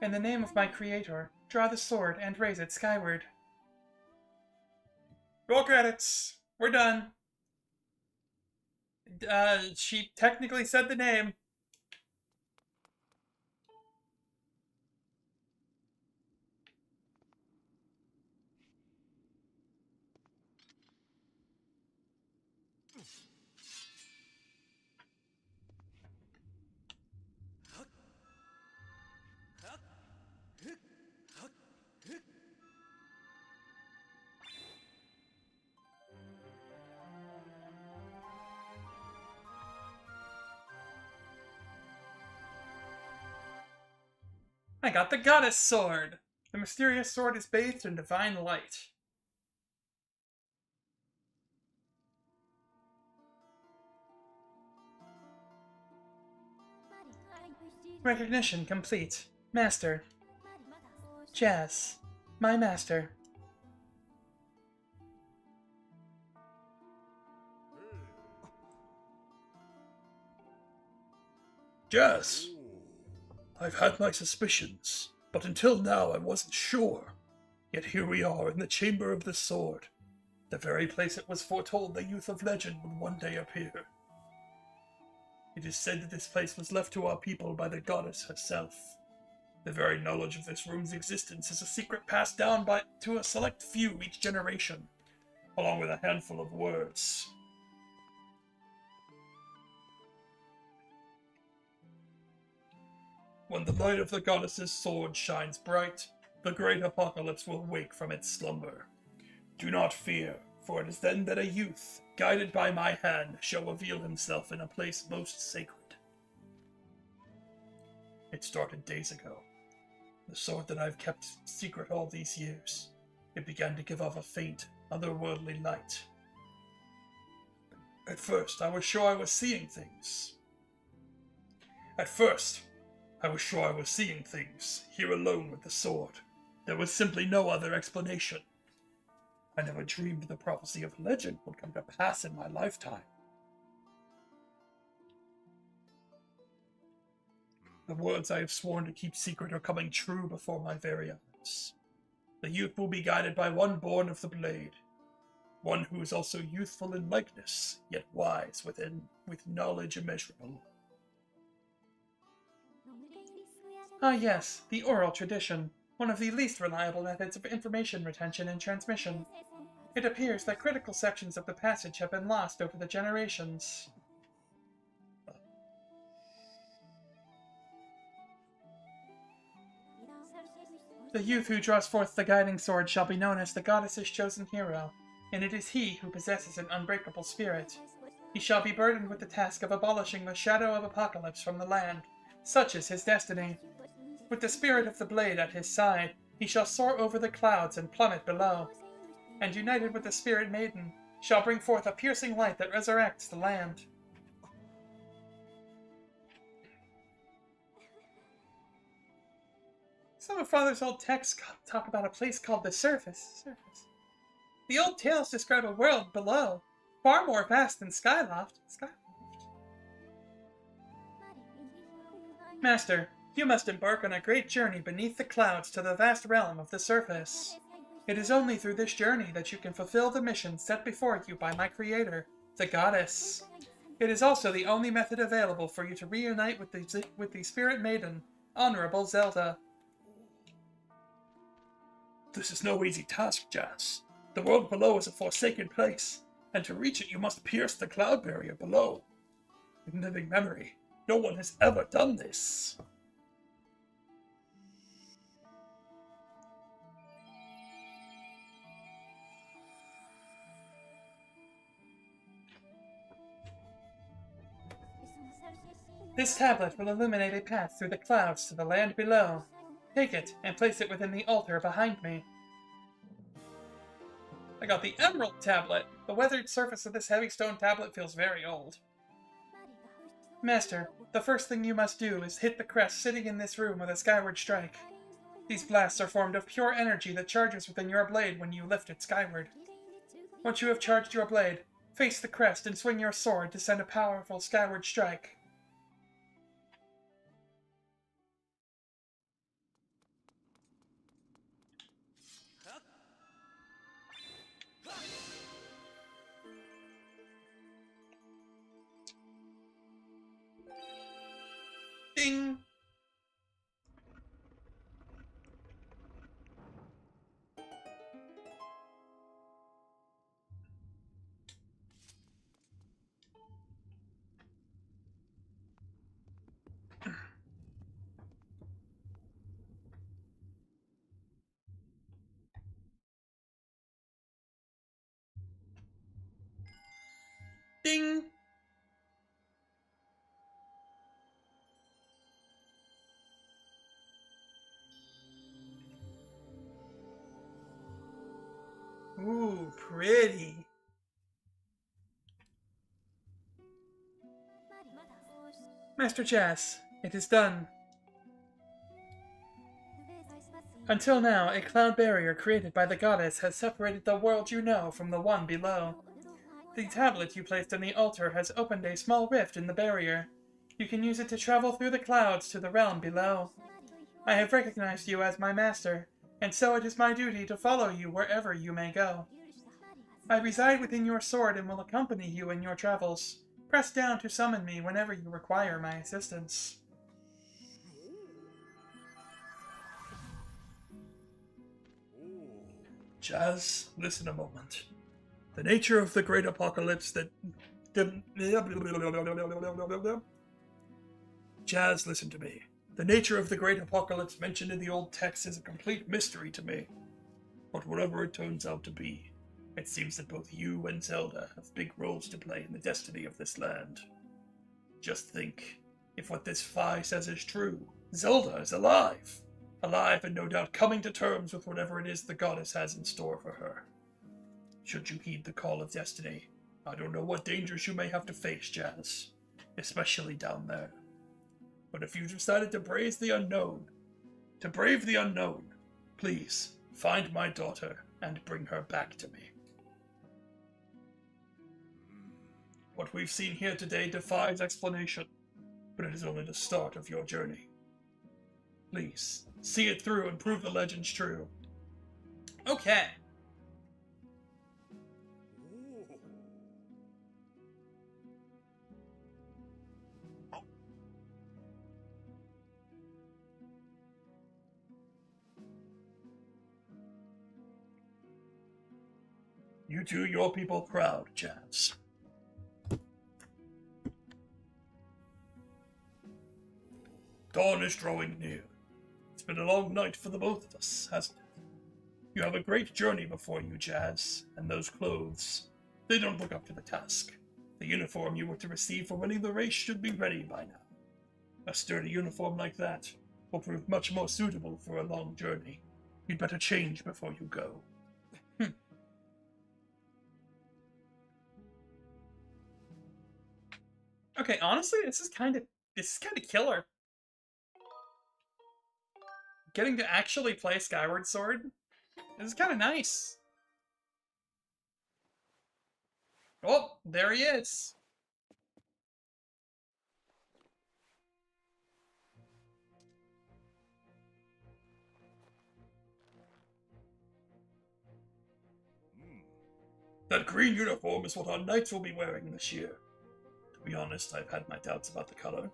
In the name of my creator, draw the sword and raise it skyward. Roll credits! We're done. She technically said the name. I got the goddess sword! The mysterious sword is bathed in divine light. Recognition complete. Master. Jazz. My master. Jazz, I've had my suspicions, but until now I wasn't sure. Yet here we are in the Chamber of the Sword, the very place it was foretold the youth of legend would one day appear. It is said that this place was left to our people by the goddess herself. The very knowledge of this room's existence is a secret passed down to a select few each generation, along with a handful of words. When the light of the goddess's sword shines bright, the great apocalypse will wake from its slumber. Do not fear, for it is then that a youth, guided by my hand, shall reveal himself in a place most sacred. It started days ago. The sword that I've kept secret all these years. It began to give off a faint, otherworldly light. At first, I was sure I was seeing things. Here alone with the sword. There was simply no other explanation. I never dreamed the prophecy of legend would come to pass in my lifetime. The words I have sworn to keep secret are coming true before my very eyes. The youth will be guided by one born of the blade, one who is also youthful in likeness, yet wise with knowledge immeasurable. Ah yes, the oral tradition, one of the least reliable methods of information retention and transmission. It appears that critical sections of the passage have been lost over the generations. The youth who draws forth the guiding sword shall be known as the goddess's chosen hero, and it is he who possesses an unbreakable spirit. He shall be burdened with the task of abolishing the shadow of apocalypse from the land. Such is his destiny. With the spirit of the blade at his side, he shall soar over the clouds and plummet below, and united with the spirit maiden, shall bring forth a piercing light that resurrects the land. Some of Father's old texts talk about a place called the Surface. The old tales describe a world below, far more vast than Skyloft. Master, you must embark on a great journey beneath the clouds to the vast realm of the surface. It is only through this journey that you can fulfill the mission set before you by my creator, the goddess. It is also the only method available for you to reunite with the Spirit Maiden, Honorable Zelda. This is no easy task, Jas. The world below is a forsaken place, and to reach it you must pierce the cloud barrier below. In living memory, no one has ever done this. This tablet will illuminate a path through the clouds to the land below. Take it and place it within the altar behind me. I got the Emerald Tablet. The weathered surface of this heavy stone tablet feels very old. Master, the first thing you must do is hit the crest sitting in this room with a Skyward Strike. These blasts are formed of pure energy that charges within your blade when you lift it skyward. Once you have charged your blade, face the crest and swing your sword to send a powerful Skyward Strike. Ding! Ding! Ooh, pretty. Master Jas, it is done. Until now, a cloud barrier created by the goddess has separated the world you know from the one below. The tablet you placed on the altar has opened a small rift in the barrier. You can use it to travel through the clouds to the realm below. I have recognized you as my master, and so it is my duty to follow you wherever you may go. I reside within your sword and will accompany you in your travels. Press down to summon me whenever you require my assistance. Jas, listen a moment. The nature of the great apocalypse that... Jas, listen to me. The nature of the great apocalypse mentioned in the old text is a complete mystery to me. But whatever it turns out to be, it seems that both you and Zelda have big roles to play in the destiny of this land. Just think, if what this Fi says is true, Zelda is alive! Alive and no doubt coming to terms with whatever it is the goddess has in store for her. Should you heed the call of destiny, I don't know what dangers you may have to face, Jas, especially down there. But if you decided to brave the unknown, please find my daughter and bring her back to me. What we've seen here today defies explanation, but it is only the start of your journey. Please, see it through and prove the legends true. Okay. You do your people proud, Jas. Dawn is drawing near. It's been a long night for the both of us, hasn't it? You have a great journey before you, Jas, and those clothes, they don't look up to the task. The uniform you were to receive for winning the race should be ready by now. A sturdy uniform like that will prove much more suitable for a long journey. You'd better change before you go. Okay, honestly, this is kind of killer. Getting to actually play Skyward Sword, this is kind of nice. Oh, there he is. That green uniform is what our knights will be wearing this year. To be honest, I've had my doubts about the color.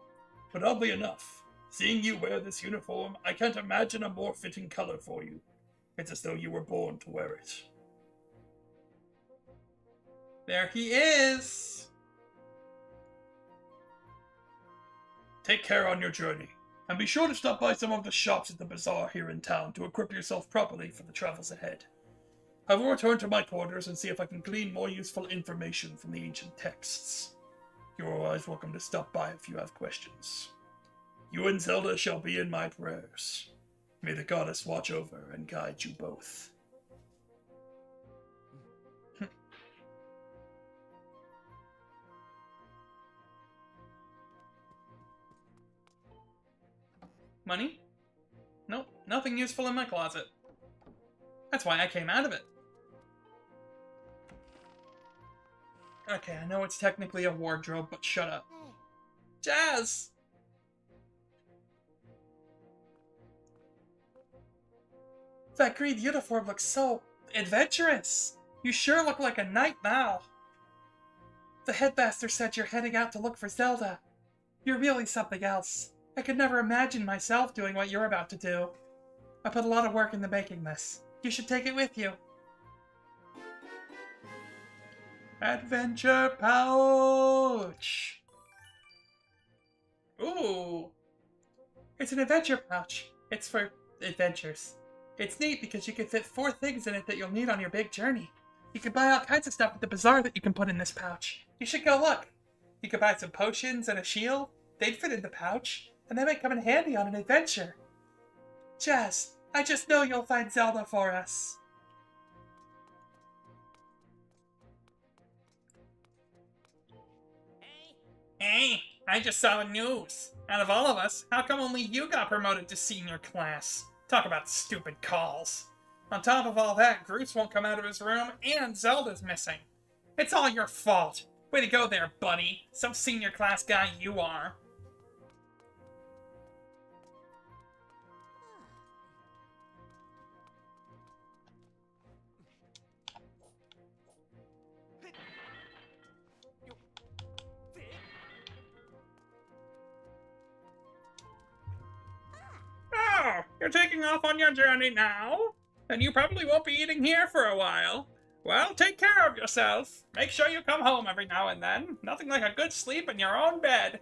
But oddly enough, seeing you wear this uniform, I can't imagine a more fitting color for you. It's as though you were born to wear it. There he is! Take care on your journey, and be sure to stop by some of the shops at the bazaar here in town to equip yourself properly for the travels ahead. I will return to my quarters and see if I can glean more useful information from the ancient texts. You are always welcome to stop by if you have questions. You and Zelda shall be in my prayers. May the goddess watch over and guide you both. Money? Nope, nothing useful in my closet. That's why I came out of it. Okay, I know it's technically a wardrobe, but shut up. Jazz! That green uniform looks so adventurous! You sure look like a knight now. The headmaster said you're heading out to look for Zelda. You're really something else. I could never imagine myself doing what you're about to do. I put a lot of work into making this. You should take it with you. Adventure pouch! Ooh! It's an adventure pouch. It's for adventures. It's neat because you can fit 4 things in it that you'll need on your big journey. You can buy all kinds of stuff at the bazaar that you can put in this pouch. You should go look. You could buy some potions and a shield. They'd fit in the pouch, and they might come in handy on an adventure. Jazz, I just know you'll find Zelda for us. Hey, I just saw the news. Out of all of us, how come only you got promoted to senior class? Talk about stupid calls. On top of all that, Groose won't come out of his room, and Zelda's missing. It's all your fault. Way to go there, buddy. Some senior class guy you are. Oh, you're taking off on your journey now? Then you probably won't be eating here for a while. Well, take care of yourself. Make sure you come home every now and then. Nothing like a good sleep in your own bed.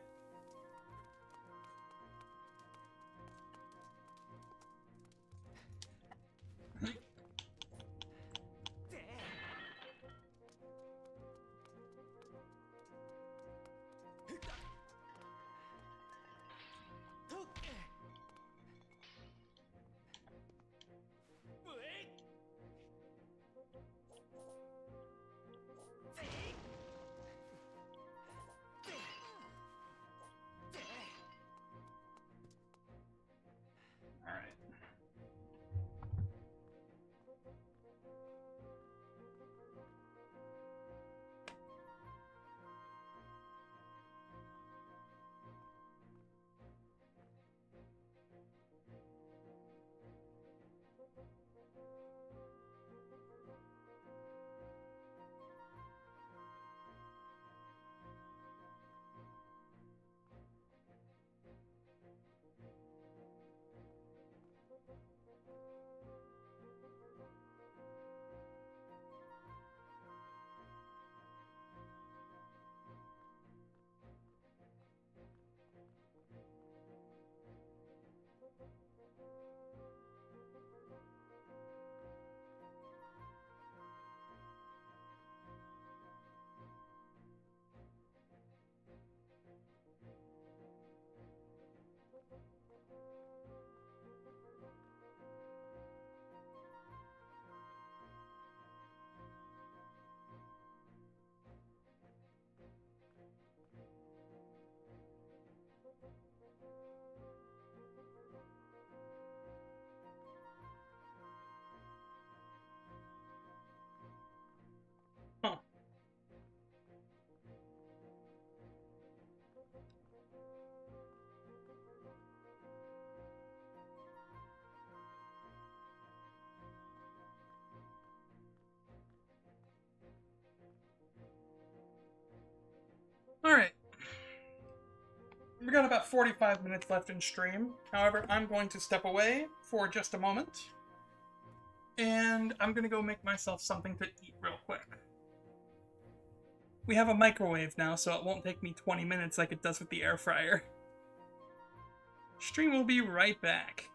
Huh. Alright. We've got about 45 minutes left in stream. However, I'm going to step away for just a moment. And I'm going to go make myself something to eat real quick. We have a microwave now, so it won't take me 20 minutes like it does with the air fryer. Stream will be right back.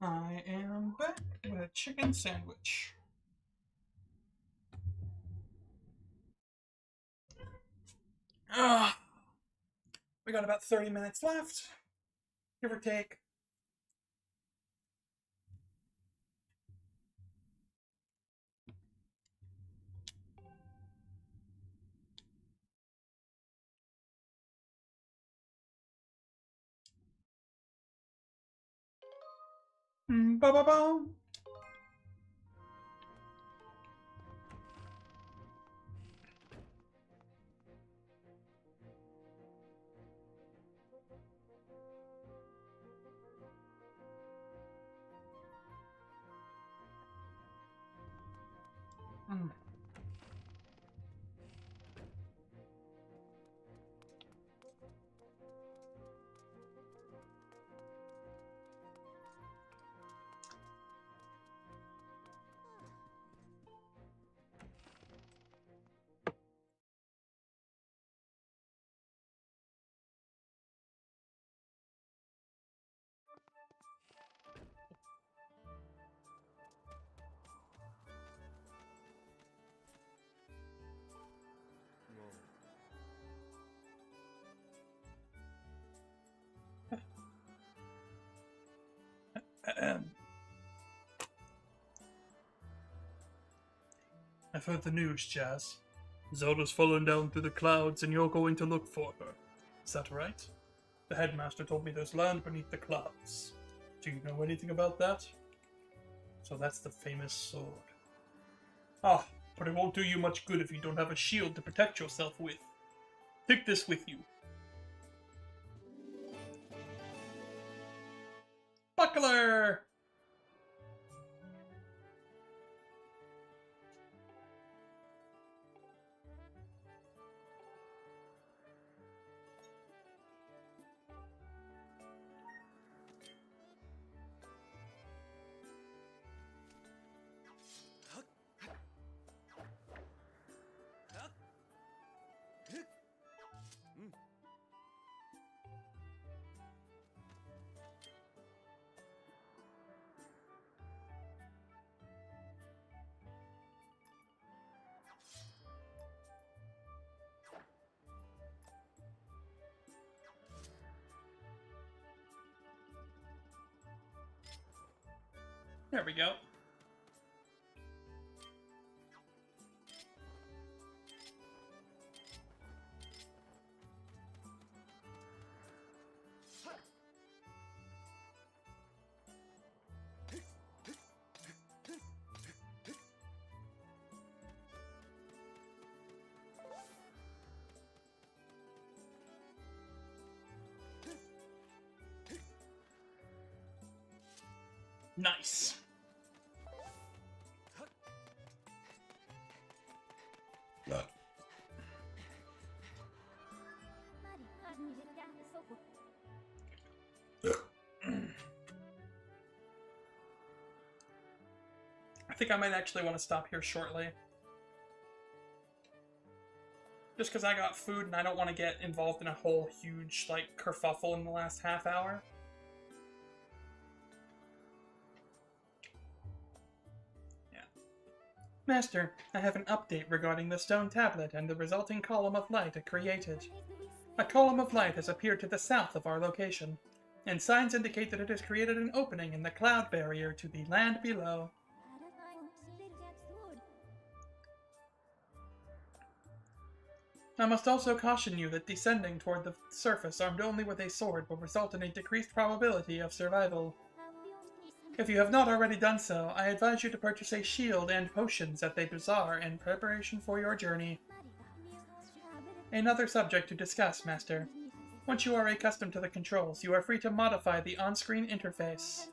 I am back with a chicken sandwich. Ah, we got about 30 minutes left, give or take. Ba ba ba. I've heard the news, Jazz. Zelda's fallen down through the clouds and you're going to look for her. Is that right? The headmaster told me there's land beneath the clouds. Do you know anything about that? So that's the famous sword. Ah, but it won't do you much good if you don't have a shield to protect yourself with. Take this with you. Buckler! There we go. Nice. I think I might actually want to stop here shortly. Just because I got food and I don't want to get involved in a whole huge, like, kerfuffle in the last half hour. Yeah. Master, I have an update regarding the stone tablet and the resulting column of light it created. A column of light has appeared to the south of our location, and signs indicate that it has created an opening in the cloud barrier to the land below. I must also caution you that descending toward the surface armed only with a sword will result in a decreased probability of survival. If you have not already done so, I advise you to purchase a shield and potions at the bazaar in preparation for your journey. Another subject to discuss, Master. Once you are accustomed to the controls, you are free to modify the on-screen interface.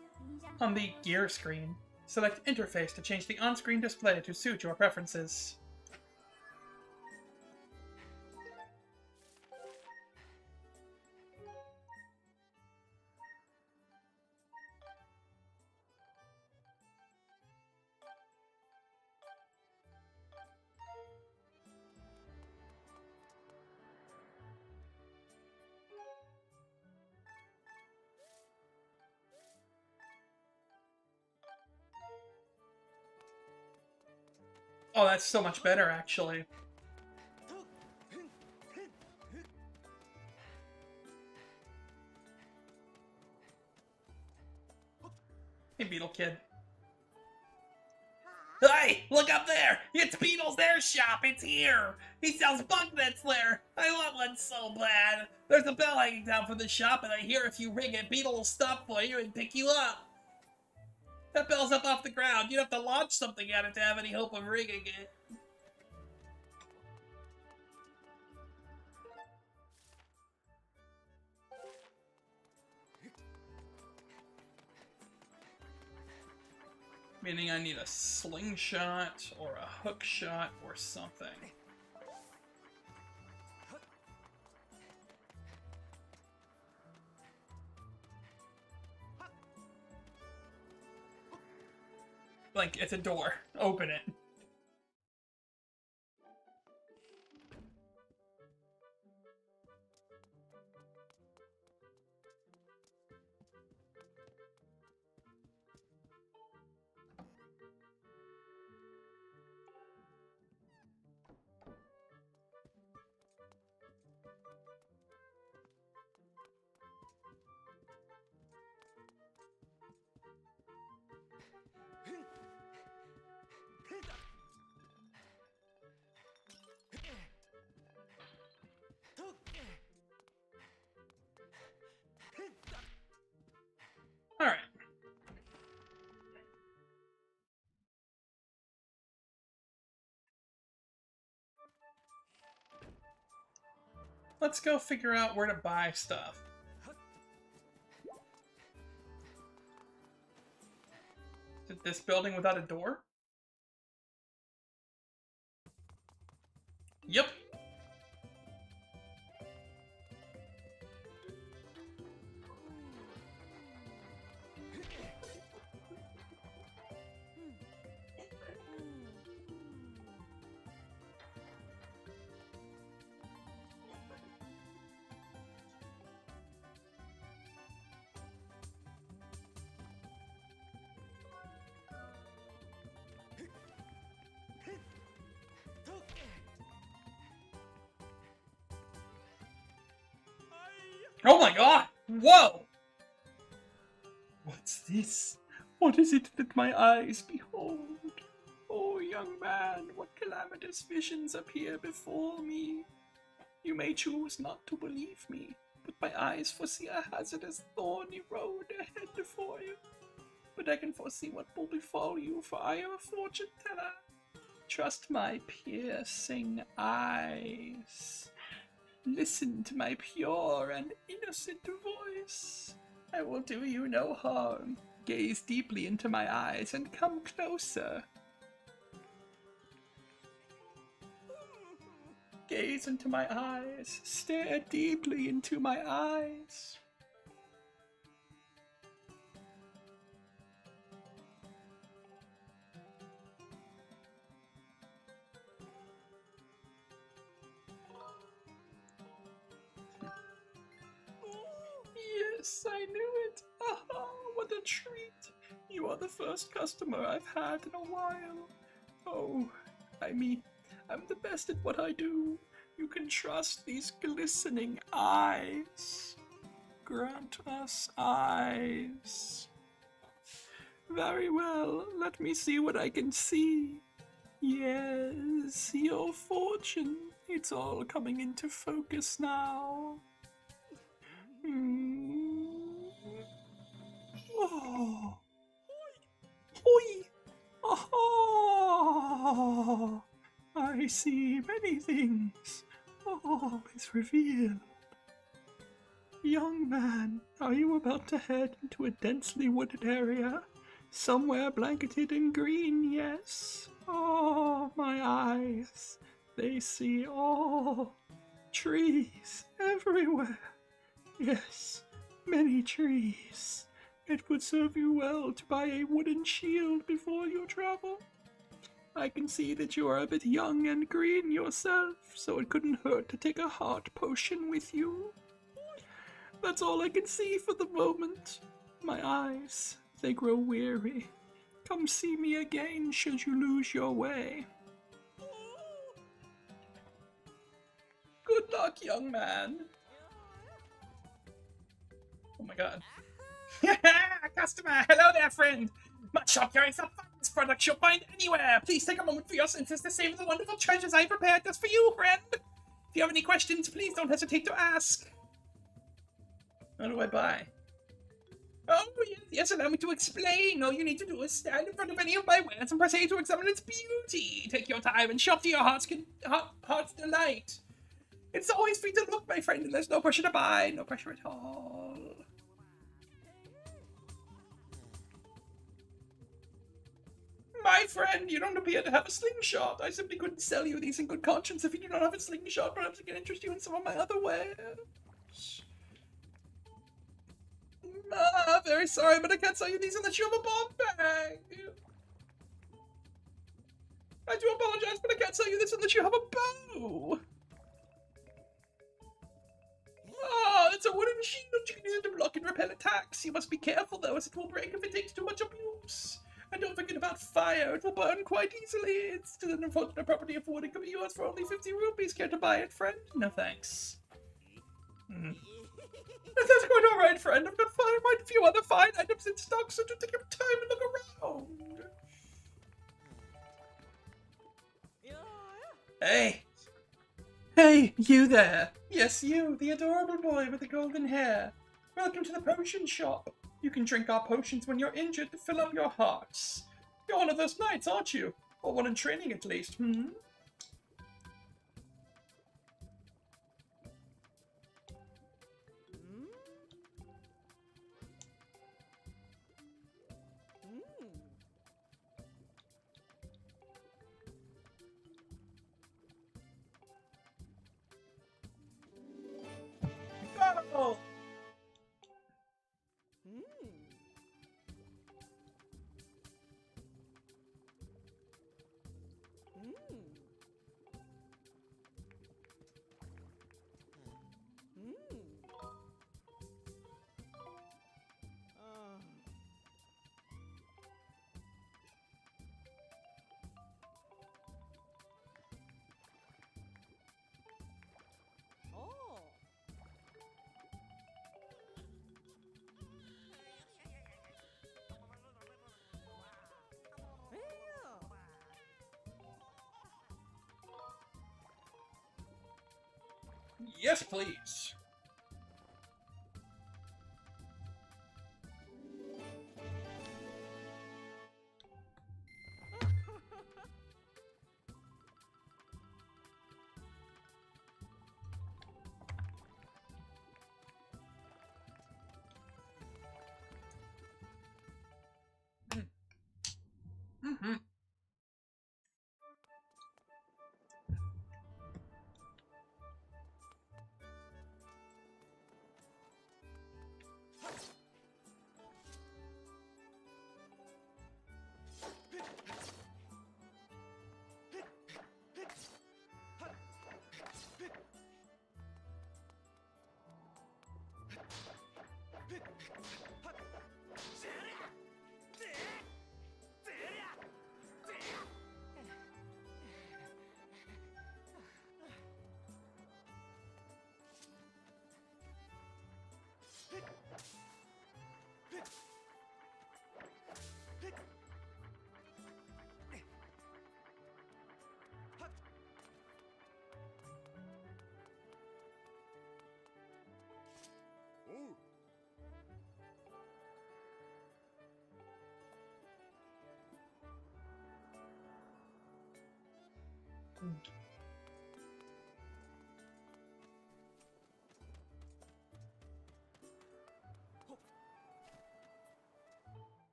On the gear screen, select Interface to change the on-screen display to suit your preferences. Oh, that's so much better, actually. Hey, Beetle Kid. Hey, look up there! It's Beetle's Air Shop, it's here! He sells bug nets there! I want one so bad! There's a bell hanging down from the shop, and I hear if you ring it, Beetle will stop for you and pick you up! That bell's up off the ground, you'd have to launch something at it to have any hope of ringing it. Meaning I need a slingshot or a hook shot or something. Like, it's a door. Open it. Alright. Let's go figure out where to buy stuff. Is it this building without a door? Yep. Oh my god! Whoa! What's this? What is it that my eyes behold? Oh, young man, what calamitous visions appear before me? You may choose not to believe me, but my eyes foresee a hazardous, thorny road ahead for you. But I can foresee what will befall you, for I am a fortune teller. Trust my piercing eyes. Listen to my pure and innocent voice. I will do you no harm. Gaze deeply into my eyes and come closer. Gaze into my eyes. Stare deeply into my eyes. Yes, I knew it. Aha, what a treat. You are the first customer I've had in a while. Oh, I'm the best at what I do. You can trust these glistening eyes. Grant us eyes. Very well, let me see what I can see. Yes, your fortune. It's all coming into focus now. Oh. Hoi. Aha. I see many things. All is revealed. Young man, are you about to head into a densely wooded area? Somewhere blanketed in green, yes? Oh, my eyes. They see all. Trees everywhere. Yes, many trees. It would serve you well to buy a wooden shield before you travel. I can see that you are a bit young and green yourself, so it couldn't hurt to take a heart potion with you. That's all I can see for the moment. My eyes, they grow weary. Come see me again should you lose your way. Good luck, young man. Oh my god. Customer, hello there, friend. My shop carries the finest products you'll find anywhere. Please take a moment for your senses to savor the wonderful treasures I prepared just for you, friend. If you have any questions, please don't hesitate to ask. How do I buy? Oh, yes, allow me to explain. All you need to do is stand in front of any of my wares and proceed to examine its beauty. Take your time and shop to your heart's delight. It's always free to look, my friend, and there's no pressure to buy. No pressure at all. My friend, you don't appear to have a slingshot. I simply couldn't sell you these in good conscience if you do not have a slingshot. Perhaps I can interest you in some of my other wares. Very sorry, but I can't sell you these unless you have a bomb bag. I do apologize, but I can't sell you this unless you have a bow. Ah, it's a wooden shield. You can use it to block and repel attacks. You must be careful, though, as it will break if it takes too much abuse. And don't forget about fire. It will burn quite easily. It's still an unfortunate property of wood. It can be yours for only 50 rupees. Care to buy it, friend? No thanks. That's quite alright, friend. I've got quite a few other fine items in stock, so do take your time and look around. Hey! Hey, you there! Yes, you, the adorable boy with the golden hair. Welcome to the potion shop. You can drink our potions when you're injured to fill up your hearts. You're one of those knights, aren't you? Or one in training, at least, Oh! Yes, please.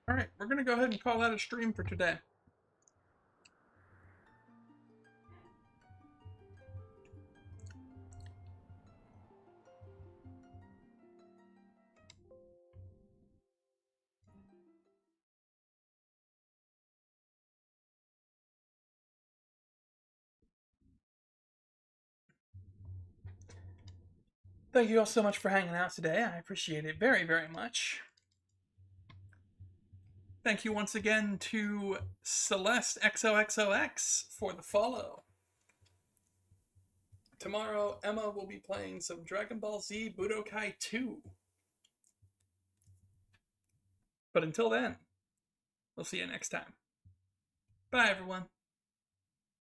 Alright, we're gonna go ahead and call that a stream for today. Thank you all so much for hanging out today. I appreciate it very, very much. Thank you once again to Celeste XOXOX for the follow. Tomorrow, Emma will be playing some Dragon Ball Z Budokai 2. But until then, we'll see you next time. Bye, everyone.